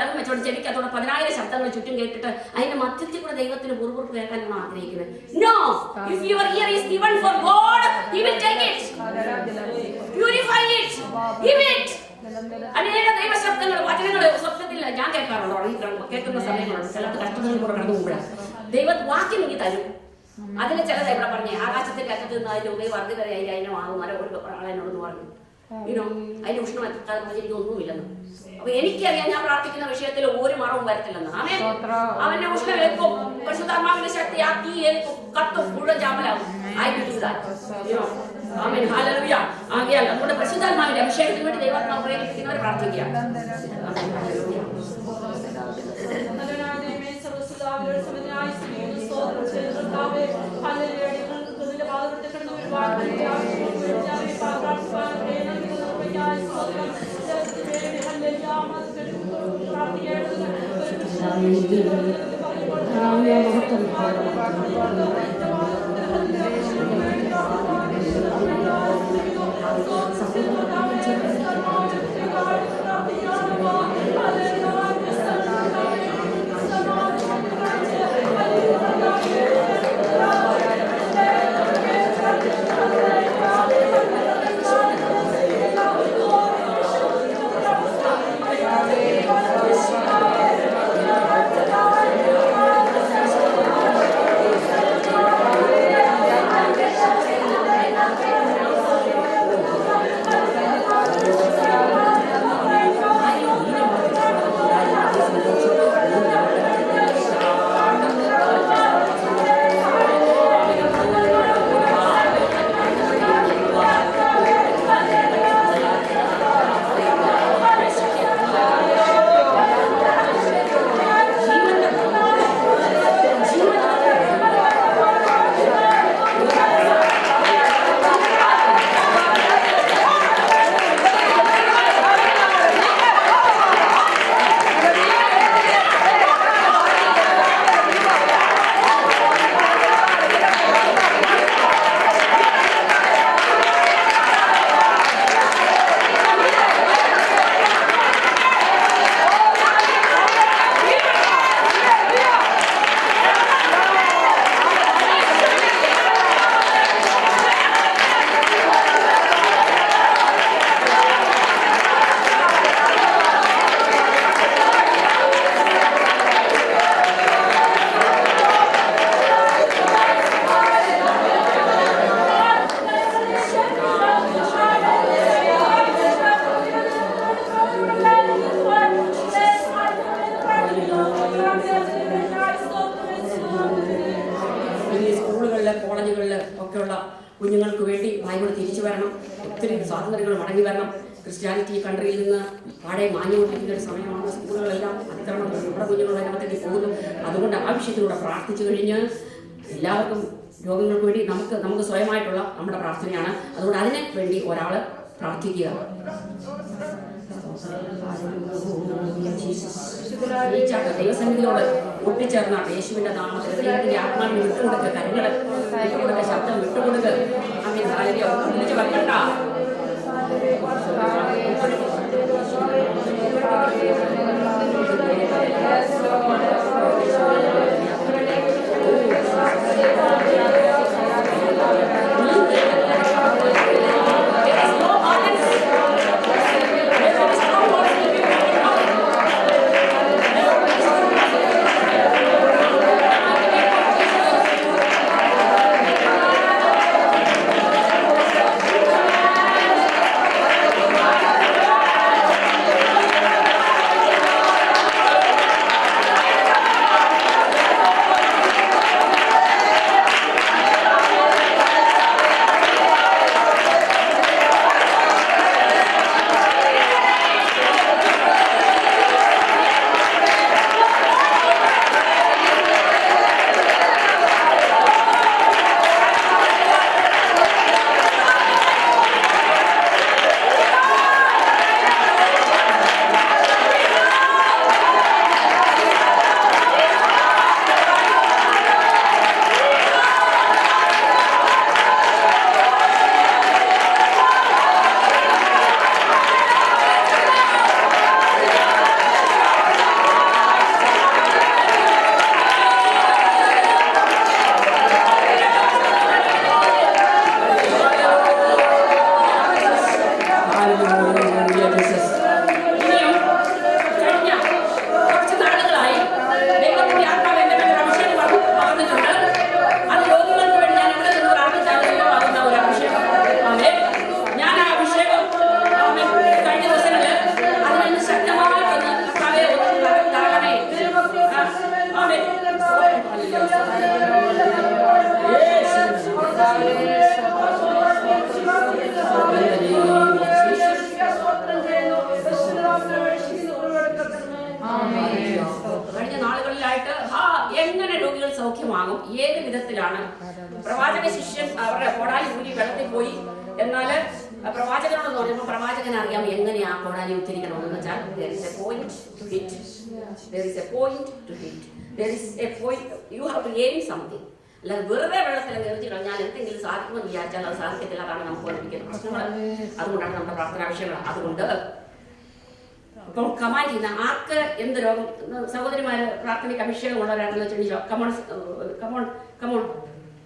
അതും വെച്ചോണ്ട് ചെവിക്കത്തോടെ 10,000 ശബ്ദങ്ങൾ ചുറ്റും കേട്ടിട്ട് അതിന്റെ മധ്യത്തിൽ കൂടെ ദൈവത്തിന് പുറപ്പുറപ്പ് കേൾക്കാനാണ് ആഗ്രഹിക്കുന്നത്. No, if your ear is given for God, He will take it, purify it, give it. അനേക ദൈവശബ്ദങ്ങൾ വചനങ്ങൾ സ്വപ്നത്തിൽ ഞാൻ കേൾക്കാറുണ്ട്. കേൾക്കുന്ന സമയങ്ങളുണ്ട്. ചിലത് കഷ്ടതകൾ കൂടെ കടന്നു പോകുമ്പോഴാണ് ദൈവവാക്യം ഇനി തരും. അതിൽ ചിലത് ഇവിടെ പറഞ്ഞേ ആകാശത്തിന്റെ അറ്റത്ത് നിന്ന് അതിന്റെ ഉദയ വർദ്ധി വരെ അതിനെ വാങ്ങും. ഒരു ആളെന്നോടെന്ന് പറഞ്ഞു അതിന്റെ ഉഷ്ണം എനിക്ക് ഒന്നുമില്ലെന്ന്. അപ്പൊ എനിക്കറിയാം ഞാൻ പ്രാർത്ഥിക്കുന്ന വിഷയത്തിൽ ഒരു മറവും വരത്തില്ലെന്ന്. അവന്റെ ഉഷ്ണം ഏൽക്കും. പരിശുദ്ധാത്മാവിന്റെ ശക്തി ആ തീ ഏൽക്കും, കത്തും, മുഴുവൻ ചാമ്പലാവും. ആകയാൽ നമ്മുടെ പരിശുദ്ധാത്മാവിന്റെ അഭിഷേകത്തിന് വേണ്ടി ദൈവാത്മാവ് പ്രേരിപ്പിക്കുന്നവർ പ്രാർത്ഥിക്കുക. കുഞ്ഞുങ്ങൾക്ക് വേണ്ടി ബൈബിൾ തിരിച്ചു വരണം. ഒത്തിരി സ്വാതന്ത്ര്യങ്ങൾ മടങ്ങി വരണം. ക്രിസ്ത്യാനിറ്റി കൺട്രിയിൽ നിന്ന് പാടെ മാഞ്ഞുകൊണ്ടിരിക്കുന്ന ഒരു സമയമാണ്. സ്കൂളുകളെല്ലാം അതിക്രമം നമ്മുടെ കുഞ്ഞുങ്ങൾ അതിനകത്തേക്ക് പോകുന്നു. അതുകൊണ്ട് ആ വിഷയത്തിലൂടെ പ്രാർത്ഥിച്ചു കഴിഞ്ഞ് എല്ലാവർക്കും രോഗങ്ങൾക്ക് വേണ്ടി നമുക്ക് സ്വയമായിട്ടുള്ള നമ്മുടെ പ്രാർത്ഥനയാണ്. അതുകൊണ്ട് അതിനെ വേണ്ടി ഒരാൾ പ്രാർത്ഥിക്കുക. ദൈവസന്നിധിയോട് ഒട്ടിച്ചേർന്ന യേശുവിന്റെ നാമത്തിൽ ദൈവത്തിന്റെ ആത്മാവിന് വിട്ടുകൊടുക്കുക. കരങ്ങള് വിട്ടുകൊടുക്കുക, ശബ്ദം വിട്ടുകൊടുക്കുക. അങ്ങനെ ഒന്നിച്ച് വെക്കണ്ട. കഴിഞ്ഞ നാളുകളിലായിട്ട് എങ്ങനെ രോഗികൾ സൗഖ്യമാകും, ഏത് വിധത്തിലാണ് പ്രവാചക ശിഷ്യൻ അവരുടെ കൊടാലി ഊരി വെള്ളത്തിൽ പോയി. എന്നാൽ പ്രവാചകനോട് പറഞ്ഞപ്പോൾ പ്രവാചകൻ അറിയാം എങ്ങനെയാ കൊടാലി ഉദ്ധരിക്കണമെന്ന് വെച്ചാൽ there is a point to hit. There is a point to hit. There is a point. You have to aim something. അല്ലാതെ വെറുതെ വെള്ളത്തിൽ എറിഞ്ഞു കഴിഞ്ഞാൽ എന്തെങ്കിലും സാധിക്കുമെന്ന് വിചാരിച്ചാൽ അത് സാധിക്കത്തില്ല. അതാണ് നമുക്ക് പഠിപ്പിക്കുന്ന പ്രശ്നങ്ങൾ. അതുകൊണ്ടാണ് നമ്മുടെ പ്രാർത്ഥനാ വിഷയങ്ങൾ. അതുകൊണ്ട് ഇപ്പോൾ കമാൻഡ് ചെയ്യുന്ന ആർക്ക് എന്ത് രോഗം, സഹോദരിമാര് പ്രാർത്ഥനയ്ക്ക് അഭിഷേകമുള്ളവരാണെന്ന് വെച്ചിട്ടുണ്ടെങ്കിൽ കമോൺ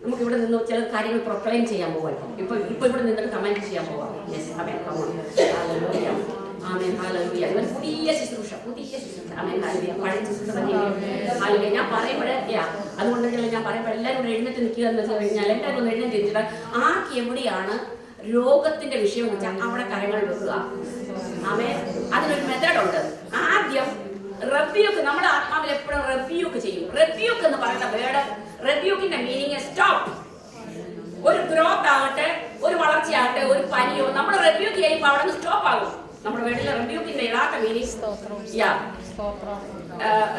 നമുക്ക് ഇവിടെ നിന്ന് ചില കാര്യങ്ങൾ പ്രൊക്ലെയിം ചെയ്യാൻ പോകാം. ഇപ്പൊ ഇവിടെ നിന്നിട്ട് കമാൻഡ് ചെയ്യാൻ പോവാം. ഇവൻ പുതിയ ശുശ്രൂഷ പഴയ ശുശ്രൂഷ തന്നെ ഞാൻ പറയുമ്പോഴേ അതുകൊണ്ട് ഞാൻ പറയുമ്പോൾ എല്ലാവരും കൂടെ എഴുന്നേറ്റ് നിൽക്കുക എന്ന് വെച്ച് കഴിഞ്ഞാൽ എല്ലാവരും ഒന്ന് എഴുന്നേറ്റ് നിൽക്കുക. ആർക്ക് എവിടെയാണ് രോഗത്തിന്റെ വിഷയം എന്ന് വെച്ചാൽ അവിടെ കരങ്ങൾ വെക്കുക. അതിനൊരു മെത്തേഡ് ഉണ്ട്. ആദ്യം റബ്യൂക്ക്, നമ്മുടെ ആത്മാവിൽ എപ്പോഴും റബ്യൂക്ക് ചെയ്യും. റബ്യൂക്ക് എന്ന് പറയുന്ന വേർഡ്, റബ്യൂക്കിന്റെ മീനിങ് സ്റ്റോപ്പ്. ഒരു ഗ്രോത്ത് ആകട്ടെ, ഒരു വളർച്ചയാകട്ടെ, ഒരു പനിയോ നമ്മൾ റബ്യൂക്ക് ചെയ്യുമ്പോൾ അവിടെ നിന്ന് സ്റ്റോപ്പ് ആകും. നമ്മുടെ വീട്ടിലെ റബ്യൂക്കിന്റെ യഥാർത്ഥ മീനിങ്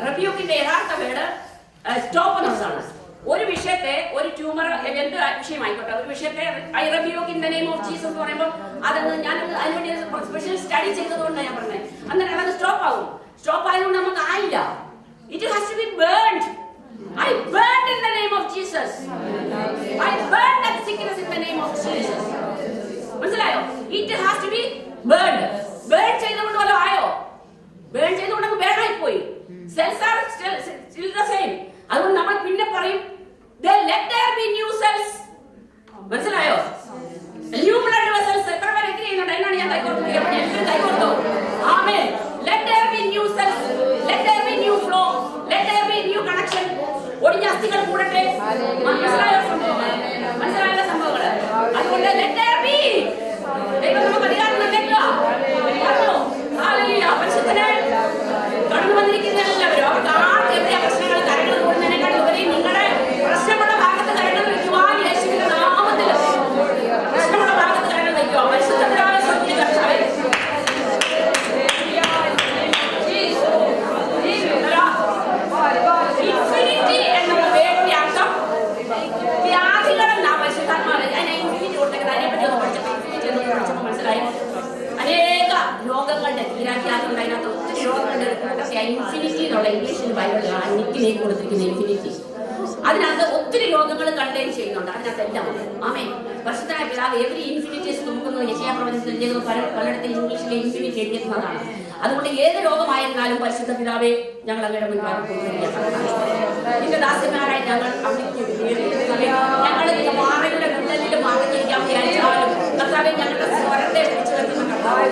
റബ്യൂക്കിന്റെ യഥാർത്ഥ വേർഡ് സ്റ്റോപ്പ് എന്നുള്ളതാണ്. ഒരു വിഷയത്തെ, ഒരു ട്യൂമർ, എന്ത് വിഷയമായിക്കോട്ടെ, ഒരു വിഷയത്തെ I rebuke in the name of Jesus എന്ന് പറയുമ്പോൾ അതൊന്ന് ഞാൻ അതിനുവേണ്ടി സ്പെഷ്യൽ സ്റ്റഡി ചെയ്തതുകൊണ്ടാണ് ഞാൻ പറഞ്ഞത്. അന്നേരം അത് സ്റ്റോപ്പ് ആകും. സ്റ്റോപ്പ് ആയതുകൊണ്ട് നമുക്ക് ആയില്ല. It has to be burned. I burned in the name of Jesus. I burned that sickness in the name of Jesus. മനസ്സിലായോ? It has to be burned. Burn ചെയ്തുകൊണ്ട് വല്ലതും ആയോ? ബേൺ ചെയ്തുകൊണ്ട് ബേൺ ആയി പോയി. Cells are still the same. അതുകൊണ്ട് നമ്മൾ പിന്നെ പറയും let there be new cells. മനസ്സിലായോ? New blood vessels. എത്ര പേര് എഗ്രി ചെയ്യുന്നുണ്ട്? എന്നാണ് ഞാൻ കൈകോർത്തോ? ആമേൻ. Let there be new cells. Let there be new flow. Let there be new connection. ഒടിഞ്ഞ അസ്ഥികൾ കൂടട്ടെ. മനസ്സിലായോ സംഭവങ്ങൾ? അതുകൊണ്ട് let there be. ദൈവം നമുക്ക് അധികാരം നൽകുക. ഹല്ലേലൂയ. പരിശുദ്ധനെ കടന്നു വന്നിരിക്കുന്ന എല്ലാവരും അവർക്ക് ആർക്ക് എവിടെയാ പ്രശ്നങ്ങൾ കരങ്ങൾ കൂടുന്നതിനേക്കാൾ ഉപരി നിങ്ങളുടെ പ്രശ്നമുള്ള ഭാഗത്ത് കരങ്ങൾ വയ്ക്കുവാൻ യേശുവിന്റെ നാമത്തിൽ പ്രശ്നമുള്ള ഭാഗത്ത് കരങ്ങൾ വയ്ക്കുക. പരിശുദ്ധനായ ശക്തി കർത്താവേ, ഇൻഫിനിറ്റി എന്നുള്ള വേടിന്റെ അർത്ഥം വ്യാധികളെന്നാ. പരിശുദ്ധാത്മാവ് അതിനെ ഇൻഫിനിറ്റി കൊടുത്തേക്കുന്നത്. അതിനെപ്പറ്റി ഒന്ന് പഠിച്ചപ്പോൾ ഇൻഫിനിറ്റി എന്ന് പഠിച്ചപ്പോൾ മനസ്സിലായി അനേക രോഗങ്ങളുടെ തീരാഖ്യാതുണ്ട്. അതിനകത്ത് ഒത്തിരി രോഗങ്ങളുടെ ഇൻഫിനിറ്റി എന്നുള്ള ഇംഗ്ലീഷിൽ ബൈബിളിൽ നിക്കിലേക്ക് കൊടുത്തിരിക്കുന്ന ഇൻഫിനിറ്റി, അതിനകത്ത് ഒത്തിരി രോഗങ്ങൾ കണ്ടെയ്ൻ ചെയ്യുന്നുണ്ട്. അതിനകത്തെല്ലാം ആമേൻ. പരിശുദ്ധനായ പിതാവ് എവരി ഇൻഫിനിറ്റീസ് നോക്കുന്നു. യശയ്യാ പ്രവചനത്തിൽ പലയിടത്തും ഇംഗ്ലീഷിലെ ഇൻഫിനിറ്റി എഴുതിയിരുന്നതാണ്. അതുകൊണ്ട് ഏത് രോഗമായിരുന്നാലും പരിശുദ്ധ പിതാവെ ഞങ്ങൾ അങ്ങയുടെ മുൻപാകെ നിന്റെ ദാസന്മാരായി ഞങ്ങൾ ഞങ്ങൾ മാറയുടെ വിള്ളലിൽ മറിഞ്ഞിരിക്കാൻ വിചാരിച്ചാലും കർത്താവെ ഞങ്ങളുടെ സ്വരത്തെ പിടിച്ചു വെക്കുന്ന കർത്താവ്